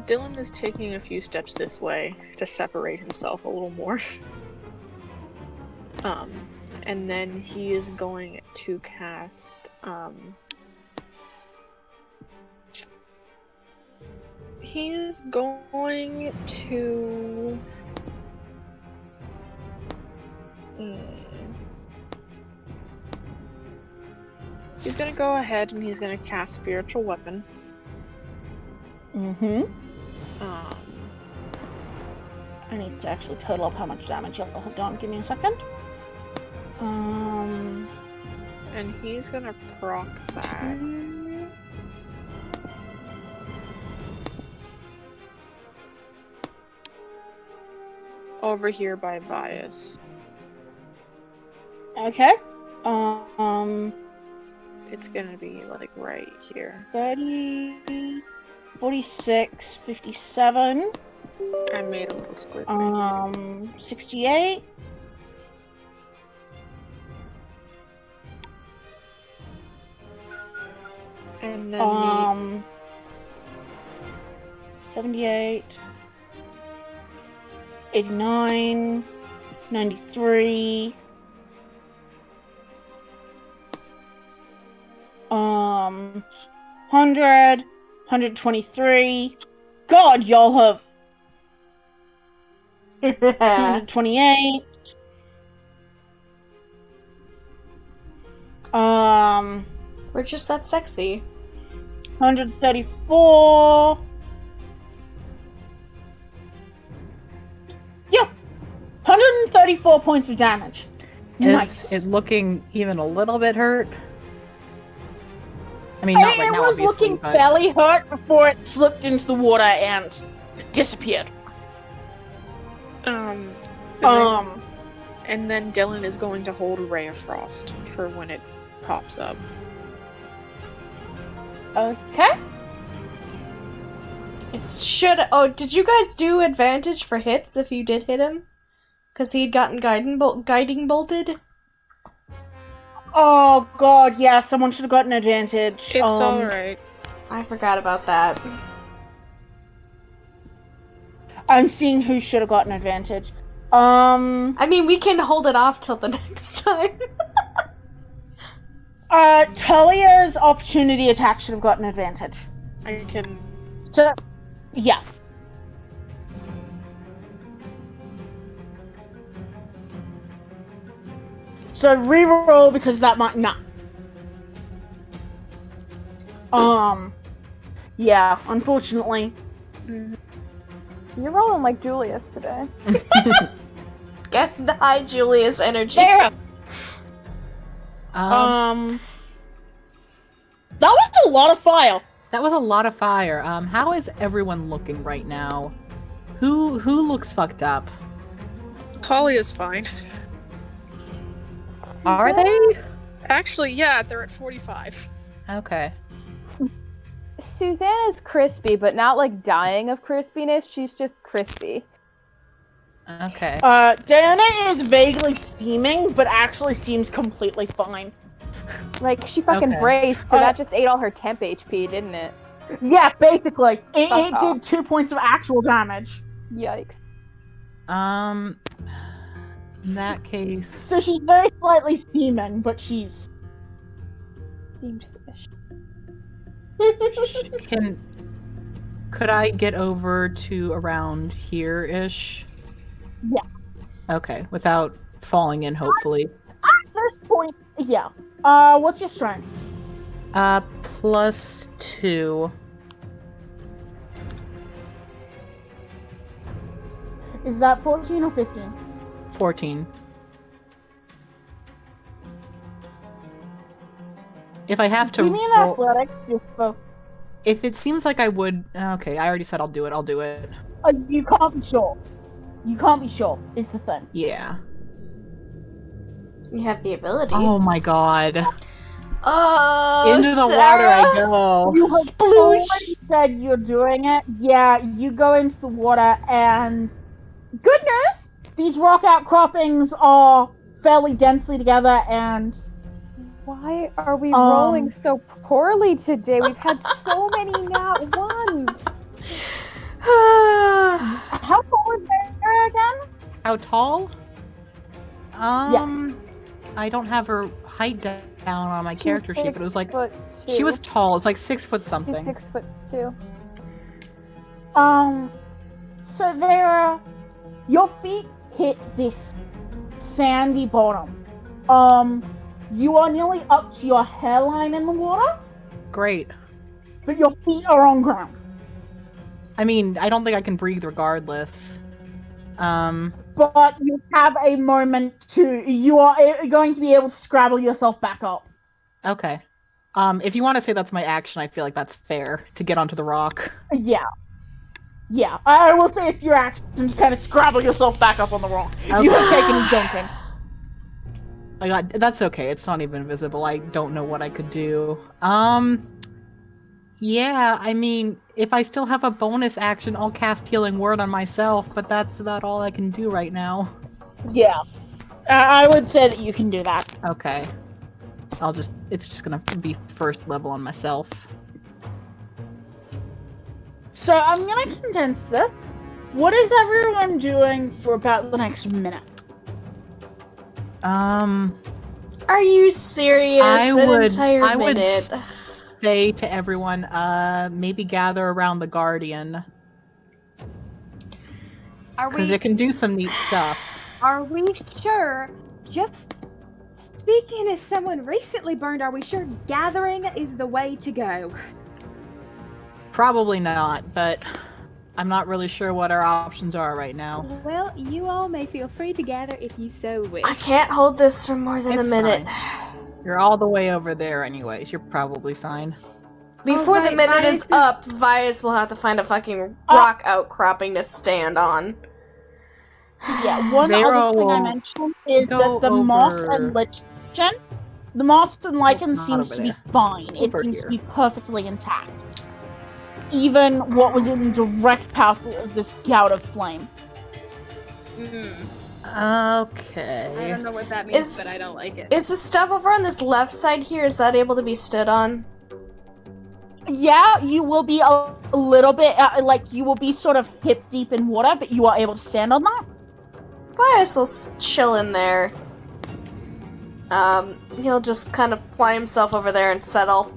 F: Dylan is taking a few steps this way to separate himself a little more. And then he is going to cast he is going to he's gonna go ahead and he's gonna cast Spiritual Weapon.
B: Mm-hmm. I need to actually total up how much damage I'll have done. Give me a second.
F: And he's gonna proc that. Over here by Vias.
B: Okay.
F: It's gonna be like right here.
B: 30, 46, 57.
F: I made a little squid.
B: 68.
F: And then
B: 78. 89. 93. 100. 123. God, y'all have 128.
A: We're just that sexy.
B: 134. Yeah. 134 points of damage. Nice.
D: It's looking even a little bit hurt. I mean, not right
B: It
D: now,
B: was
D: obviously,
B: looking
D: but...
B: fairly hurt before it slipped into the water and disappeared.
F: and then Dylan is going to hold Ray of Frost for when it pops up.
B: Okay.
A: Oh, did you guys do advantage for hits if you did hit him? Because he'd gotten guiding bolted?
B: Oh god, yeah, someone should have gotten advantage.
F: It's alright.
A: I forgot about that.
B: I'm seeing who should have gotten advantage.
A: I mean, we can hold it off till the next time.
B: Talia's opportunity attack should have gotten advantage.
F: I can...
B: So, yeah. So reroll because that might not. Yeah, unfortunately.
C: You're rolling like Julius today.
A: Get the high Julius energy.
B: Sarah!
D: Um,
B: That was a lot of fire.
D: that was a lot of fire. How is everyone looking right now? Who looks fucked up?
F: Talia's fine.
D: Are they?
F: Actually, yeah, they're at 45.
D: Okay.
C: Susanna's crispy, but not like dying of crispiness. She's just crispy.
D: Okay.
B: Diana is vaguely steaming, but actually seems completely fine.
C: Like, she fucking
D: Okay.
C: braced, so that just ate all her temp HP, didn't it?
B: Yeah, basically. It
C: Fuck
B: did 2 points of actual damage.
C: Yikes.
D: In that case...
B: So she's very slightly steaming, but she's...
C: Steamed fish.
D: Could I get over to around here-ish?
B: Yeah.
D: Okay, without falling in, hopefully.
B: At this point, yeah. What's your strength?
D: +2.
B: Is that 14 or 15?
D: 14. If I have to
B: Give me an
D: roll-
B: athletics, just for...
D: If it seems like I would... Okay, I already said I'll do it.
B: You can't be sure. You can't be sure, is the thing.
D: Yeah.
A: You have the ability.
D: Oh my god.
A: Oh,
D: Into the
A: Sarah!
D: water I go.
B: You have
A: Sploosh!
B: already said you're doing it. Yeah, you go into the water and... Good news! These rock outcroppings are fairly densely together and
C: Why are we rolling so poorly today? We've had so many nat ones.
B: How tall is Vera again?
D: How tall?
B: Yes.
D: I don't have her height down on my character sheet, but it was like
C: 6'2".
D: she was tall. It's like 6 foot something.
C: She's 6'2".
B: So Vera, your feet hit this sandy bottom. You are nearly up to your hairline in the water,
D: Great.
B: but your feet are on ground.
D: I mean, I don't think I can breathe regardless.
B: But you have a moment you are going to be able to scrabble yourself back up.
D: Okay. If you want to say that's my action, I feel like that's fair to get onto the rock.
B: Yeah. Yeah, I will say it's your action to kind of scrabble yourself back up on the rock. You have taken a dunking.
D: That's okay. It's not even visible. I don't know what I could do. Yeah, I mean, if I still have a bonus action, I'll cast Healing Word on myself, but that's about all I can do right now.
B: Yeah. I would say that you can do that.
D: Okay. It's just gonna be first level on myself.
B: So I'm gonna condense this. What is everyone doing for about the next minute?
A: Are you serious?
D: I would
A: Entire minute.
D: say to everyone, maybe gather around the Guardian. Because it can do some neat stuff.
C: Are we sure? Just speaking as someone recently burned, are we sure gathering is the way to go?
D: Probably not, but I'm not really sure what our options are right now.
C: Well, you all may feel free to gather if you so wish.
A: I can't hold this for more than
D: It's
A: a minute.
D: fine. You're all the way over there anyways. You're probably fine.
A: Before the
C: Alright,
A: minute
C: Vias
A: is
C: is-
A: up, Vias will have to find a fucking rock outcropping to stand on.
B: Yeah, one
D: Vera
B: other thing I
D: will
B: mentioned is
D: go
B: that the moss
D: over-
B: and lichen, the moss and lichen
D: not
B: seems
D: over
B: to be
D: there.
B: fine. It
D: Over
B: seems
D: here.
B: to be perfectly intact. Even what was in direct path of this gout of flame.
D: Okay.
C: I don't know what that means,
A: Is-
C: but I don't like it.
A: Is the stuff over on this left side here, is that able to be stood on?
B: Yeah, you will be a little bit, you will be sort of hip deep in water, but you are able to stand on that.
A: Vias will chill in there. He'll just kind of fly himself over there and settle.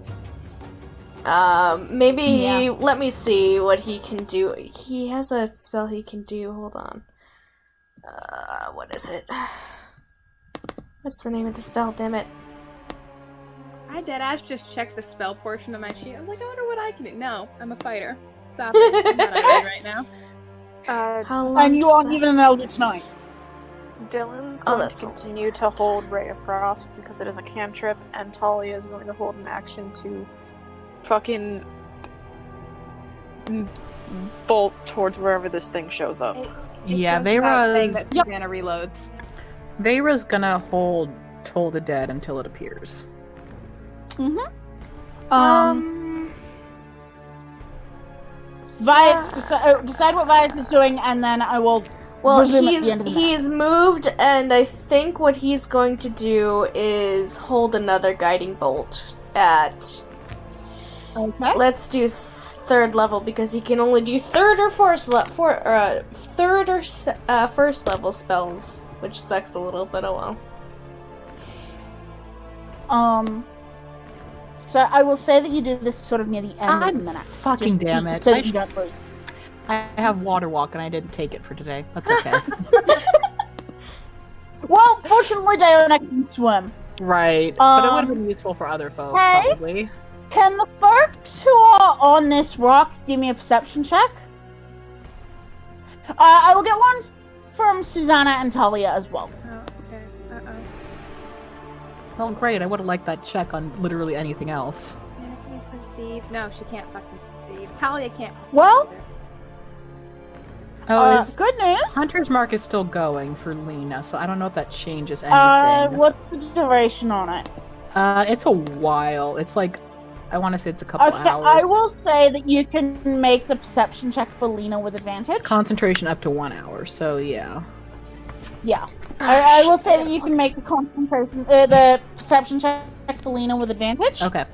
A: Maybe he... Let me see what he can do. He has a spell he can do. Hold on. What is it? What's the name of the spell? Damn it.
C: I deadass just checked the spell portion of my sheet. I was like, I wonder what I can do. No, I'm a fighter. Stop it. I'm not a right now.
A: How long
B: And you
A: does
B: aren't
A: that-
B: even an Eldritch Knight.
F: Dylan's
A: Oh,
F: going
A: that's
F: to
A: all.
F: continue to hold Ray of Frost because it is a cantrip, and Talia is going to hold an action to fucking bolt towards wherever this thing shows up.
D: Yeah,
C: It goes without saying
D: Vera's,
C: that Susanna reloads.
D: Vera's gonna hold Toll the Dead until it appears.
B: Vias, decide what Vias is doing, and then I will
A: Well,
B: resume at the end of the minute.
A: he's moved, and I think what he's going to do is hold another guiding bolt at...
B: Okay.
A: Let's do third level, because he can only do third or first level spells, which sucks a little, but oh well.
B: So I will say that you do this sort of near the end of the minute.
D: Fucking damn it.
B: So that you don't lose.
D: I have water walk and I didn't take it for today. That's okay.
B: Well, fortunately, Diona can swim.
D: Right. But it would have been useful for other folks,
B: hey?
D: probably.
B: Can the folks who are on this rock give me a perception check? I will get one from Susanna and Talia as well.
C: Oh, okay. Uh-oh.
D: Well, great. I would have liked that check on literally anything else.
C: Can I perceive? No, she can't fucking perceive. Talia can't perceive
B: Well-
C: either.
D: Oh, is
B: Good news.
D: Hunter's Mark is still going for Lena, so I don't know if that changes anything.
B: What's the duration on it?
D: It's a while. It's like, I want to say it's a couple
B: Okay,
D: hours.
B: I will say that you can make the perception check for Lena with advantage.
D: Concentration up to 1 hour, so yeah.
B: Yeah. I will say that you can make the concentration, the perception check Felina with advantage.
D: Okay.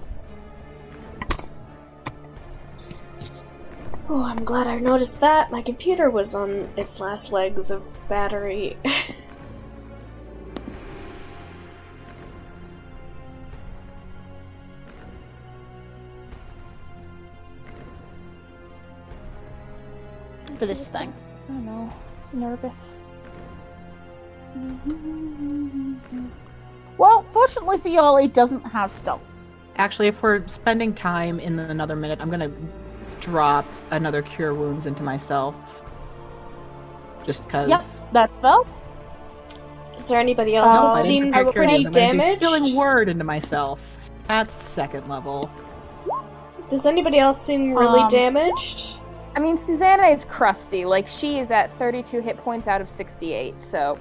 A: Oh, I'm glad I noticed that. My computer was on its last legs of battery.
B: For this thing.
C: I don't know. Nervous.
B: Well, fortunately for y'all, it doesn't have stealth.
D: Actually, if we're spending time in another minute, I'm gonna drop another Cure Wounds into myself. Just because.
B: Yep, that's well.
A: Is there anybody else
B: Oh,
A: that
B: I
A: seems
D: prepare cure
A: pretty
D: wounds. I'm gonna do
A: damaged?
D: Healing Word into myself. That's 2nd level.
A: Does anybody else seem really
B: Um,
A: damaged?
C: I mean, Susanna is crusty. Like, she is at 32 hit points out of 68, so...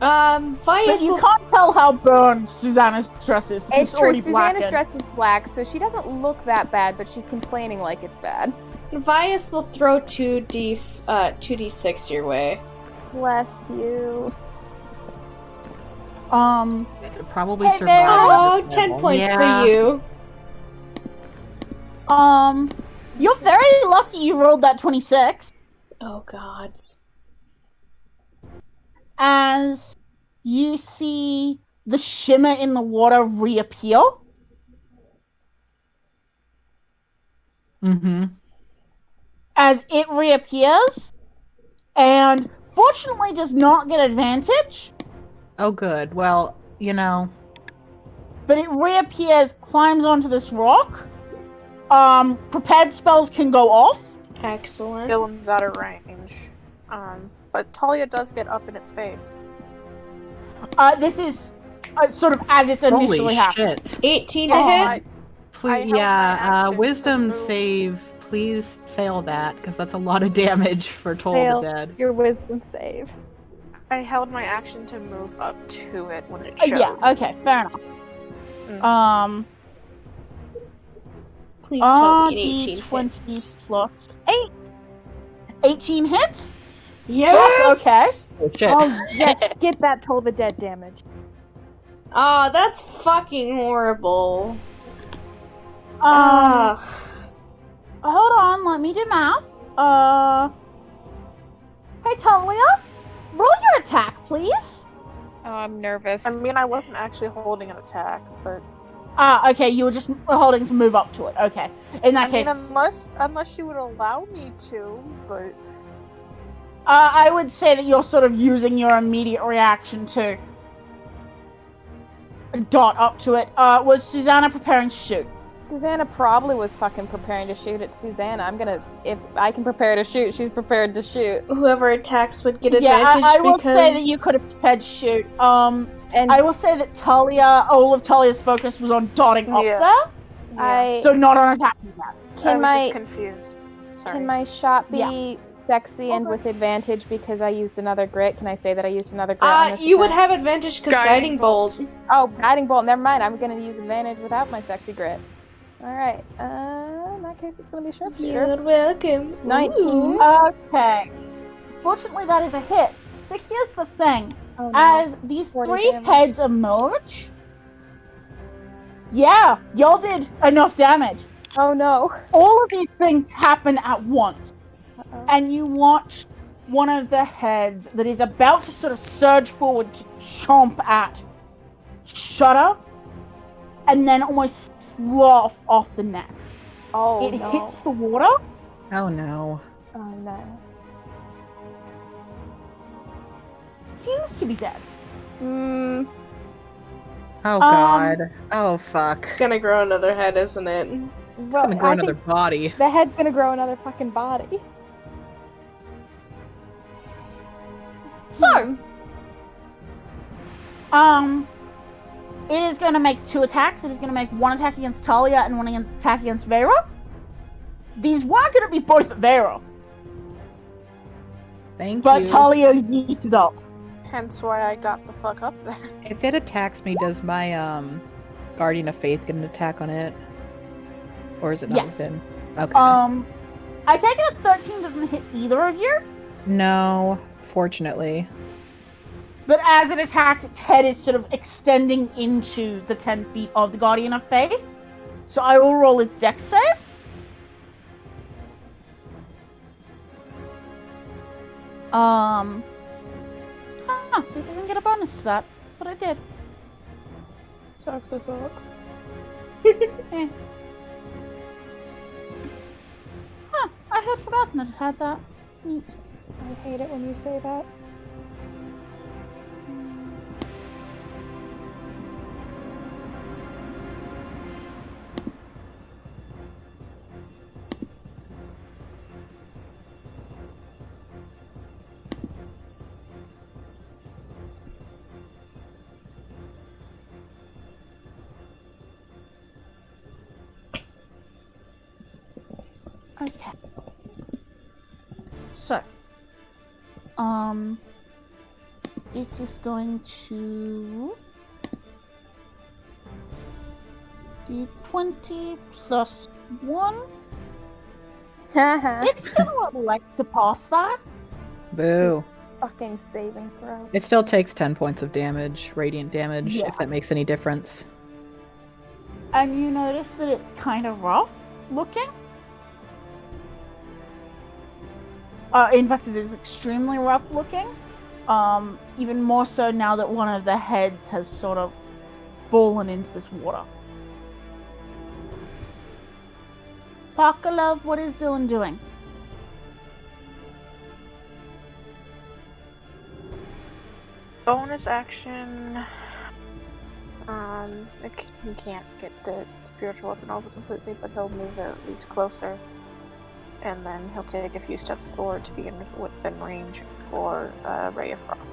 B: But
A: Vias
B: you
A: will,
B: can't tell how burned Susanna's dress is. Because
C: It's
B: it's
C: true,
B: already
C: Susanna's
B: blackened.
C: dress is black, so she doesn't look that bad, but she's complaining like it's bad.
A: Vias will throw 2d6 your way.
C: Bless you.
D: They could probably
B: Hey,
D: survive.
A: Oh,
D: this
A: 10
D: level.
A: points
D: Yeah.
A: for you.
B: You're very lucky you rolled that 26.
A: Oh god.
B: As you see the shimmer in the water reappear.
D: Mm-hmm.
B: As it reappears, and fortunately does not get advantage,
D: Oh, good. Well, you know.
B: but it reappears, climbs onto this rock. Prepared spells can go off.
A: Excellent.
F: Dylan's out of range. But Talia does get up in its face.
B: This is sort of as it's initially
D: Holy
B: happening.
D: shit.
A: 18 to
F: Oh,
A: hit?
F: I
D: Please,
F: held my
D: yeah,
F: action to
D: wisdom
F: move.
D: save. Please fail that, because that's a lot of damage for Toll
C: Fail.
D: the Dead.
C: Your wisdom save.
F: I held my action to move up to it when it showed.
B: Yeah, okay, fair enough.
F: Mm.
A: Please tell me 18
B: 20
A: hits.
B: plus 8. 18 hits?
A: Yes!
B: Okay.
D: Oh, shit.
C: Oh, yes, get that Toll the Dead damage.
A: Oh, that's fucking horrible.
B: Hold
A: Ugh.
B: on, let me do math. Hey Talia, roll your attack, please.
C: Oh, I'm nervous.
F: I mean, I wasn't actually holding an attack, but
B: Okay, you were just holding to move up to it. Okay. In that
F: I mean,
B: case,
F: unless you would allow me to, but
B: I would say that you're sort of using your immediate reaction to dot up to it. Was Susanna preparing to shoot?
C: Susanna probably was fucking preparing to shoot at Susanna. If I can prepare to shoot, she's prepared to shoot.
A: Whoever attacks would get
B: Yeah,
A: advantage
B: I will
A: because...
B: say that you could have prepared to shoot.
C: And
B: I will say that all of Talia's focus was on dotting up
F: Yeah.
B: there,
C: I
B: so not on attacking that.
F: I
C: can
F: was
C: my
F: just confused. Sorry.
C: can my shot be
B: Yeah.
C: sexy and
B: Okay.
C: with advantage because I used another grit? Can I say that I used another grit? on this
A: you would
C: attack?
A: have advantage because
F: Guiding
A: Guiding Bolt.
C: Oh, guiding bolt. Never mind. I'm gonna use advantage without my sexy grit. All right. In that case, it's gonna be sharpshooter.
A: You're welcome.
C: 19.
A: Ooh.
B: Okay. Fortunately, that is a hit. So here's the thing.
C: Oh, no.
B: As these
C: 40
B: three
C: damage.
B: heads emerge, yeah, y'all did enough damage.
C: Oh no.
B: All of these things happen at once,
C: Uh-oh.
B: and you watch one of the heads that is about to sort of surge forward to chomp at Shudder, and then almost slough off the neck.
C: Oh
B: It
C: no.
B: hits the water.
D: Oh, no.
C: Oh no.
B: Seems to be dead.
C: Mm,
D: Oh, God. Oh, fuck.
A: It's gonna grow another head, isn't it?
D: It's
C: well,
D: gonna grow
C: I
D: another
C: think
D: body.
C: the head's gonna grow another fucking body.
B: So, it is going to make 2 attacks. It is going to make 1 attack against Talia and 1 attack against Vera. These weren't going to be both at Vera,
D: Thank
B: but
D: you.
B: Talia yeeted up.
F: Hence why I got the fuck up there.
D: If it attacks me, does my Guardian of Faith get an attack on it? Or is it not
B: Yes.
D: within? Okay.
B: I take it a 13 doesn't hit either of you.
D: No, fortunately.
B: But as it attacks, its head is sort of extending into the 10 feet of the Guardian of Faith. So I will roll its dex save. It doesn't get a bonus to that. That's what I did.
F: Sucks to suck.
B: Eh. Huh, I had forgotten it had that. Neat.
C: I hate it when you say that.
B: Okay. So, it is going to do 20 plus 1. It's gonna elect to pass that.
D: Boo.
C: Fucking saving throw.
D: It still takes 10 points of damage, radiant damage,
B: Yeah.
D: if that makes any difference.
B: And you notice that it's kind of rough looking. In fact, it is extremely rough looking. Even more so now that one of the heads has sort of fallen into this water. Parker, love, what is Dylan doing?
F: Bonus action. He can't get the spiritual weapon over completely, but he'll move at least closer. And then he'll take a few steps forward to be within range for Ray of Frost.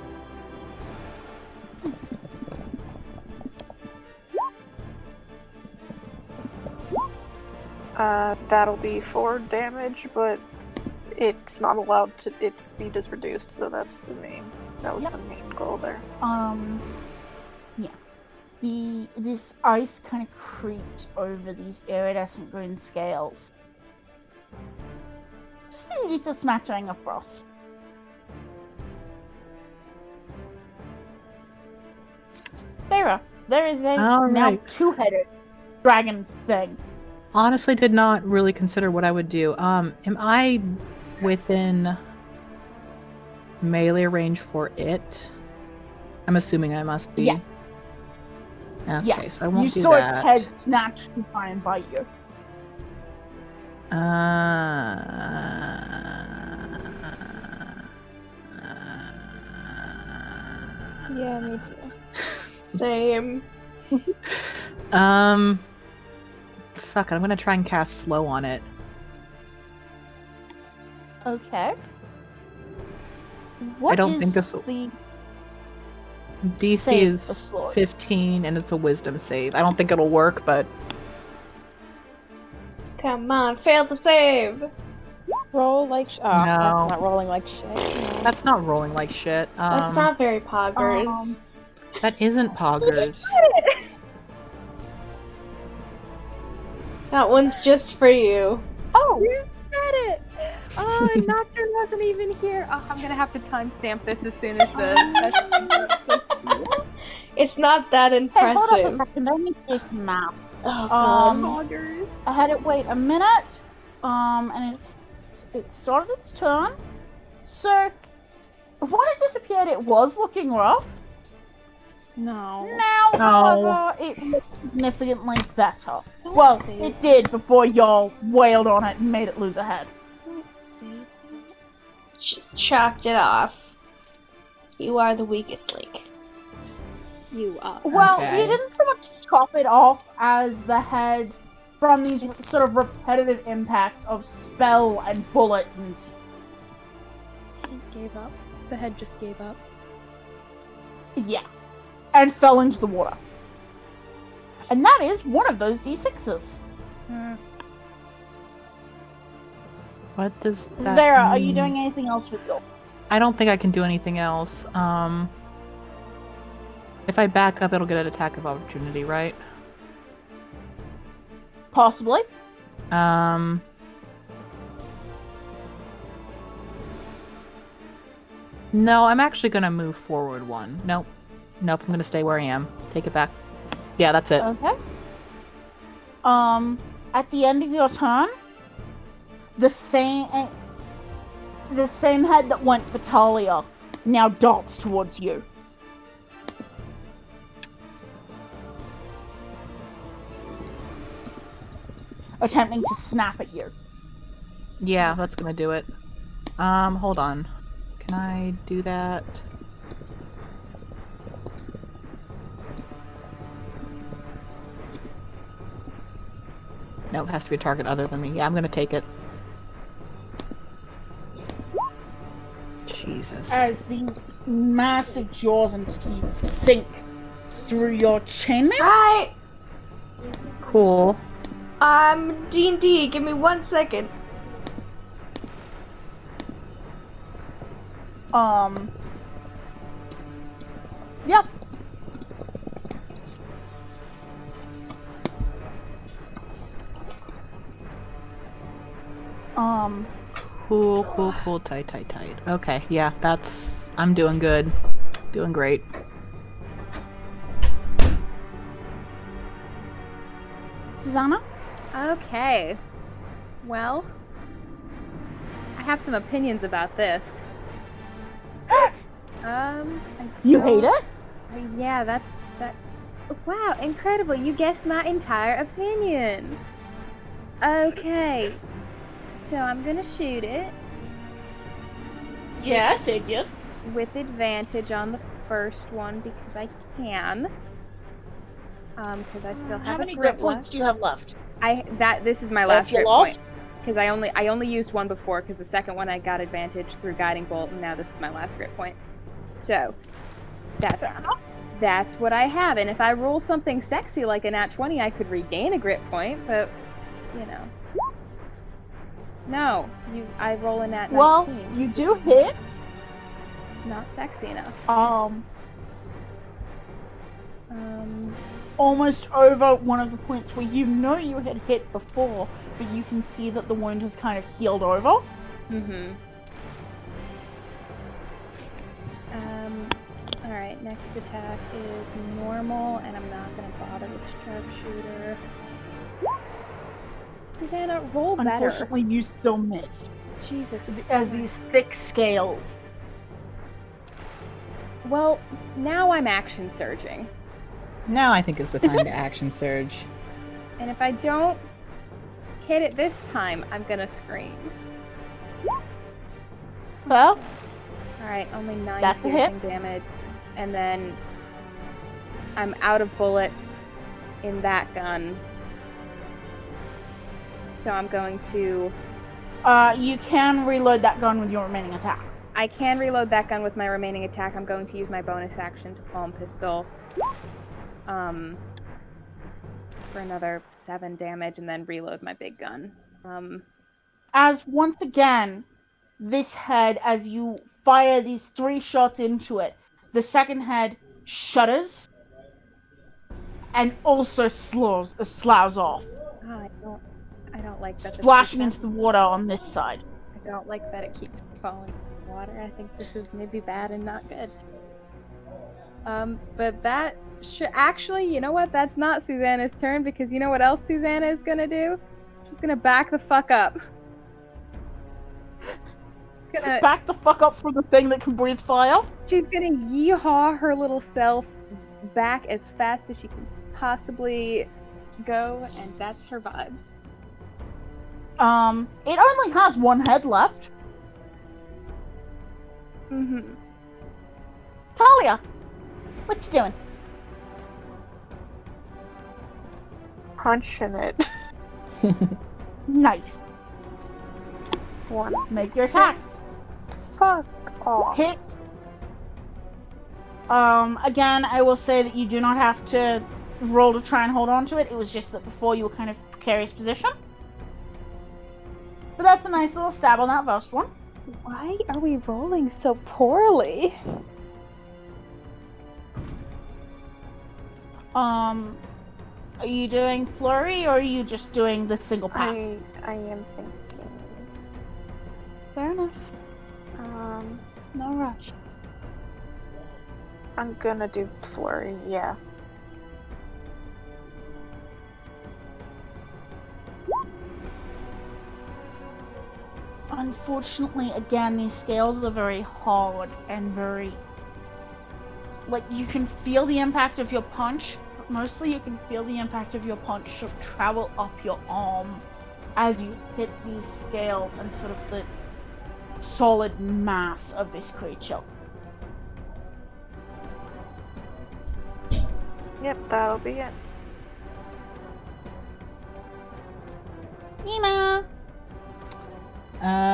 F: That'll be 4 damage, but it's not allowed to. Its speed is reduced, so that was the main goal there.
B: Yeah. This ice kind of creeps over these iridescent green scales. Just a little smattering of frost. Vera, there is a
D: All
B: now
D: right.
B: 2-headed dragon thing.
D: Honestly, did not really consider what I would do. Am I within melee range for it? I'm assuming I must be.
B: Yeah.
D: Okay,
B: Yes,
D: so I won't
B: you
D: do
B: saw
D: that.
B: its head snatch to try and bite you.
C: Yeah, me too.
A: Same.
D: Fuck it, I'm gonna try and cast slow on it.
B: Okay. What
D: don't
B: is
D: think this will-
B: the
D: DC
B: save for
D: is
B: slow?
D: 15 and it's a wisdom save. I don't think it'll work, but
A: Come on, fail to save.
C: Roll like
D: No.
C: that's not rolling like shit. No.
D: that's not rolling like shit.
A: That's not very poggers.
D: That isn't poggers.
A: That one's just for you.
C: Oh, you said it. Oh, and Nocturne wasn't even here. Oh, I'm gonna have to timestamp this as soon as the session.
A: It's not that
B: Hey, hold up a
A: impressive.
B: second. I need to do some math.
A: Oh god.
C: Poggers.
B: I had it wait a minute. And it started its turn. So when it disappeared, it was looking rough.
C: No.
B: Now,
D: No.
B: however, it looks significantly better.
C: Don't
B: Well,
C: say
B: it did before y'all wailed on it and made it lose a head.
C: Don't say that.
A: Just chopped it off. You are the weakest link.
C: You up.
B: Well,
D: Okay.
B: he didn't so much chop it off as the head from these sort of repetitive impacts of spell and bullet and
C: It gave up. The head just gave up.
B: yeah, and fell into the water. And that is one of those D6s.
D: What does that
B: Vera, are you
D: mean?
B: doing anything else with your?
D: I don't think I can do anything else. If I back up, it'll get an attack of opportunity, right?
B: Possibly.
D: No, I'm actually gonna move forward one. Nope. Nope, I'm gonna stay where I am. Take it back. Yeah, that's it.
B: Okay. At the end of your turn, the same head that went for Talia now darts towards you. Attempting to snap at you.
D: Yeah, that's gonna do it. Hold on. Can I do that? No, it has to be a target other than me. Yeah, I'm gonna take it. Jesus.
B: As the massive jaws and teeth sink through your chainmail.
A: Right.
D: Cool.
A: D&D, give me 1 second.
B: Yep.
D: Cool. Tight. Okay, yeah, I'm doing good. Doing great.
B: Susanna?
C: Okay. Well, I have some opinions about this.
B: You hate it?
C: Yeah, that. Wow, incredible! You guessed my entire opinion. Okay, so I'm gonna shoot it
B: Yeah, I figured.
C: with advantage on the first one because I can. Because I still have
B: How
C: a
B: many
C: grip
B: grip points
C: left.
B: do you have left?
C: This is my
B: That's
C: last
B: your
C: grip
B: loss?
C: point. Because I only used one before. Because the second one I got advantage through guiding bolt, and now this is my last grip point. So that's what I have. And if I roll something sexy like a nat 20, I could regain a grip point. But no, I roll a nat 19.
B: Well, you do hit.
C: Not sexy enough.
B: Almost over one of the points where you know you had hit before, but you can see that the wound has kind of healed over.
C: Mm-hmm. Alright, next attack is normal, and I'm not gonna bother with sharpshooter. Susanna, roll better.
B: Unfortunately, you still miss.
C: Jesus.
B: As these thick scales.
C: Well, now I'm action surging.
D: Now I think is the time to action surge.
C: And if I don't hit it this time, I'm gonna scream.
B: Well,
C: Alright, only 9
B: that's a
C: piercing damage. And then I'm out of bullets in that gun. So I'm going to...
B: you can reload that gun with your remaining attack.
C: I can reload that gun with my remaining attack. I'm going to use my bonus action to palm pistol. For another 7 damage and then reload my big gun.
B: As once again, this head, as you fire these 3 shots into it, the second head shudders and also sloughs off,
C: I don't like that.
B: splashing into the water on this side.
C: I don't like that it keeps falling in the water. I think this is maybe bad and not good. But that actually, you know what? That's not Susanna's turn, because you know what else Susanna is gonna do? She's gonna back the fuck up.
B: Back the fuck up from the thing that can breathe fire.
C: She's gonna yeehaw her little self back as fast as she can possibly go, and that's her vibe.
B: It only has 1 head left.
C: Mm-hmm.
B: Talia, what you doing?
F: Punching it.
B: Nice.
F: 1.
B: Make your attacks.
F: Fuck off.
B: Hit. Again, I will say that you do not have to roll to try and hold on to it. It was just that before you were kind of precarious position. But that's a nice little stab on that first one.
C: Why are we rolling so poorly?
B: Are you doing flurry or are you just doing the single pack?
F: I am thinking.
B: Fair enough.
F: Um,
B: No rush.
F: I'm gonna do flurry, yeah.
B: Unfortunately, again, these scales are very hard and very... Like, you can feel the impact of your punch, but mostly you can feel the impact of your punch sort of travel up your arm as you hit these scales and sort of the solid mass of this creature.
F: Yep, that'll be it.
B: Nina!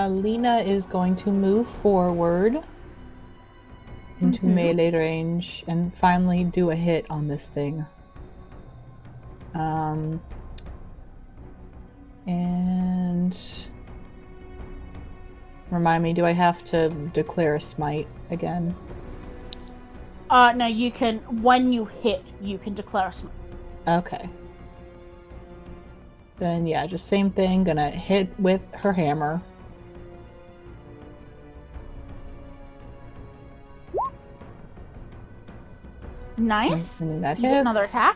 D: Lena is going to move forward into melee range and finally do a hit on this thing. And remind me, do I have to declare a smite again?
B: No, you can, when you hit, you can declare a smite.
D: Okay. Then yeah, just same thing, gonna hit with her hammer.
B: Nice.
D: And that
B: You get
D: hits.
B: another attack.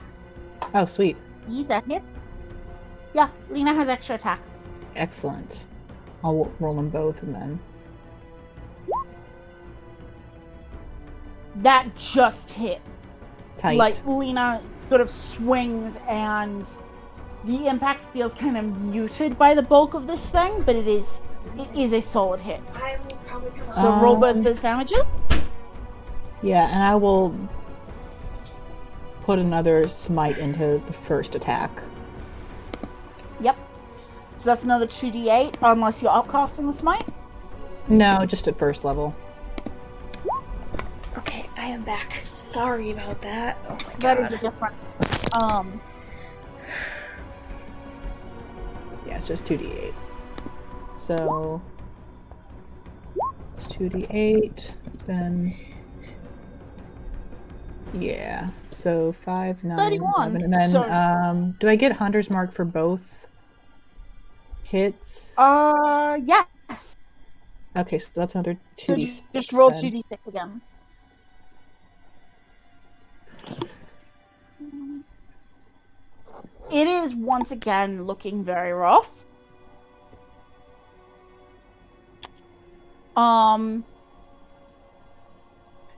D: Oh, sweet.
B: Yeah, that hit. Yeah, Lena has extra attack.
D: Excellent. I'll roll them both and then...
B: That just hit.
D: Tight.
B: Like, Lena sort of swings and the impact feels kind of muted by the bulk of this thing, but it is a solid hit. So roll both those damages.
D: Yeah, and I will put another smite into the first attack.
B: Yep. So that's another 2d8, unless you're upcasting the smite.
D: No, just at first level.
A: Okay, I am back. Sorry about that. Oh my
B: That
A: god.
B: is a different.
D: Yeah, it's just 2d8. So it's 2d8, then yeah. So 5, 9,
B: 31.
D: 11, and then
B: So-
D: do I get Hunter's Mark for both hits?
B: Yes.
D: Okay, so that's another
B: So
D: 2d6.
B: just roll
D: then.
B: 2d6 again. It is once again looking very rough.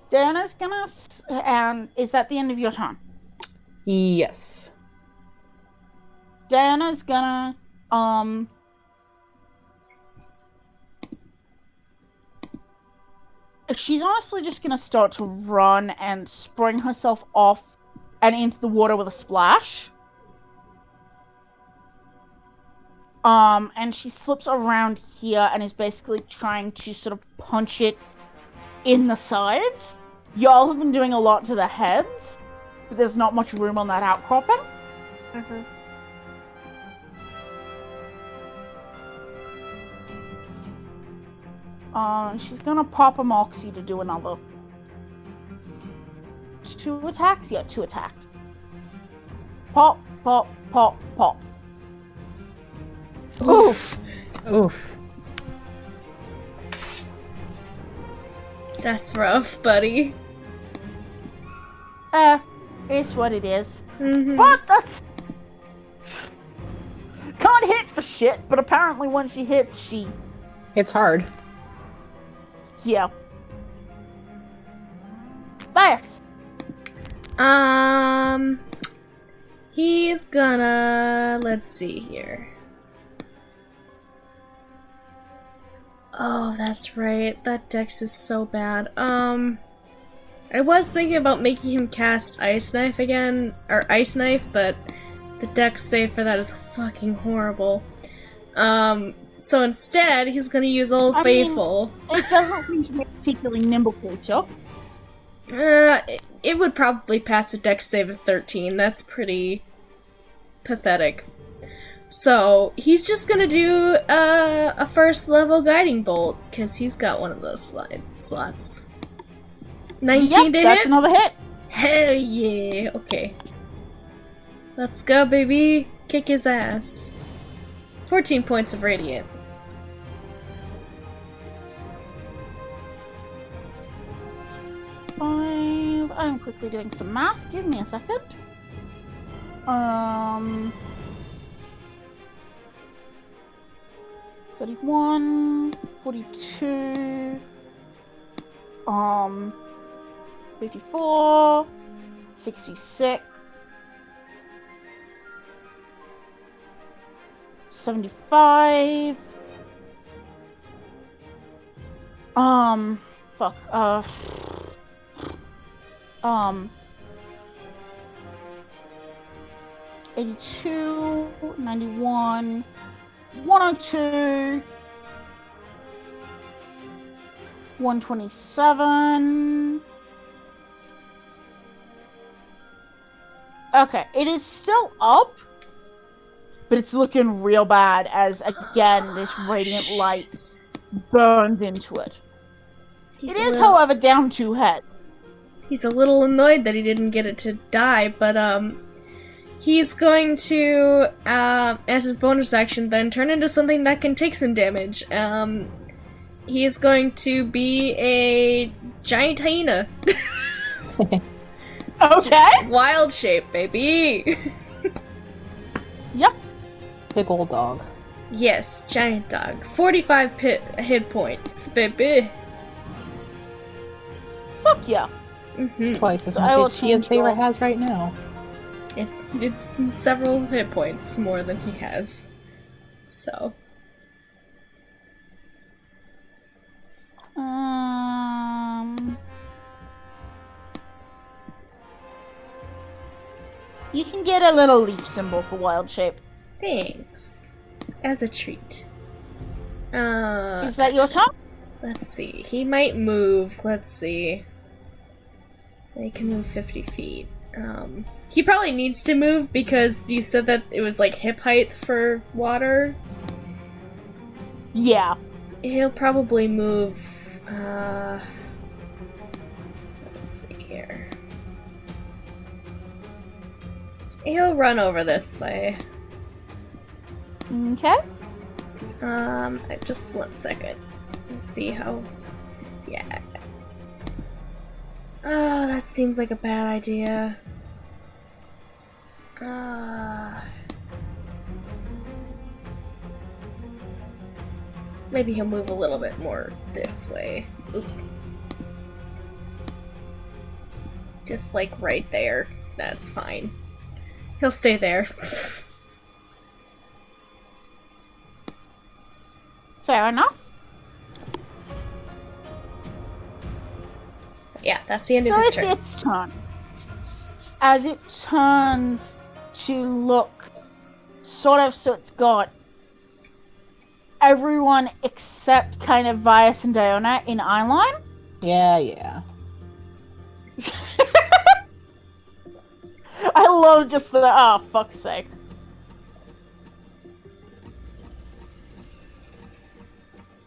B: Diana's gonna, and is that the end of your turn?
D: Yes.
B: Diana's gonna, she's honestly just gonna start to run and spring herself off and into the water with a splash. And she slips around here and is basically trying to sort of punch it in the sides. Y'all have been doing a lot to the heads, but there's not much room on that outcropping.
F: Mm-hmm.
B: She's gonna pop a Moxie to do another. 2 attacks? Yeah, 2 attacks. Pop, pop, pop, pop.
A: Oof.
D: Oof.
A: That's rough, buddy.
B: It's what it is.
A: Mm-hmm.
B: But that's... Can't hit for shit, but apparently when she hits, she...
D: It's hard.
B: Yeah. Bias.
A: He's gonna... Let's see here. Oh, that's right. That dex is so bad. I was thinking about making him cast Ice Knife again, or Ice Knife, but the dex save for that is fucking horrible. So instead, he's gonna use Old Faithful.
B: It doesn't seem to be a particularly nimble creature.
A: It would probably pass a dex save of 13. That's pretty pathetic. So he's just gonna do a first level guiding bolt because he's got one of those slots. 19 to
B: that's
A: hit.
B: another hit.
A: Hell yeah! Okay, let's go, baby. Kick his ass. 14 points of radiant.
B: Five I'm quickly doing some math. Give me a second. 31, 42, 54, 66, 75, fuck, 82, 91, 102, 127. Okay, it is still up, but it's looking real bad as, again, this radiant light burns into it. It is, however, down 2 heads.
A: He's a little annoyed that he didn't get it to die, but, he's going to, as his bonus action, then turn into something that can take some damage. He is going to be a giant hyena.
B: Okay.
A: Wild shape, baby.
B: Yep.
D: Big old dog.
A: Yes, giant dog. 45 hit points, baby.
B: Fuck yeah.
D: It's twice as
B: So I will
D: much HP as
B: change
D: Feyre
B: your-
D: has right now.
A: It's several hit points more than he has. So.
B: You can get a little leaf symbol for wild shape.
A: Thanks. As a treat.
B: Is that your turn?
A: Let's see. He might move. Let's see. He can move 50 feet. He probably needs to move because you said that it was like hip height for water.
B: Yeah.
A: He'll probably move, let's see here. He'll run over this way.
B: Okay.
A: Just 1 second. Let's see how... Yeah. Oh, that seems like a bad idea. Maybe he'll move a little bit more this way. Oops. Just like right there. That's fine. He'll stay there.
B: Fair enough.
A: Yeah, that's the end of
B: So
A: his
B: it's
A: turn.
B: its turn. As it turns to look sort of, so it's got everyone except kind of Vias and Diona in eyeline.
D: Yeah.
B: I love just the, oh, fuck's sake.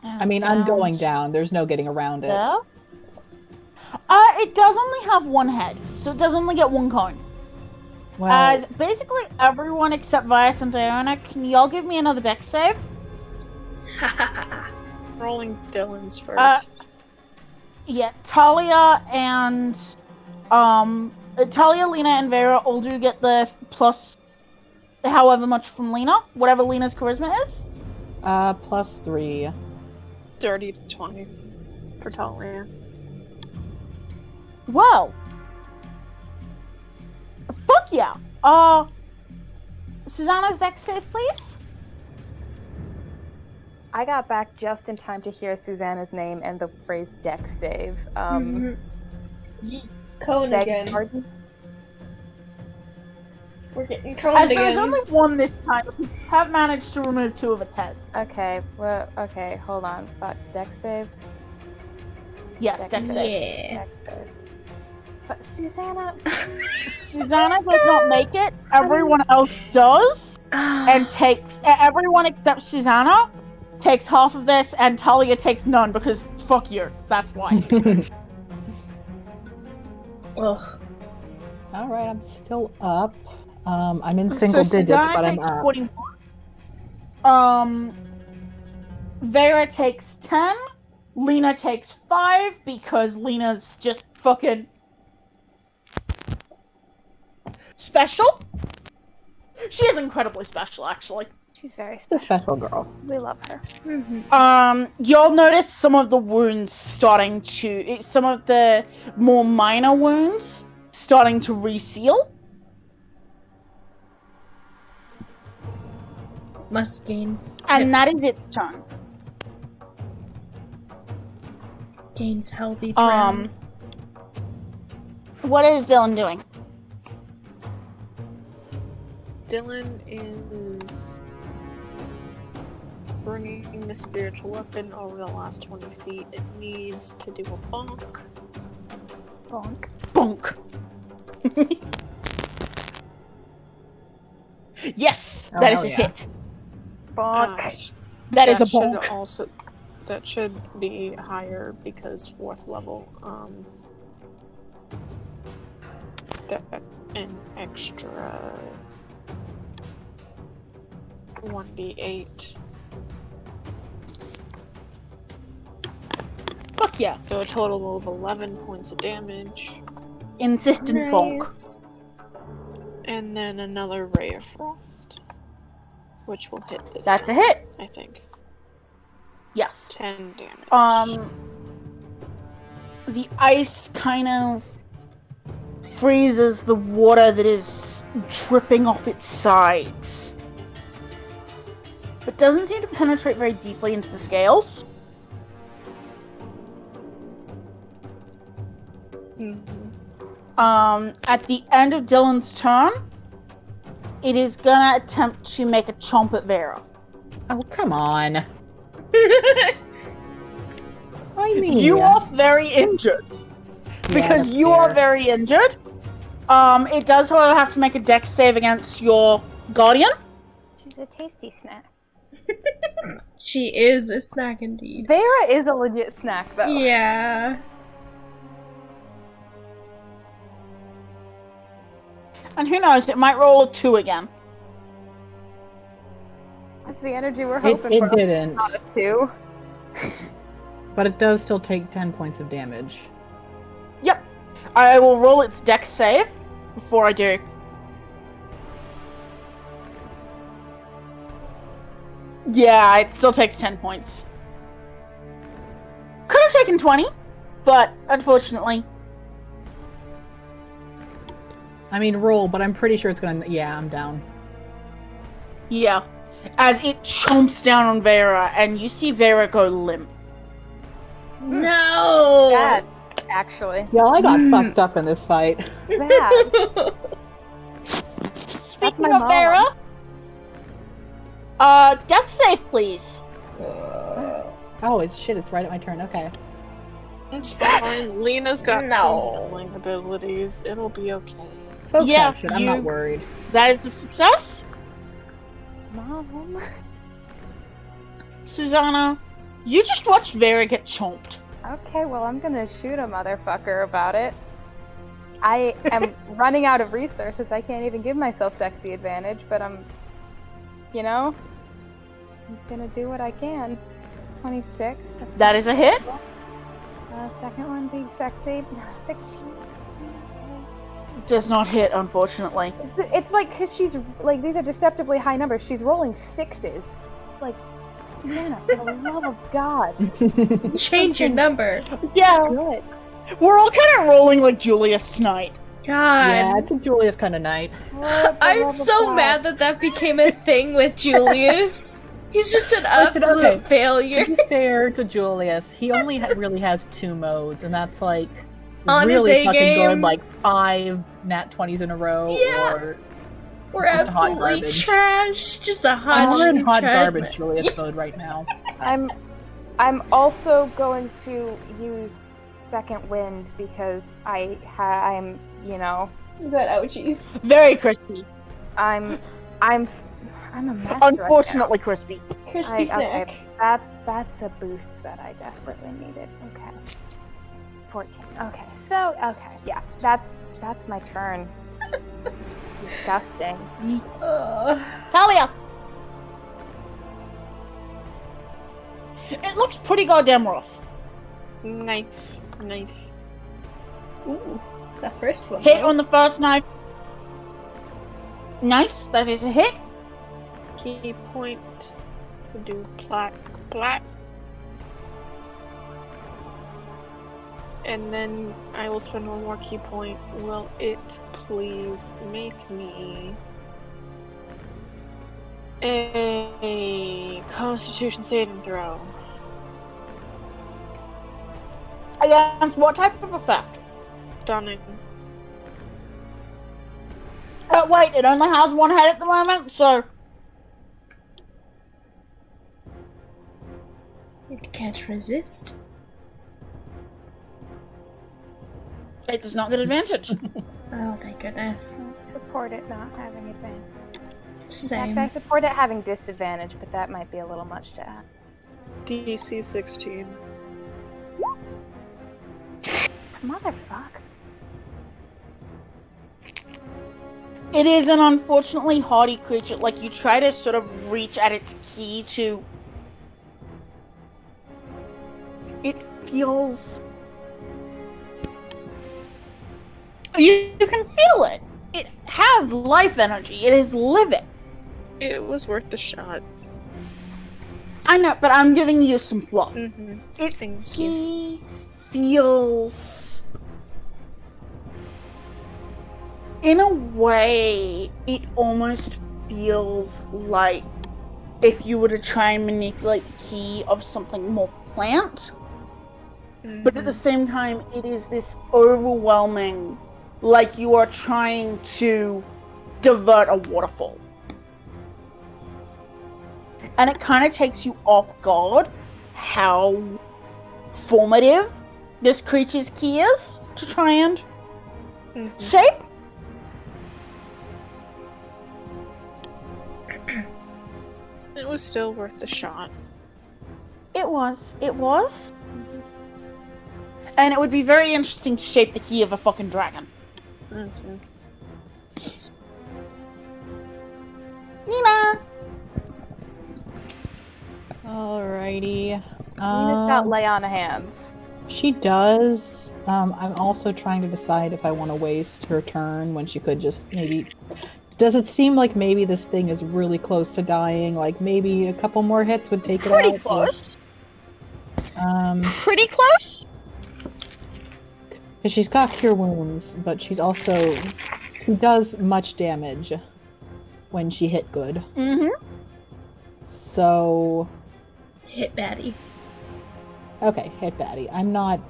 D: I mean, I'm going down. There's no getting around it.
B: There. It does only have 1 head, so it does only get 1 coin.
D: Well,
B: As basically everyone except Vias and Diona, can y'all give me another dex save?
F: Rolling Dylan's first.
B: Yeah, Talia and Talia, Lena, and Vera all do get the plus however much from Lena, whatever Lena's charisma is.
D: +3.
F: 30 to 20 for Talia.
B: Well, fuck yeah. Susanna's dex save, please.
C: I got back just in time to hear Susanna's name and the phrase dex save.
A: Cone
C: Beg
A: again.
C: pardon?
A: We're getting
B: As
A: coned
B: there's
A: again.
B: only 1 this time, we have managed to remove 2 of its heads.
C: Okay, well, okay, hold on. Dex save?
B: Yes,
C: Dex
B: dex
C: save.
B: save.
A: Yeah.
C: Dex save. But Susanna...
B: Susanna does not make it. Everyone else does, and takes. Everyone except Susanna takes half of this, and Talia takes none because fuck you. That's why.
A: Ugh.
D: All right, I'm still up. I'm in single
B: So
D: digits,
B: Susanna
D: but I'm
B: takes
D: up.
B: 41. Vera takes 10. Lena takes 5 because Lena's just fucking special. She is incredibly special, actually.
C: She's very
D: The
C: special.
D: special girl.
C: We love her.
B: You'll notice some of the wounds some of the more minor wounds starting to reseal.
A: Must gain.
B: And that is its turn.
A: Gains health each round.
B: What is Dylan doing?
F: Dylan is bringing the spiritual weapon over the last 20 feet. It needs to do a bonk.
C: Bonk.
B: Bonk. Yes,
D: Oh,
B: that is
D: hell
B: a
D: yeah.
B: hit.
C: Bonk.
B: That is a
F: should
B: bonk.
F: That should be higher because 4th level. That an extra 1d8.
B: Fuck yeah.
F: So a total of 11 points of damage.
B: Insistent bonk.
A: Nice.
F: And then another Ray of Frost. Which will hit this
B: That's a
F: time,
B: hit.
F: I think.
B: Yes.
F: 10 damage.
B: The ice kind of freezes the water that is dripping off its sides. But doesn't seem to penetrate very deeply into the scales. At the end of Dylan's turn, it is gonna attempt to make a chomp at Vera.
D: Oh, come on. I mean,
B: You are very injured. Because
D: that's
B: you are
D: fair.
B: very injured. It does, however, have to make a dex save against your guardian.
C: She's a tasty snack.
A: She is a snack indeed.
C: Vera is a legit snack, though.
A: Yeah.
B: And who knows, it might roll a 2 again.
C: That's the energy we're
D: It,
C: hoping
D: it
C: for.
D: didn't,
C: Not a 2.
D: but it does still take 10 points of damage.
B: Yep. I will roll its dex save before I do. Yeah, it still takes 10 points. Could have taken 20, but unfortunately.
D: I mean, roll, but I'm pretty sure it's gonna. Yeah, I'm down.
B: Yeah. As it chomps down on Vera, and you see Vera go limp.
A: No.
C: Bad, actually.
D: Yeah, I got fucked up in this fight.
C: Bad.
B: Speaking
C: my
B: of
C: mom.
B: Vera, death save, please.
D: Oh, shit, it's right at my turn. Okay.
F: It's fine. Lena's got
A: No.
F: some healing abilities. It'll be okay.
D: Folks
B: Yeah,
D: have shit. I'm not worried.
B: That is a success.
C: Mom.
B: Susanna, you just watched Vera get chomped.
C: Okay, well, I'm gonna shoot a motherfucker about it. I am running out of resources. I can't even give myself sexy advantage, but I'm gonna do what I can. 26.
B: That is a hit.
C: Second one be sexy. 16.
B: Does not hit, unfortunately.
C: It's like, because she's, like, these are deceptively high numbers. She's rolling 6s. It's like, Sienna, for the love of God.
A: Change your number.
B: Yeah,
C: Good.
B: we're all kind of rolling like Julius tonight.
A: God.
D: Yeah, it's a Julius kind of night.
C: For the
A: I'm
C: love of
A: so
C: God.
A: mad that became a thing with Julius. He's just an
D: Listen,
A: absolute
D: okay.
A: failure.
D: To be fair to Julius, he only really has 2 modes, and that's like
A: On his
D: really fucking
A: A-game.
D: good, like 5 nat 20s in a row,
A: Yeah.
D: or
A: We're
D: Just hot
A: absolutely
D: garbage.
A: trash. Just a hot
D: we're in hot
A: trash.
D: garbage Julius mode right now.
C: I'm also going to use second wind because I'm,
A: You got ouchies.
B: Very crispy.
C: I'm a mess
B: Unfortunately crispy.
A: Crispy
C: right now.
A: snack.
C: Okay, that's a boost that I desperately needed. Okay. 14. Okay, yeah, that's my turn. Disgusting.
B: Talia! It looks pretty goddamn rough.
F: Nice.
A: Ooh, the first one.
B: Hit on the first knife. Nice, that is a hit.
F: Key point. We'll do plaque, plaque. And then I will spend one more key point. Will it please make me a Constitution saving throw?
B: Against what type of effect?
F: Stunning.
B: Wait, it only has one head at the moment, so...
A: It can't resist.
B: It does not get advantage.
A: Oh, thank goodness.
C: Support it not having advantage. In
A: Same.
C: fact, I support it having disadvantage, but that might be a little much to add.
F: DC 16.
C: Motherfuck.
B: It is an unfortunately hardy creature. Like, you try to sort of reach at its key to... It feels... You can feel it. It has life energy. It is living.
F: It was worth the shot.
B: I know, but I'm giving you some fluff.
F: Mm-hmm.
B: Its
F: Thank you.
B: key feels... In a way, it almost feels like if you were to try and manipulate the key of something more plant. But at the same time, it is this overwhelming, like you are trying to divert a waterfall. And it kind of takes you off guard how formative this creature's key is to try and shape.
F: It was still worth the shot.
B: It was. And it would be very interesting to shape the key of a fucking dragon.
F: Mm-hmm.
B: Nina!
D: Alrighty.
C: Nina's got lay on hands.
D: She does. I'm also trying to decide if I want to waste her turn when she could just maybe... Does it seem like maybe this thing is really close to dying? Like maybe a couple more hits would take it out?
B: Pretty close. Pretty close?
D: Because she's got Cure Wounds, but she's also... She does much damage when she hit good.
B: Mm-hmm.
D: So...
A: Hit baddie.
D: Okay, hit baddie. I'm not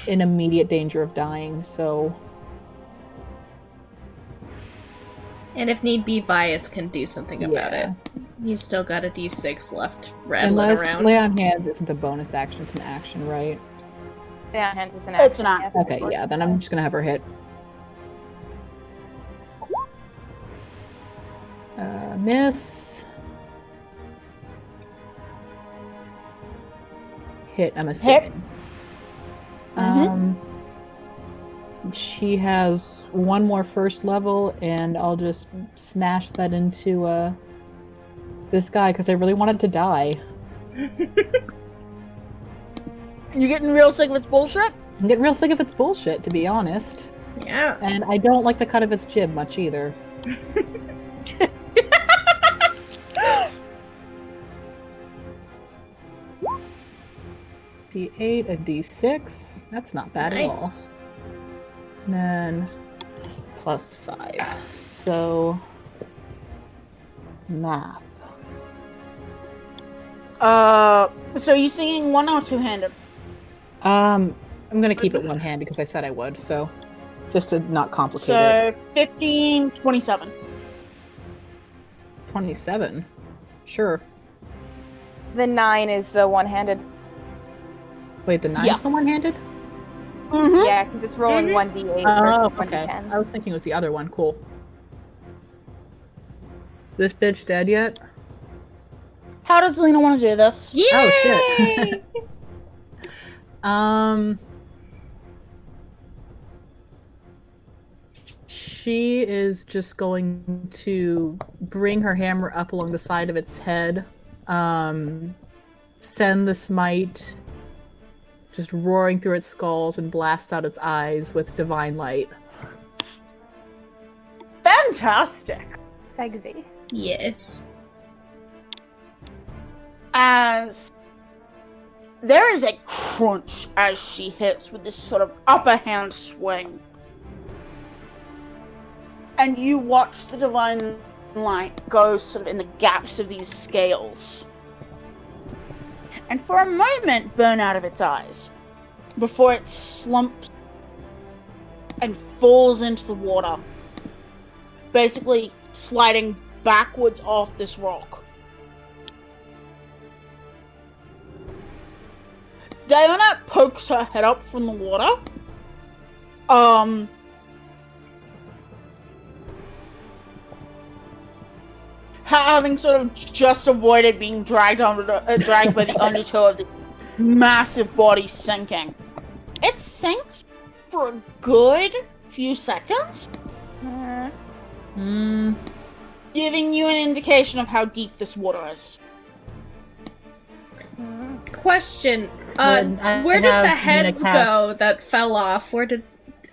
D: in immediate danger of dying, so...
A: And if need be, Vias can do something about
D: Yeah.
A: it. You still got a d6 left rattling
D: Unless
A: around.
D: Lay on Hands isn't a bonus action, it's an action, right?
C: Lay on hands is an
B: It's
C: action.
B: not.
C: yes.
D: Okay, yeah, then I'm just gonna have her hit. Miss. Hit, I'm assuming. She has one more first level, and I'll just smash that into this guy because I really wanted to die.
B: You getting real sick of its bullshit?
D: I'm getting real sick of its bullshit, to be honest.
A: Yeah.
D: And I don't like the cut of its jib much either. D8, a D6. That's not bad at all.
A: Nice.
D: And then +5. So math.
B: So you singing one or two-handed?
D: I'm gonna keep it one-handed because I said I would, so just to not complicate it.
B: So 15, 27.
D: 27. Sure.
C: The 9 is the one-handed.
D: Wait, the 9's
B: Yeah.
D: the one-handed?
B: Mm-hmm.
C: Yeah, because it's rolling
A: Mhm.
C: 1d8
D: Oh,
C: versus
D: okay.
C: 1d10.
D: I was thinking it was the other one. Cool. This bitch dead yet?
B: How does Lena want to do this?
A: Yay!
D: Oh shit. She is just going to bring her hammer up along the side of its head, send the smite just roaring through its skulls and blasts out its eyes with divine light.
B: Fantastic.
C: Sexy.
A: Yes.
B: As there is a crunch as she hits with this sort of upper hand swing. And you watch the divine light go sort of in the gaps of these scales. And for a moment burn out of its eyes before it slumps and falls into the water, basically sliding backwards off this rock. Diana pokes her head up from the water. Having sort of just avoided being dragged dragged by the undertow of the massive body sinking. It sinks for a good few seconds, giving you an indication of how deep this water is.
A: Question.
D: I
A: Where did
D: have
A: the heads
D: Unicap.
A: go that fell off?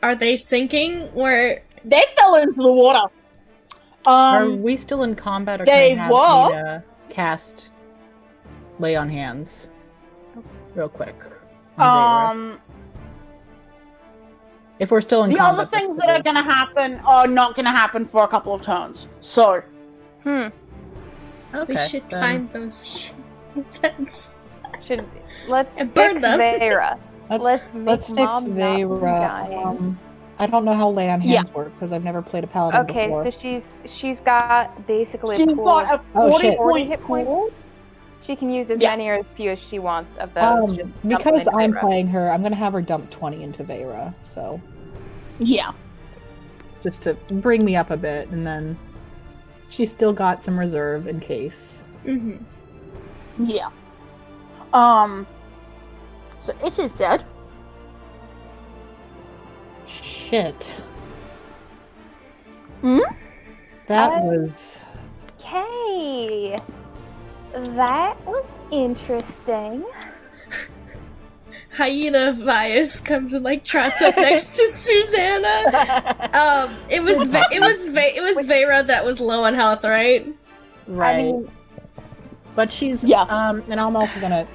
A: Are they sinking? Where?
B: They fell into the water.
D: Are we still in combat, or
B: they
D: can I have
B: were.
D: Nita cast Lay on Hands real quick? on Vera? If we're still in
B: The
D: combat,
B: other things that are gonna happen are not gonna happen for a couple of turns. So,
D: okay,
A: We should
D: then-
A: find those heads.
C: Let's
A: And burn
C: fix
A: them.
C: Vera.
D: Let's
C: make
D: fix
C: Mom not be
D: Vera.
C: dying.
D: I don't know how Lay on Hands work because I've never played a paladin
C: Okay,
D: before.
C: so she's got basically a
B: she's
C: pool.
B: got a
D: Oh,
B: 40
D: shit.
C: 40
B: point
C: hit points.
B: pool.
C: She can use as
B: Yeah.
C: many or as few as she wants of those. just dump them
D: because
C: into
D: I'm
C: Vera.
D: playing her, I'm gonna have her dump 20 into Vera, so
B: Yeah.
D: just to bring me up a bit, and then she's still got some reserve in case.
A: Mm-hmm.
B: Yeah. So it is dead.
D: Shit.
B: Hmm?
D: That was.
C: Okay. That was interesting.
A: Hyena Vias comes and like trots up next to Susanna. It was Vera that was low on health, right?
D: Right.
C: I mean,
D: but she's.
B: Yeah.
D: And I'm also gonna.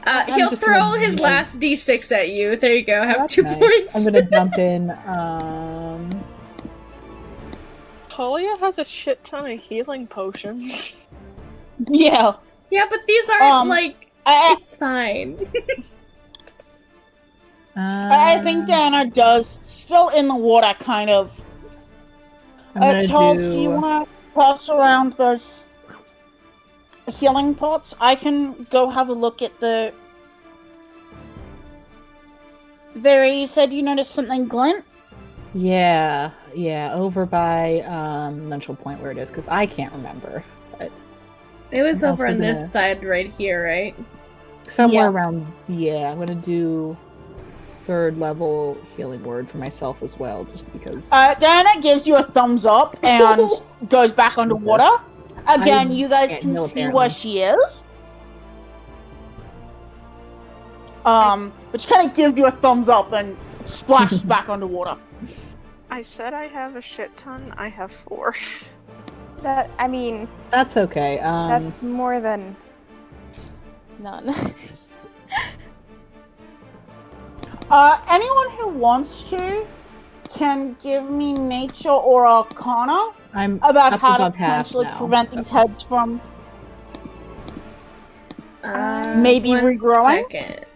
D: I'm
A: He'll
D: just
A: throw
D: gonna-
A: his last d6 at you. There you go. Have
D: That's
A: 2
D: nice.
A: points.
D: I'm gonna jump in.
F: Talia has a shit ton of healing potions.
B: Yeah.
A: Yeah, but these aren't
B: I
A: it's fine.
B: think Diana does still in the water, kind of.
D: I'm gonna
B: Charles,
D: do.
B: do you want to pass around those healing pots? I can go have a look at the. Vera, you said you noticed something glint?
D: Yeah, over by Mental Point where it is, because I can't remember. But
A: It was
D: I'm
A: over
D: also
A: on this
D: gonna-
A: side right here, right?
D: somewhere
B: Yeah.
D: around. Yeah, I'm gonna do 3rd level healing word for myself as well, just because.
B: Diana gives you a thumbs up and goes back
D: Jesus.
B: underwater. Again,
D: I
B: you guys
D: can't
B: can
D: heal,
B: see where
D: apparently.
B: she is. But she kind of gives you a thumbs up and splashes back underwater.
F: I said I have a shit ton. I have 4.
D: That's okay.
C: that's more than none.
B: Anyone who wants to can give me nature or arcana
D: I'm
B: about
D: up
B: how to
D: above half
B: potentially
D: now,
B: prevent
D: so-
B: these heads from maybe
A: one
B: regrowing?
A: second.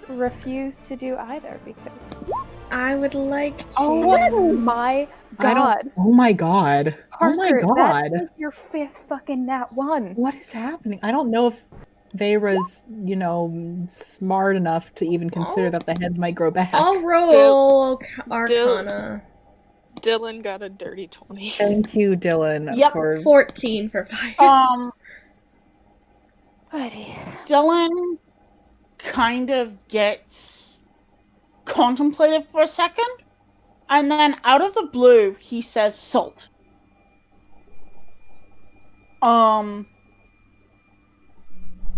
C: Refuse to do either because.
A: I would like to.
C: Oh my
D: I don't-
C: god!
D: Oh my god!
C: Parker,
D: oh my god!
C: That's like your 5th fucking nat 1.
D: What is happening? I don't know if Vera's, smart enough to even consider that the heads might grow back.
A: I'll roll Arcana.
F: Dylan got a dirty 20.
D: Thank you, Dylan.
B: Yep.
D: For
A: 14 for Vias.
C: Buddy.
B: Dylan kind of gets contemplative for a second, and then out of the blue, he says salt.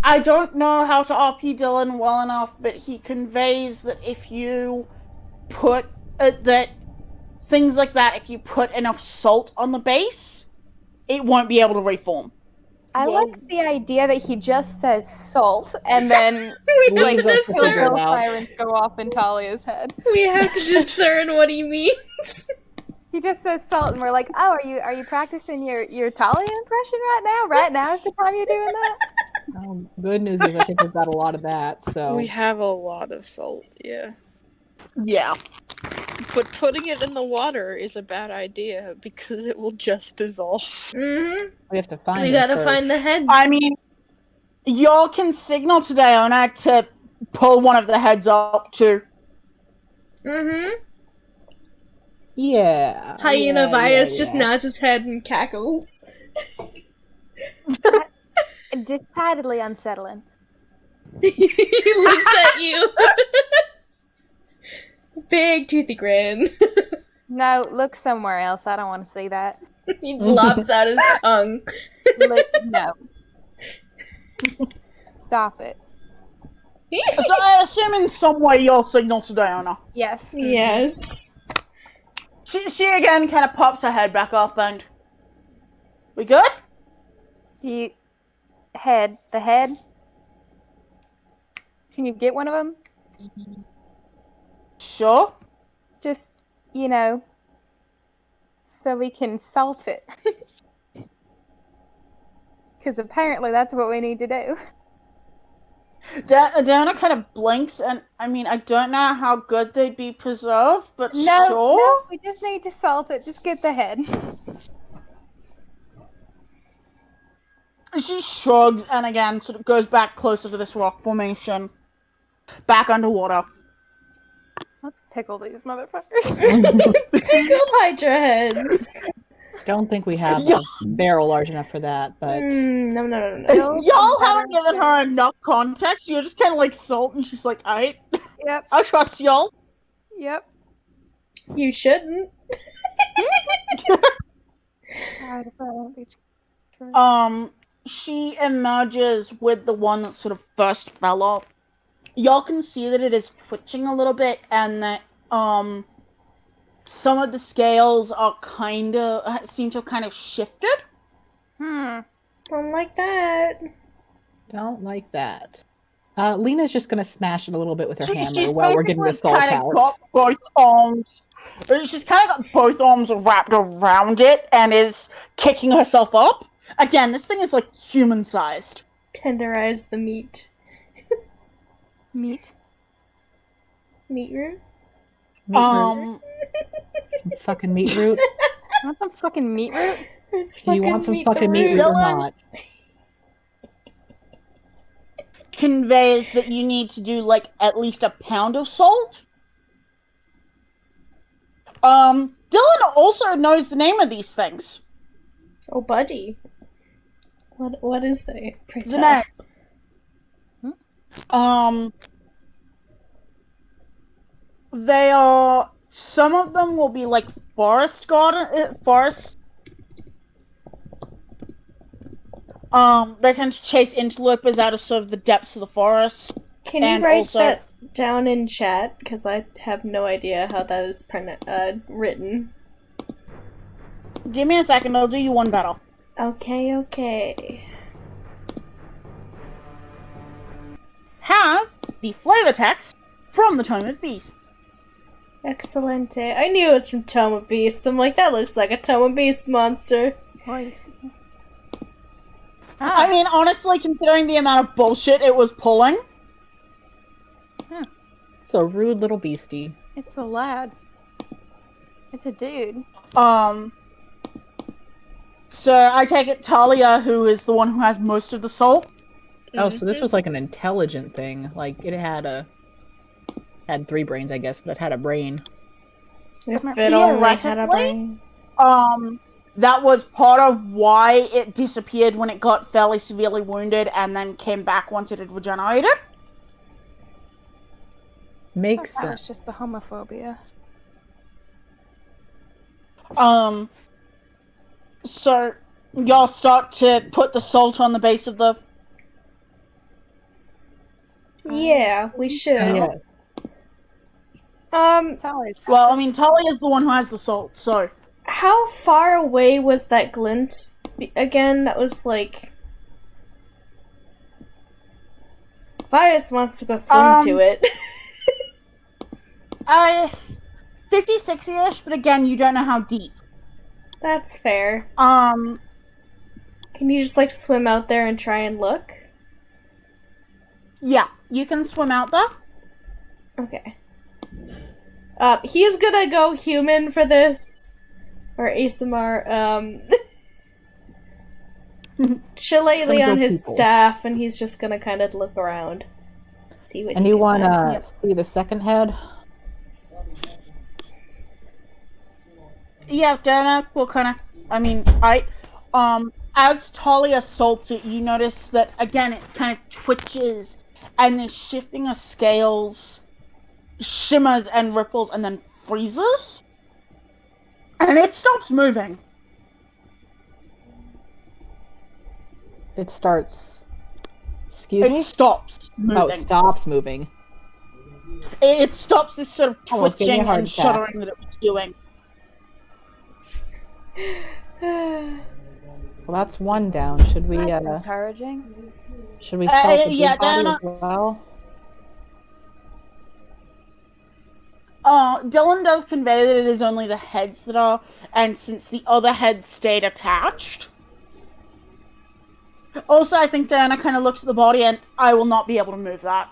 B: I don't know how to RP Dylan well enough, but he conveys that if you put that things like that, if you put enough salt on the base, it won't be able to reform.
C: I like the idea that he just says salt, and then
A: We
C: like
D: Leaves us to
C: two
D: figure it
C: ghost
D: out.
C: sirens go off in Talia's head.
A: We have to discern what he means.
C: He just says salt, and we're like, "Oh, are you practicing your Talia impression right now? Right now is the time you're doing that."
D: Good news is I think we've got a lot of that. So
F: We have a lot of salt, yeah.
B: Yeah.
F: But putting it in the water is a bad idea because it will just dissolve.
A: Mm-hmm.
D: we have to find.
A: We
D: them
A: gotta
D: first.
A: find the heads.
B: I mean, y'all can signal to Diona to pull one of the heads up too.
A: Mm-hmm.
D: Yeah.
A: Hyena
D: yeah,
A: Vias
D: yeah,
A: just
D: yeah.
A: nods his head and cackles.
C: Decidedly unsettling.
A: He looks at you. Big toothy grin.
C: No, look somewhere else. I don't want to see that.
A: He lobs out his tongue.
C: No. Stop it.
B: So I assume in some way you'll signal to Diona.
C: Yes.
A: Yes.
B: She again kind of pops her head back up and... We good?
C: Do you... The head? Can you get one of them?
B: Sure.
C: Just, so we can salt it. Because apparently that's what we need to do.
B: Diana kind of blinks, and I mean, I don't know how good they'd be preserved, but
C: No,
B: sure.
C: we just need to salt it. Just get the head.
B: She shrugs and again sort of goes back closer to this rock formation. Back underwater.
C: Let's pickle these motherfuckers.
A: Pickled Hydra heads.
D: Don't think we have
B: Yeah.
D: a barrel large enough for that, but
A: No.
B: Y'all haven't given her enough context. You're just kind of like salt, and she's like, "Alright,
C: Yep.
B: I trust y'all."
C: Yep.
A: You shouldn't.
C: God, if I won't be true.
B: She emerges with the one that sort of first fell off. Y'all can see that it is twitching a little bit, and that some of the scales are seem to have kind of shifted.
A: Don't like that.
D: don't like that. Lena's just gonna smash it a little bit with her
B: She's
D: hammer while we're getting the
B: basically
D: salt
B: kind
D: out.
B: of got both arms. She's kind of got both arms wrapped around it and is kicking herself up. Again, this thing is like human-sized.
A: Tenderize the meat.
C: Meat.
A: Meat root?
D: Meat root. Some fucking meat root.
C: Want some fucking meat root?
A: It's
D: Do you want some
A: meat the
D: fucking meat root or
B: Dylan?
D: not?
B: Conveys that you need to do like at least a pound of salt. Dylan also knows the name of these things.
A: Oh, buddy. What is they?
B: The next. They are. Some of them will be like forest. They tend to chase interlopers out of sort of the depths of the forest.
A: Can you
B: And
A: write
B: also-
A: that down in chat? Because I have no idea how that is written.
B: Give me a second, I'll do you one better.
A: Okay.
B: Have the flavor text from the Tome of Beasts.
A: Excellente. I knew it was from Tome of Beasts. I'm like, that looks like a Tome of Beasts monster.
C: Voice.
B: I mean, honestly, considering the amount of bullshit it was pulling.
D: It's a rude little beastie.
C: It's a lad. It's a dude.
B: So I take it Talia, who is the one who has most of the salt.
D: Oh, so this was like an intelligent thing. Like it had 3 brains, I guess, but it had a brain.
A: If it only had a
B: Theoretically,
A: brain.
B: That was part of why it disappeared when it got fairly severely wounded and then came back once it had regenerated.
D: Makes
C: That was
D: sense.
C: just the homophobia.
B: So y'all start to put the salt on the base of the...
A: Yeah, we should.
D: Yes.
C: Talia's
B: Well, I mean, Talia's the one who has the salt, so...
A: How far away was that glint again, that was like... Vias wants to go swim to it.
B: 50, 60-ish, but again, you don't know how deep.
A: That's fair.
B: Um,
A: Can you just, like, swim out there and try and look?
B: yeah, you can swim out there.
A: Okay. He's gonna go human for this. Or ASMR. Shillelagh
D: go
A: on his
D: people.
A: staff, and he's just gonna kind of look around. See what
D: And
A: he
D: you
A: can
D: want
A: find.
D: to see the second head?
B: Yeah, Dana will kind of. As Talia assaults it, you notice that again it kind of twitches, and the shifting of scales shimmers and ripples, and then freezes, and it stops moving.
D: It starts. Excuse
B: It
D: me?
B: stops moving.
D: Oh, it stops moving.
B: It stops this sort of
D: Almost gave me a
B: twitching
D: heart
B: and
D: attack.
B: shuddering that it was doing.
D: Well, that's one down. Should we
C: That's encouraging.
D: salt the
B: yeah,
D: big body
B: Diana-
D: as well?
B: Dylan does convey that it is only the heads that are, and since the other heads stayed attached. Also, I think Diana kind of looks at the body, and I will not be able to move that.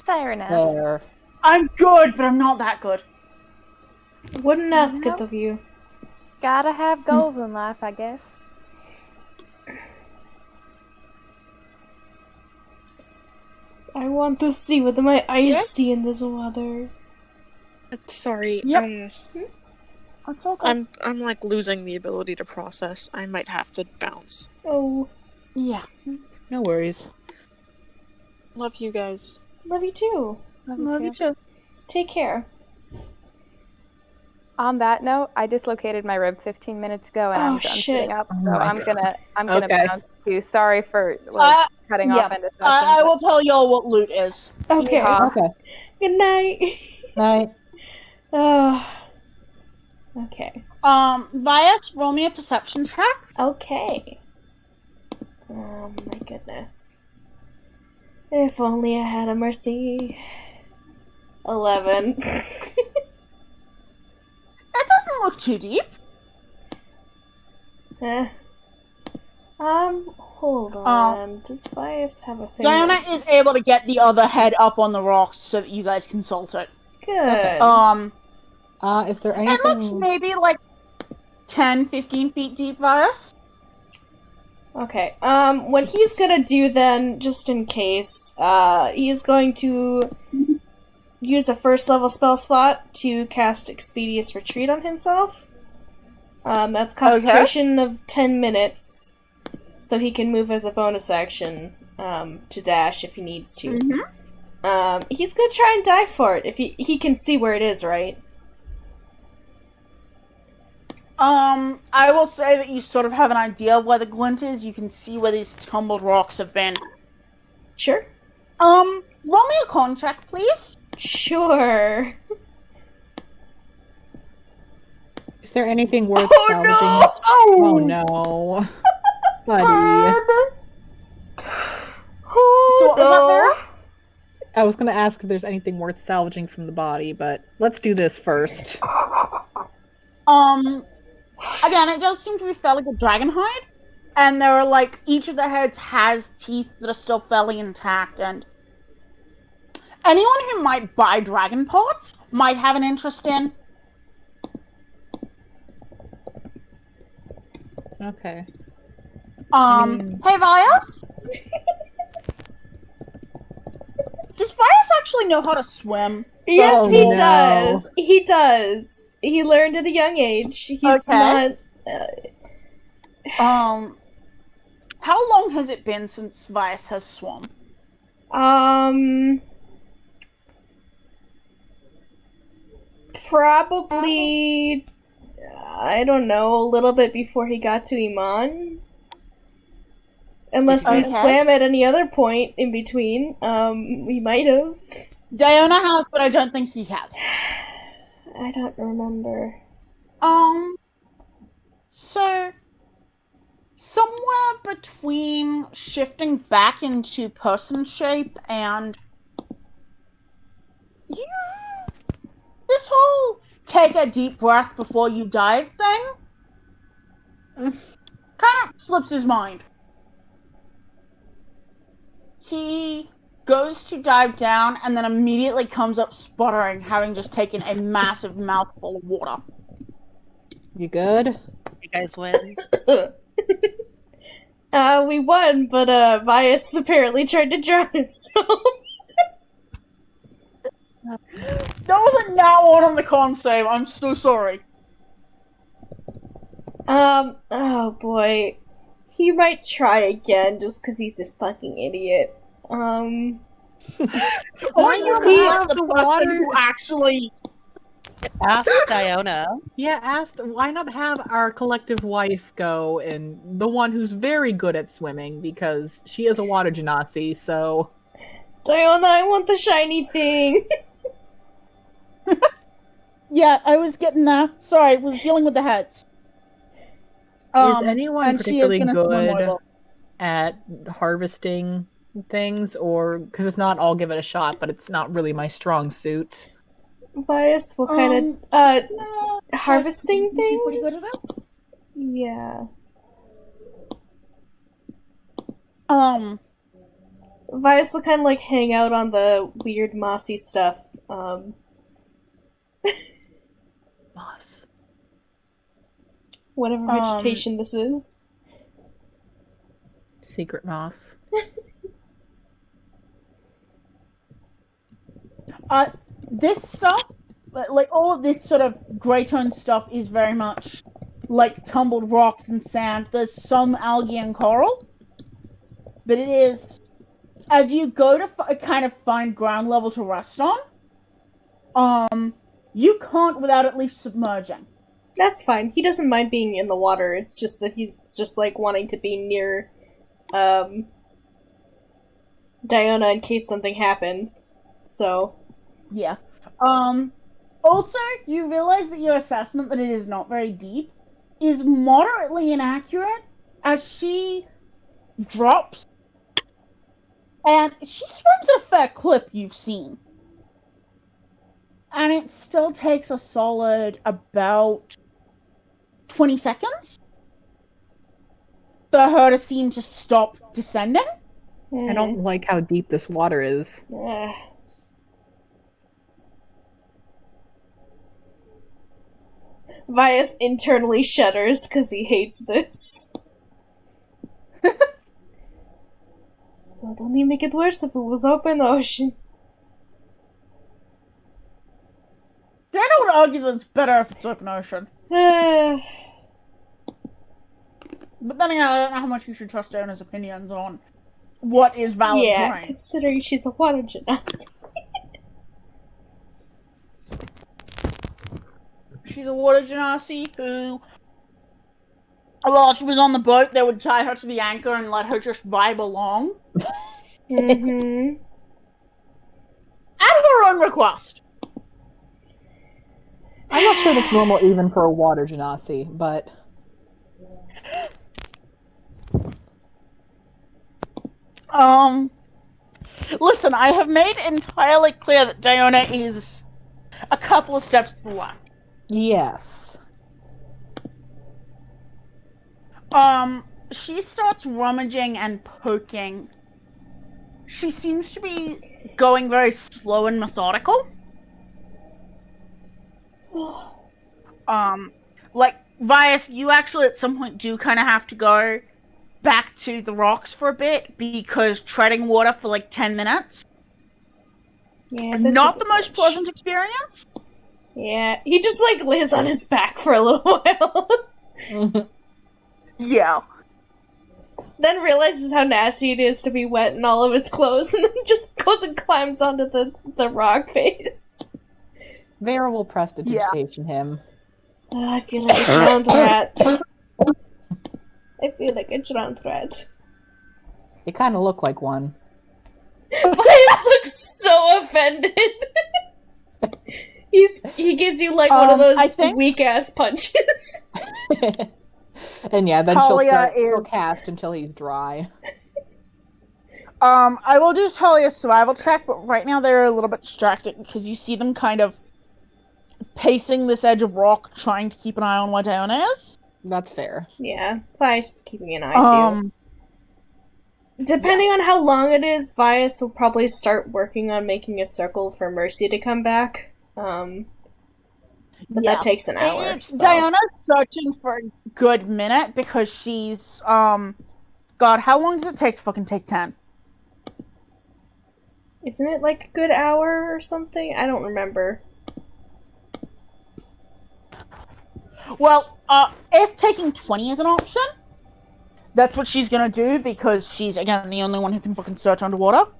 C: Fair enough.
D: There.
B: I'm good, but I'm not that good.
A: Wouldn't ask
C: Nope.
A: it of you.
C: Gotta have goals in life, I guess.
A: I want to see what my eyes
B: Yes?
A: see in this water.
F: Sorry.
B: Yep. That's okay.
F: I'm like losing the ability to process. I might have to bounce.
A: Oh,
B: Yeah.
D: No worries.
F: Love you guys.
A: love you too.
B: Love you too.
A: Take care.
C: On that note, I dislocated my rib 15 minutes ago, and
A: Oh,
C: I'm done
A: shit.
C: sitting up.
D: Oh
C: So
D: my
C: I'm gonna
D: Okay.
C: bounce too. Sorry for like cutting off
B: yeah.
C: into sessions.
B: I will tell y'all what loot is.
A: Okay.
C: Yeehaw.
D: Okay.
A: Good night.
D: Night.
A: Oh. Okay.
B: Bias, roll me a perception check.
A: Okay. Oh my goodness. If only I had a mercy. 11.
B: That doesn't look too deep.
A: Hold on. Does Vias have a thing?
B: Diana is able to get the other head up on the rocks so that you guys can salt it.
A: Good.
D: Is there
B: It looks
D: anything?
B: maybe like 10, 15 feet deep, Bias.
A: Okay. What he's gonna do then, just in case, he's going to use a first level spell slot to cast Expeditious Retreat on himself. That's concentration of 10 minutes, so he can move as a bonus action, to dash if he needs to. He's gonna try and dive for it if he can see where it is, right?
B: I will say that you sort of have an idea of where the glint is. You can see where these tumbled rocks have been.
A: Sure.
B: Roll me a con check, please.
A: Sure.
D: Is there anything worth
A: Oh,
D: salvaging?
A: no!
D: Oh no, buddy.
B: So what was that there?
D: I was gonna ask if there's anything worth salvaging from the body, but let's do this first.
B: Again, it does seem to be fairly good dragon hide, and there are like each of the heads has teeth that are still fairly intact, and anyone who might buy dragon parts might have an interest in.
D: Okay.
B: Hey, Vias? Does Vias actually know how to swim?
A: Yes,
D: Oh,
A: he
D: no.
A: does. He does. He learned at a young age. He's
B: Okay.
A: not.
B: How long has it been since Vias has swum?
A: Probably. I don't know. A little bit before he got to Iman. Unless we
B: Okay.
A: swam at any other point in between. We might have.
B: Diana has, but I don't think he has.
A: I don't remember.
B: So, somewhere between shifting back into person shape and you. This whole take a deep breath before you dive thing kind of slips his mind. He goes to dive down and then immediately comes up sputtering, having just taken a massive mouthful of water.
D: You good?
G: You guys win.
A: We won, but Vias apparently tried to drown himself.
B: That was a nat one on the con save. I'm so sorry.
A: Oh boy. He might try again just because he's a fucking idiot.
B: Or you
D: he
B: have
D: have
B: the
D: the
B: person
D: water?
B: who actually.
G: Ask Diona.
D: Yeah, why not have our collective wife go, and the one who's very good at swimming, because she is a water genasi, so...
A: Diona, I want the shiny thing!
B: Yeah, I was getting that. Sorry, I was dealing with the heads.
D: Is anyone
B: and she is
D: particularly
B: gonna swim
D: good
B: over.
D: at harvesting things? Or, because if not, I'll give it a shot, but it's not really my strong suit.
A: Vias, what kind of,
B: No,
A: harvesting
B: you'd be pretty good at that.
A: things? Yeah. Vias will kind of, like, hang out on the weird mossy stuff,
D: Moss.
A: whatever vegetation this is.
D: Secret moss.
B: This stuff, like all of this sort of grey tone stuff, is very much like tumbled rocks and sand. There's some algae and coral, but it is, as you go to kind of find ground level to rest on, you can't without at least submerging.
A: That's fine. He doesn't mind being in the water. It's just that he's just, like, wanting to be near, Diona in case something happens. So...
B: Yeah. Also, you realize that your assessment that it is not very deep is moderately inaccurate as she drops. And she swims at a fair clip you've seen. And it still takes a solid about 20 seconds for her to seem to stop descending.
D: I don't like how deep this water is.
A: Vias internally shudders because he hates this. Well, don't even make it worse if it was open ocean.
B: Then I would argue that it's better if it's open ocean. But then again, I don't know how much you should trust Dana's opinions on what is valid
A: yeah,
B: terrain.
A: considering she's a water gymnast.
B: She's a water genasi who, while she was on the boat, they would tie her to the anchor and let her just vibe along.
A: Mm-hmm.
B: At her own request.
D: I'm not sure that's normal even for a water genasi, but...
B: Listen, I have made entirely clear that Diona is a couple of steps to the left.
D: Yes.
B: She starts rummaging and poking. She seems to be going very slow and methodical. Like, Vias, you actually at some point do kind of have to go back to the rocks for a bit because treading water for like 10 minutes.
A: Yeah, that's
B: Not
A: a
B: the
A: bit
B: most
A: much.
B: pleasant experience.
A: Yeah, he just, like, lays on his back for a little while.
B: Yeah.
A: Then realizes how nasty it is to be wet in all of his clothes, and then just goes and climbs onto the rock face.
D: Vera will prestidigitation him.
A: Oh, I feel like a drowned rat. I feel like a drowned rat.
D: They kind of look like one.
A: Vias looks so offended. He gives you like one of those
B: I think-
A: weak ass punches.
D: And yeah, then
B: Talia
D: she'll
B: is-
D: cast until he's dry.
B: I will do Talia's survival check, but right now they're a little bit distracted because you see them kind of pacing this edge of rock, trying to keep an eye on where Diana is.
D: That's fair.
A: Yeah, Vias is keeping an eye too. Depending on how long it is, Vias will probably start working on making a circle for Mercy to come back. But that takes an hour. So.
B: Diana's searching for a good minute because she's God, how long does it take to fucking take 10?
A: Isn't it like a good hour or something? I don't remember.
B: Well, if taking 20 is an option, that's what she's gonna do because she's, again, the only one who can fucking search underwater.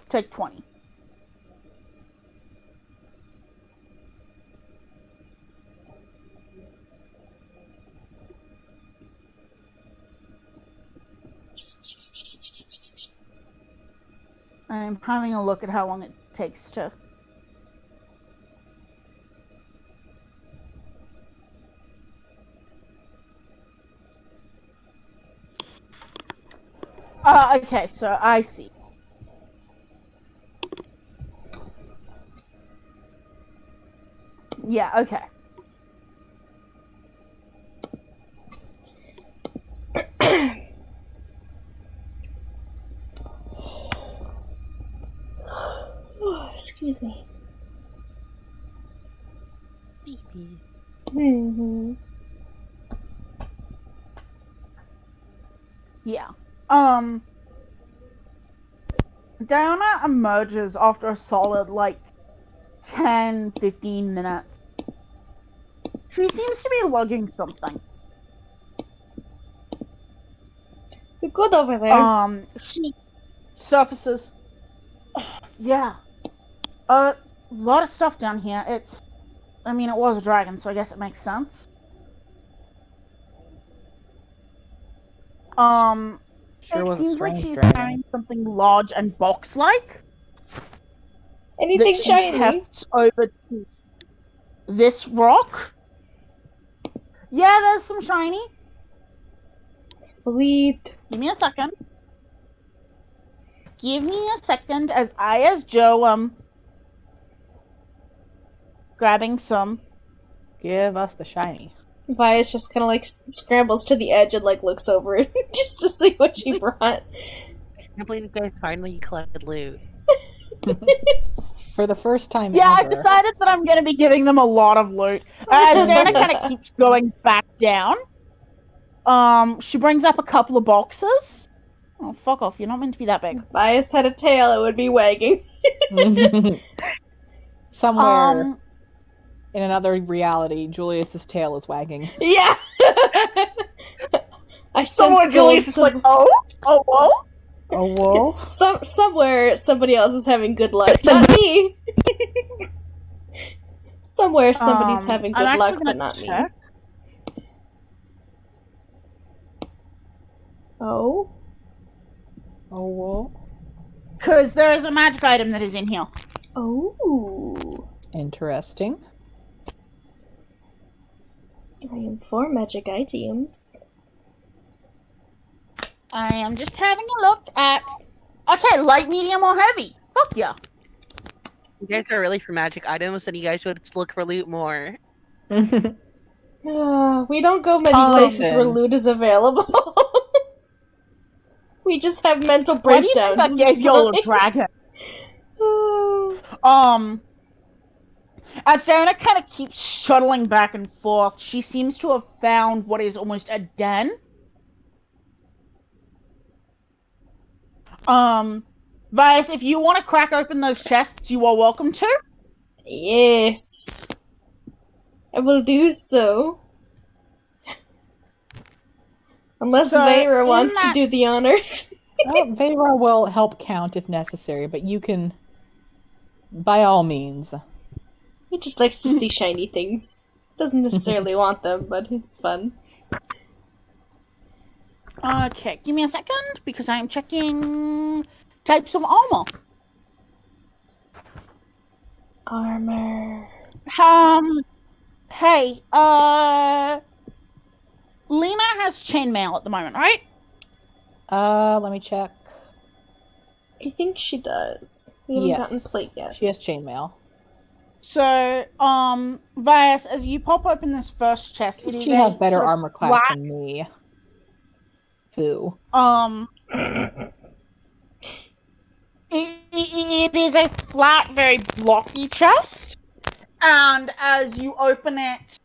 B: Take 20. I'm having a look at how long it takes to... okay, so I see. Yeah, okay.
A: Excuse me.
G: Baby.
A: Mm-hmm.
B: Yeah. Diana emerges after a solid, 10, 15 minutes. She seems to be lugging something.
A: You're good over there.
B: She surfaces. Yeah. A lot of stuff down here. It was a dragon, so I guess it makes sense.
D: Sure
B: it
D: was a
B: seems like
D: strange
B: she's
D: dragon.
B: carrying something large and box-like.
A: Anything
B: that she
A: shiny?
B: hefts over to this rock. Yeah, there's some shiny.
A: Sweet.
B: Give me a second. As Joe, grabbing some.
D: Give us the shiny.
A: Vias just kind of scrambles to the edge and looks over it just to see what she brought.
G: I can't believe you guys finally collected loot.
D: For the first time
B: Yeah,
D: ever.
B: I've decided that I'm going to be giving them a lot of loot. Diana kind of keeps going back down. She brings up a couple of boxes. Oh, fuck off. You're not meant to be that big.
A: If Vias had a tail, it would be wagging.
D: Somewhere in another reality, Julius's tail is wagging.
A: Yeah! I
B: Somewhere
A: sense
B: Julius is like, oh, whoa.
D: Oh, whoa.
A: Somewhere somebody else is having good luck. Not me! Somewhere somebody's having good
B: I'm
A: luck,
B: actually
A: but
B: gonna
A: not me.
B: check.
A: Oh?
D: Oh, whoa.
B: Because there is a magic item that is in here.
A: Oh.
D: Interesting.
A: I am for magic items.
B: I am just having a look at... Okay, light, medium, or heavy. Fuck yeah.
G: You guys are really for magic items, and you guys should look for loot more.
A: We don't go many places
D: then.
A: where loot is available. We just have mental
B: Why do you think
A: breakdowns.
B: I gave you a
A: It's
B: dragon?
A: fine.
B: As Diana kind of keeps shuttling back and forth, she seems to have found what is almost a den. Vias, if you want to crack open those chests, you are welcome to.
A: Yes. I will do so. Unless
B: So,
A: Veyra
B: in
A: wants to
B: that-
A: do the honors.
D: Well, Veyra will help count if necessary, but you can, by all means.
A: He just likes to see shiny things. Doesn't necessarily want them, but it's fun.
B: Okay, give me a second, because I am checking types of armor.
A: Armor.
B: Hey, Lena has chainmail at the moment, right?
D: Let me check.
A: I think she does. We haven't gotten plate yet.
D: She has chainmail.
B: So, Vias, as you pop open this first chest, it is
D: She have better
B: sort of
D: armor class
B: flat,
D: than me. Foo.
B: It is a flat, very blocky chest, and as you open it,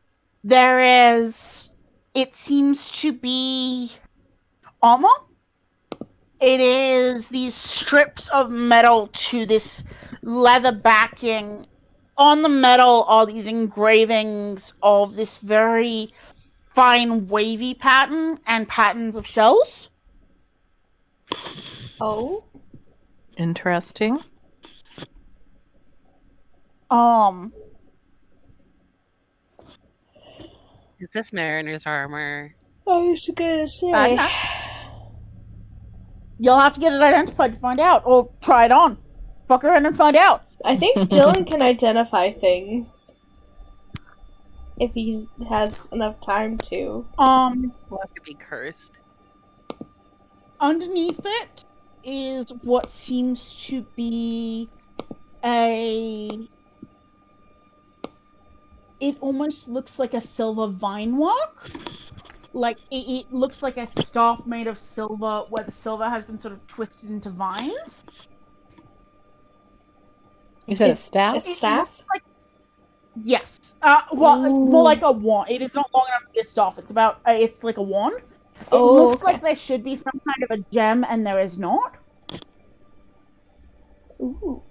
B: it seems to be armor. It is these strips of metal to this leather backing. On the metal are these engravings of this very fine wavy pattern and patterns of shells.
A: Oh?
D: Interesting.
G: Is this Mariner's armor?
A: I was gonna say.
B: You'll have to get it identified to find out, or try it on. Fuck around and find out.
A: I think Dylan can identify things. If he has enough time to.
G: We'll have to be cursed.
B: Underneath it is what seems to be it almost looks like a silver vine work. Like, it looks like a staff made of silver, where the silver has been sort of twisted into vines.
D: You said a staff?
A: A staff?
B: Yes. More like a wand. It is not long enough to be a staff. It's like a wand. It looks like there should be some kind of a gem, and there is not.
A: Ooh.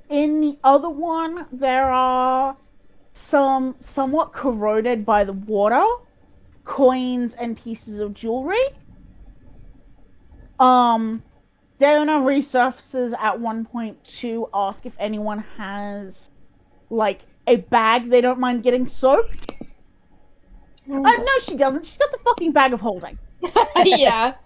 B: In the other one, there are some somewhat corroded by the water coins and pieces of jewelry. Dana resurfaces at one point to ask if anyone has, like, a bag they don't mind getting soaked. No, she doesn't. She's got the fucking bag of holding.
A: Yeah.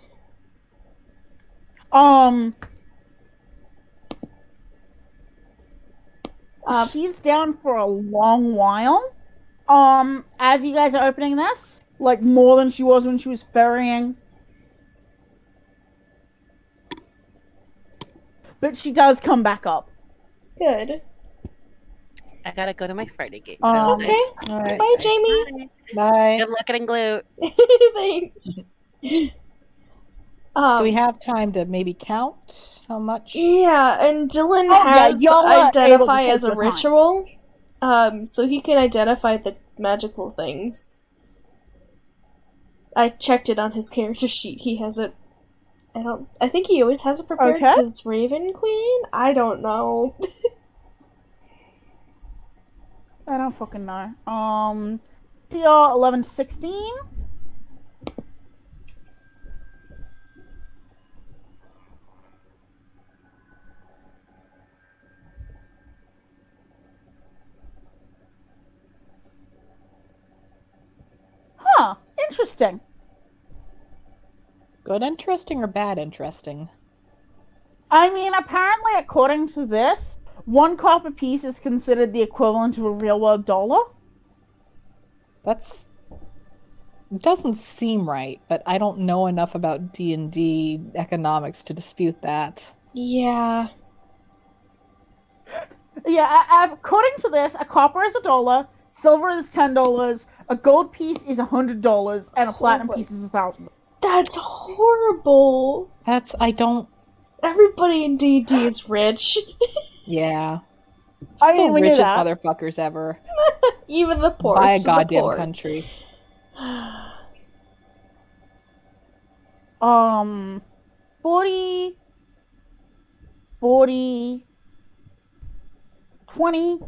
B: She's down for a long while. As you guys are opening this, like, more than she was when she was ferrying. But she does come back up.
A: Good.
G: I gotta go to my Friday game.
A: Okay.
D: All right.
A: Bye, Jamie.
D: Bye.
G: Good luck getting glue.
A: Thanks.
D: Do we have time to maybe count how much?
A: Yeah, and Dylan
B: Oh, yeah,
A: has
B: y'all are able to
A: identify
B: take
A: as a
B: your time.
A: ritual. So he can identify the magical things. I checked it on his character sheet. He has it. I think he always has it prepared because Raven Queen? I don't know.
B: I don't fucking know. CR 11 to 16. Huh, interesting.
D: Good interesting or bad interesting?
B: I mean, apparently, according to this, 1 copper piece is considered the equivalent of a real-world dollar.
D: Doesn't seem right, but I don't know enough about D&D economics to dispute that.
A: Yeah.
B: Yeah, according to this, a copper is $1, silver is $10, a gold piece is $100, and a platinum piece is $1,000.
A: That's horrible. Everybody in D&D is rich.
D: Yeah.
B: I
D: Still
B: mean, we knew
D: richest
B: that.
D: motherfuckers ever.
A: Even the poor.
D: By a goddamn country.
B: 40, 20.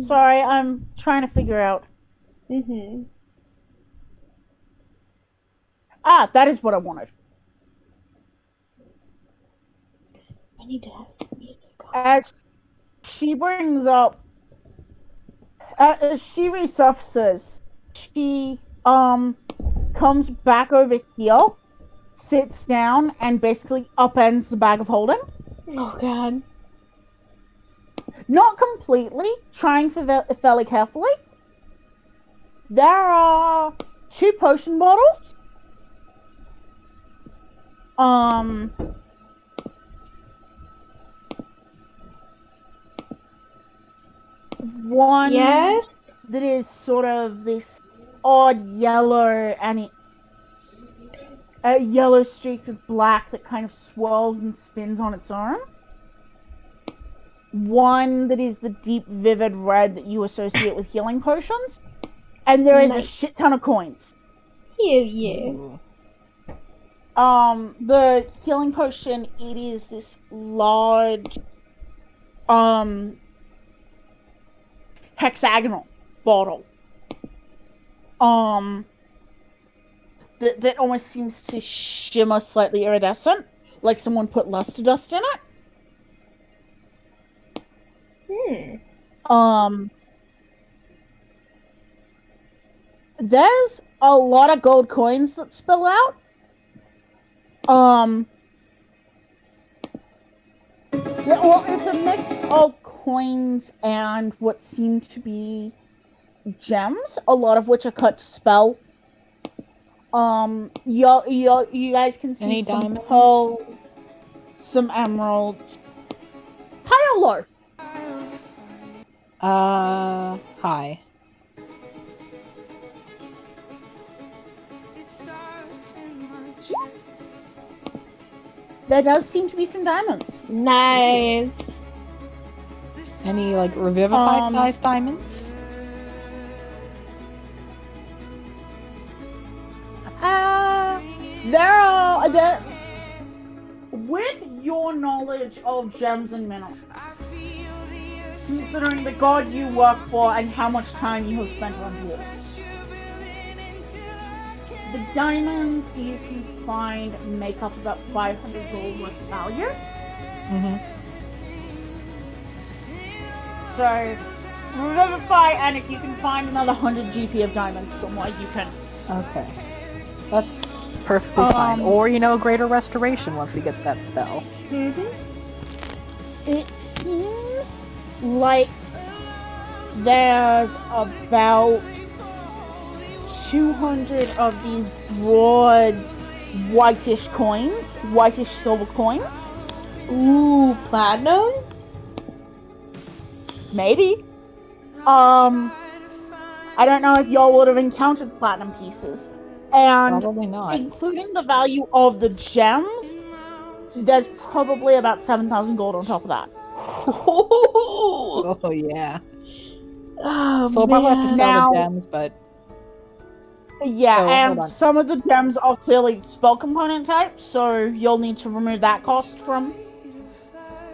B: Sorry, I'm trying to figure out. That is what I wanted.
A: I need to have some music on.
B: she brings up as she resurfaces, she comes back over here, sits down, and basically upends the bag of holding.
A: Oh god.
B: Not completely, trying fairly carefully. There are 2 potion bottles. One
A: Yes?
B: that is sort of this odd yellow, and it's a yellow streak with black that kind of swirls and spins on its own. One that is the deep, vivid red that you associate with healing potions. And there is a
A: Nice.
B: shit ton of coins.
A: Hell yeah.
D: Ooh.
B: The healing potion, it is this large, hexagonal bottle. That almost seems to shimmer slightly iridescent, like someone put luster dust in it. There's a lot of gold coins that spill out. Yeah, well, it's a mix of coins and what seem to be gems, a lot of which are cut to spell. You guys can see
D: Any
B: some
D: diamonds?
B: pearls, some emeralds. High or low?
D: Hi.
B: There does seem to be some diamonds.
A: Nice.
D: Any like revivified sized diamonds?
B: With your knowledge of gems and minerals, considering the god you work for and how much time you have spent on here, the diamonds you can find make up about 500 gold worth of value.
D: Mm-hmm.
B: So, revivify, and if you can find another 100 GP of diamonds somewhere, you can.
D: Okay. That's perfectly fine. Or, greater restoration once we get that spell.
B: It seems like there's about 200 of these broad whitish coins, whitish silver coins.
A: Ooh, platinum?
B: Maybe. I don't know if y'all would have encountered platinum pieces. And
D: Probably not.
B: including the value of the gems, there's probably about 7,000 gold on top of that.
D: Oh, yeah.
A: Oh,
D: So we'll probably have to sell
B: Now-
D: the gems, but
B: Yeah,
D: So, hold
B: and
D: on.
B: some of the gems are clearly spell component types, so you'll need to remove that cost from.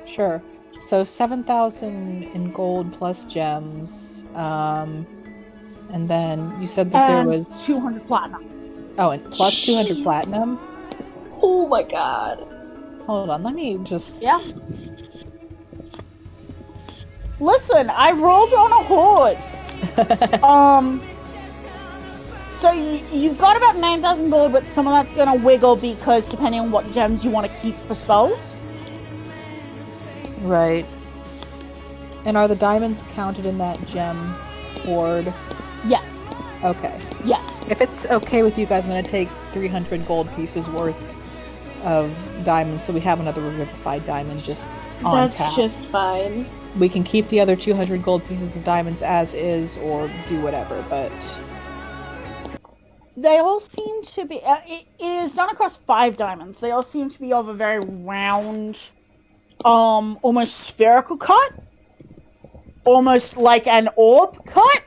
D: sure. So 7,000 in gold plus gems. And then you said that there
B: And
D: was
B: 200 platinum.
D: Oh, and plus 200
A: Jeez.
D: platinum.
A: Oh my god.
D: Hold on, let me just.
B: Yeah. Listen, I rolled on a horde. So you've got about 9,000 gold, but some of that's gonna wiggle because depending on what gems you want to keep for spells.
D: Right. And are the diamonds counted in that gem hoard?
B: Yes.
D: Okay.
B: Yes.
D: If it's okay with you guys, I'm going to take 300 gold pieces worth of diamonds so we have another revivified diamond just on
A: That's
D: tap.
A: just fine.
D: We can keep the other 200 gold pieces of diamonds as is or do whatever, but...
B: They all seem to be. It is done across 5 diamonds. They all seem to be of a very round, almost spherical cut, almost like an orb cut.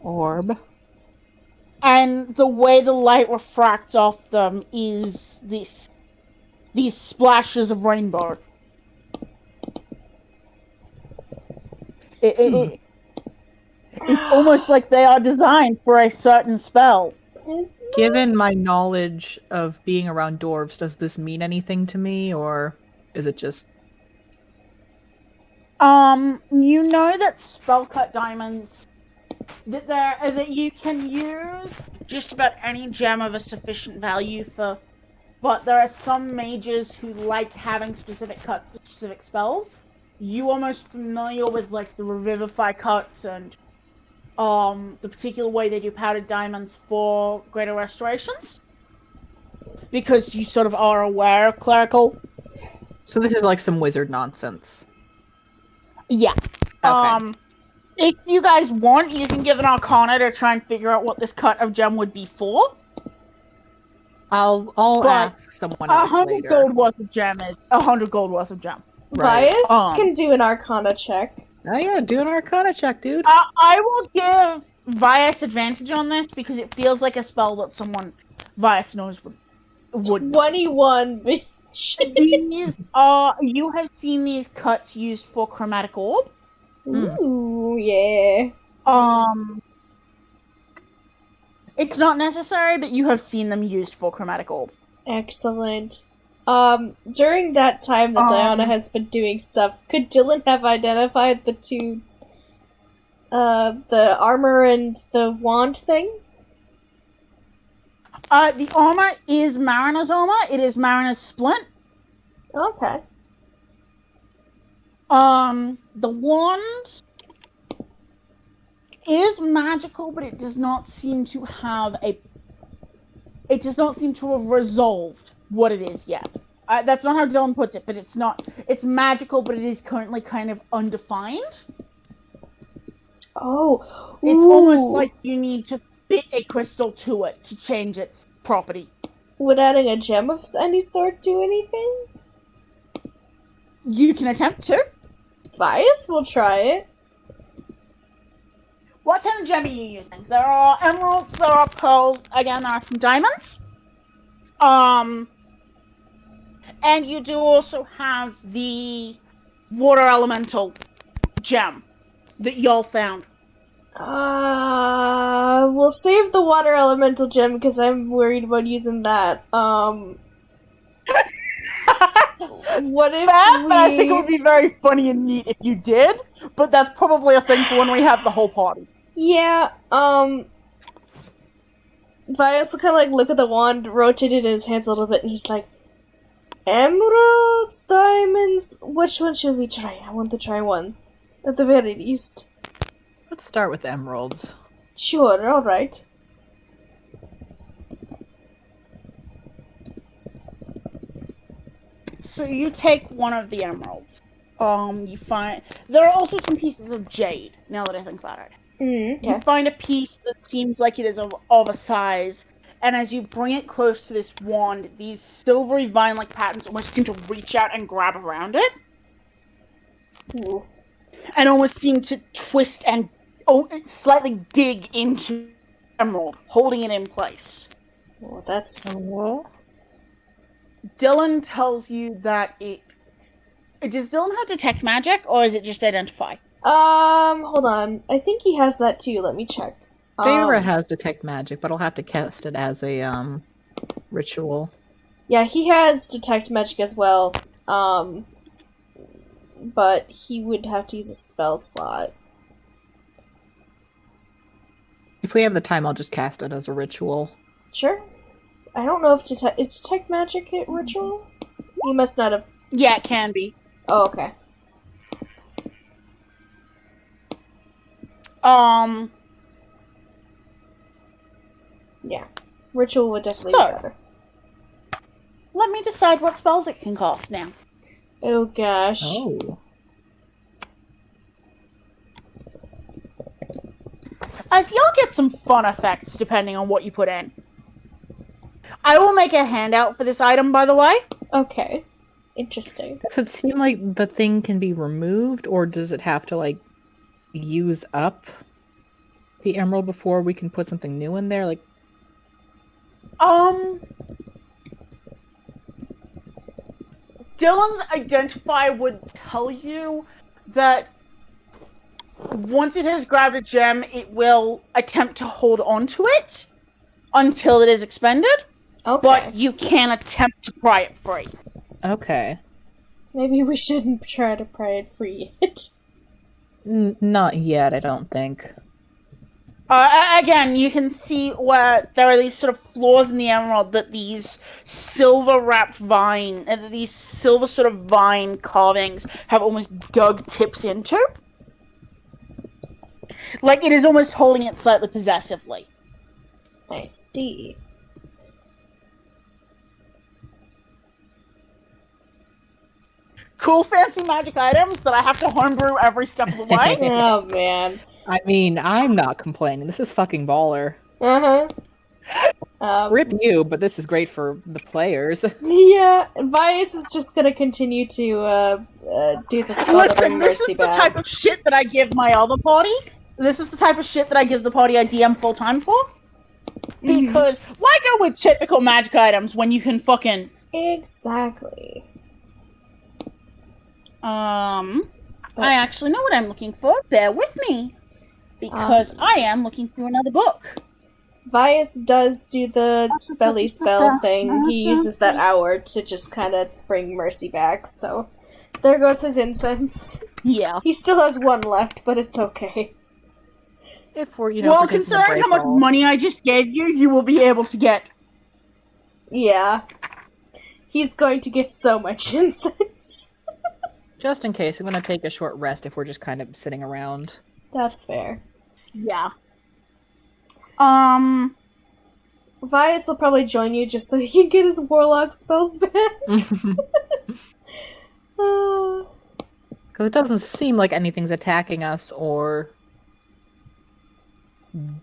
D: Orb.
B: And the way the light refracts off them is these splashes of rainbow. It's almost like they are designed for a certain spell.
D: Given my knowledge of being around dwarves, does this mean anything to me, or is it just...
B: You know that spell cut diamonds that you can use just about any gem of a sufficient value for, but there are some mages who like having specific cuts for specific spells. You are most familiar with like the revivify cuts and the particular way they do powdered diamonds for greater restorations, because you sort of are aware of clerical.
D: So this is like some wizard nonsense.
B: Yeah.
D: Okay.
B: If you guys want, you can give an arcana to try and figure out what this cut of gem would be for.
D: I'll
B: But
D: ask someone else
B: 100
D: later.
B: gold worth of gem is 100 gold worth of gem.
D: Right.
A: Vias can do an Arcana check.
D: Oh yeah, do an Arcana check, dude.
B: I will give Vias advantage on this because it feels like a spell that someone Vias knows would know.
A: 21. bitch.
B: These are, you have seen these cuts used for chromatic orb.
A: Ooh, yeah.
B: It's not necessary, but you have seen them used for chromatic orb.
A: Excellent. During that time that Diana has been doing stuff, could Dylan have identified the two, the armor and the wand thing?
B: The armor is Mariner's armor. It is Mariner's splint.
A: Okay.
B: The wand is magical, but it does not seem to have it does not seem to have resolved what it is yet. That's not how Dylan puts it, but it's not. It's magical, but it is currently kind of undefined.
A: Oh.
B: It's almost like you need to fit a crystal to it to change its property.
A: Would adding a gem of any sort do anything?
B: You can attempt to.
A: Vias will try it.
B: What kind of gem are you using? There are emeralds, there are pearls, again, there are some diamonds. And you do also have the water elemental gem that y'all found.
A: We'll save the water elemental gem because I'm worried about using that. What if
B: But I think it would be very funny and neat if you did, but that's probably a thing for when we have the whole party.
A: Yeah, Vias will kind of like look at the wand, rotate it in his hands a little bit, and he's like, emeralds, diamonds, which one should we try? I want to try one, at the very least.
D: Let's start with emeralds.
A: Sure, alright.
B: So you take one of the emeralds. You find there are also some pieces of jade. Now that I think about it,
A: Okay.
B: you find a piece that seems like it is of a size, and as you bring it close to this wand, these silvery vine-like patterns almost seem to reach out and grab around it,
A: Ooh.
B: and almost seem to twist and slightly dig into the emerald, holding it in place.
A: Well, that's...
D: Oh.
B: Dylan tells you that it... Does Dylan have detect magic, or is it just identify?
A: hold on. I think he has that too. Let me check.
D: Feyre has detect magic, but I'll have to cast it as a ritual.
A: Yeah, he has detect magic as well. But he would have to use a spell slot.
D: If we have the time, I'll just cast it as a ritual.
A: Sure. I don't know if is detect magic a ritual? He must not have...
B: Yeah, it can be.
A: Oh, okay. Yeah. Ritual would definitely be better.
B: Let me decide what spells it can cast now.
A: Oh gosh.
D: Oh.
B: As y'all get some fun effects depending on what you put in. I will make a handout for this item, by the way.
A: Okay. Interesting.
D: Does it seem like the thing can be removed, or does it have to, like, use up the emerald before we can put something new in there? Like,
B: Dylan's identify would tell you that once it has grabbed a gem, it will attempt to hold on to it until it is expended.
A: Okay.
B: But you can attempt to pry it free.
D: okay.
A: Maybe we shouldn't try to pry it free yet.
D: Not yet, I don't think.
B: Again, you can see where there are these sort of flaws in the emerald that these silver-wrapped these silver sort of vine carvings have almost dug tips into. Like it is almost holding it slightly possessively.
A: I see.
B: Cool, fancy magic items that I have to homebrew every step of the way.
A: Oh, man.
D: I mean, I'm not complaining. This is fucking baller.
A: Uh-huh.
D: Rip you, but this is great for the players.
A: Yeah, Vias is just gonna continue to do the spell to bring
B: Listen, this
A: Mercy
B: is the
A: back.
B: type of shit that I give my other party. This is the type of shit that I give the party I DM full time for. Because why go with typical magic items when you can fucking
A: Exactly.
B: I actually know what I'm looking for. Bear with me. Because I am looking through another book.
A: Vias does do the spelly spell thing. He uses that hour to just kind of bring Mercy back, so there goes his incense.
B: Yeah.
A: He still has one left, but it's okay.
D: If we're, you know,
B: Well,
D: if we're taking a
B: considering
D: break
B: how much
D: all-
B: money I just gave you, you will be able to get.
A: Yeah. He's going to get so much incense.
D: Just in case, I'm gonna take a short rest if we're just kind of sitting around.
A: That's fair.
B: Yeah.
A: Vias will probably join you just so he can get his warlock spells back.
D: Because it doesn't seem like anything's attacking us or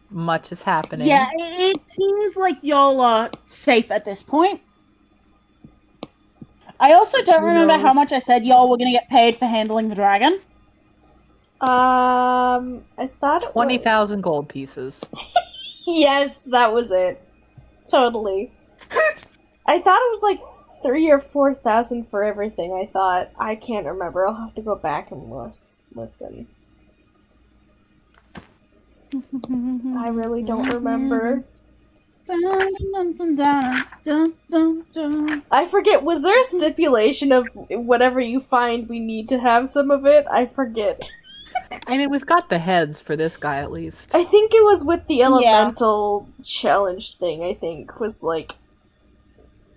D: much is happening.
B: Yeah, it seems like y'all are safe at this point. I also don't remember how much I said y'all were gonna get paid for handling the dragon.
A: I thought it was...
D: 20,000 gold pieces.
A: Yes, that was it. Totally. I thought it was like 3,000 or 4,000 for everything. I thought. I can't remember. I'll have to go back and listen. I really don't remember. I forget. Was there a stipulation of whatever you find, we need to have some of it? I forget.
D: I mean, we've got the heads for this guy at least.
A: I think it was with the elemental challenge thing. I think was like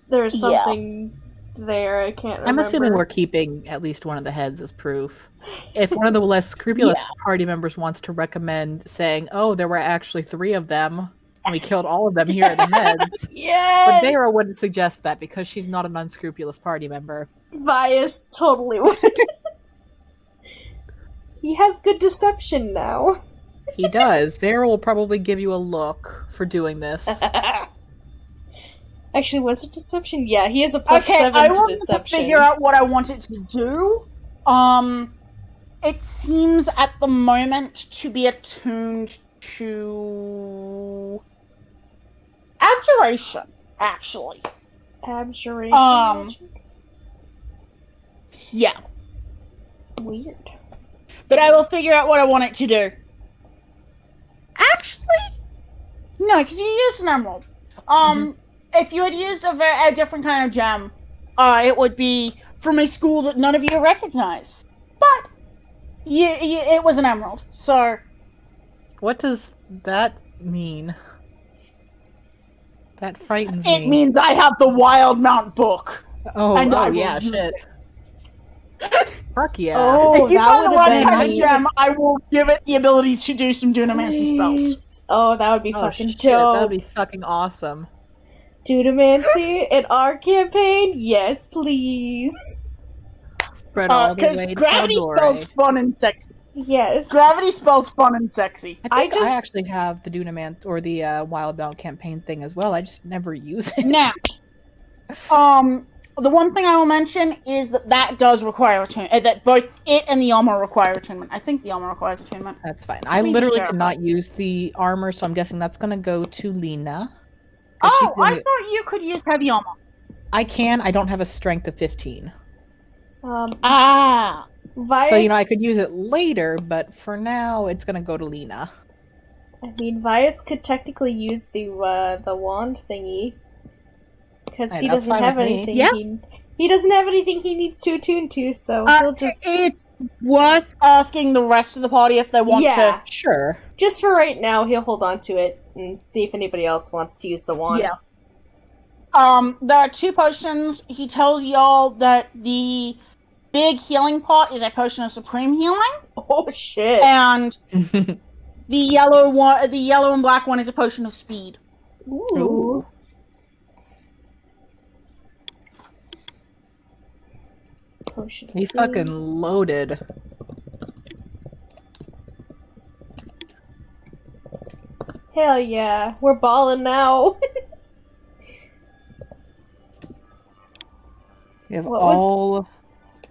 A: there's something there. I can't remember.
D: I'm assuming we're keeping at least one of the heads as proof. If one of the less scrupulous party members wants to recommend saying, "Oh, there were actually 3 of them, and we killed all of them here at the heads,"
A: yes!
D: but Dara wouldn't suggest that because she's not an unscrupulous party member.
A: Vias totally would. He has good deception now.
D: He does. Vera will probably give you a look for doing this.
A: Actually, was it deception? Yeah, he has a +7
B: I
A: to
B: wanted
A: deception.
B: to figure out what I wanted to do. It seems at the moment to be attuned to abjuration, actually.
A: Abjuration magic?
B: Yeah.
A: Weird.
B: But I will figure out what I want it to do. Actually, no, because you used an emerald. If you had used a different kind of gem, it would be from a school that none of you recognize. But it was an emerald, so.
D: What does that mean? That frightens me.
B: It means I have the Wild Mount book. And I will
D: yeah,
B: use
D: shit.
B: it.
D: Fuck yeah.
A: Oh,
B: If you
A: that
B: find the
A: would
B: right
A: have
B: kind
A: been
B: of gem, I will give it the ability to do some Dunamancy spells.
A: Please. Oh, that would be fucking
D: shit,
A: dope.
D: That would be fucking awesome.
A: Dunamancy in our campaign? Yes, please.
D: Spread all the
B: Because
D: way to
B: gravity
D: Caldore.
B: spells fun and sexy.
A: Yes.
B: Gravity spells fun and sexy.
D: I think I,
A: just-
D: actually have the Dunamant or the Wild Mount campaign thing as well. I just never use it.
B: Now, the one thing I will mention is that does require attunement. That both it and the armor require attunement. I think the armor requires attunement.
D: That's fine. I
B: Please
D: literally
B: be careful.
D: cannot use the armor, so I'm guessing that's gonna go to Lena. 'Cause
B: Oh,
D: she's
B: I
D: doing-
B: thought you could use heavy armor.
D: I can. I don't have a strength of 15.
B: Ah.
A: Vias,
D: So, I could use it later, but for now, it's gonna go to Lena.
A: I mean, Vias could technically use the wand thingy. because
D: Hey,
A: he
D: that's
A: doesn't
D: fine
A: have
D: with me.
A: anything.
B: Yeah.
A: He doesn't have anything he needs to attune to, so he'll just.
B: It's worth asking the rest of the party if they want
A: Yeah.
B: to.
D: Sure.
A: Just for right now, he'll hold on to it and see if anybody else wants to use the wand.
B: Yeah. There are 2 potions. He tells y'all that the big healing pot is a potion of supreme healing,
A: Oh shit!
B: and the yellow and black one is a potion of speed.
A: Ooh. Potion of
D: He
A: speed.
D: fucking loaded.
A: Hell yeah, we're balling now.
D: You have
A: What was-
D: all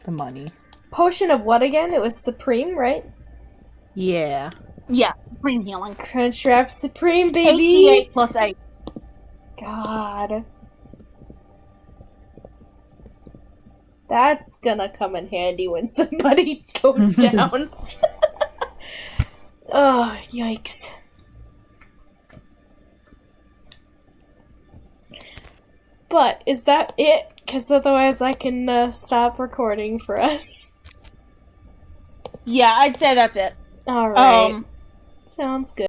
D: the money.
A: Potion of what again? It was supreme, right?
D: Yeah.
B: Yeah, supreme healing.
A: Crunchwrap supreme, baby.
B: 88 plus 8.
A: God. That's gonna come in handy when somebody goes down. Oh, yikes. But, is that it? Because otherwise I can stop recording for us.
B: Yeah, I'd say that's it.
A: Alright.
B: Um,
A: Sounds good.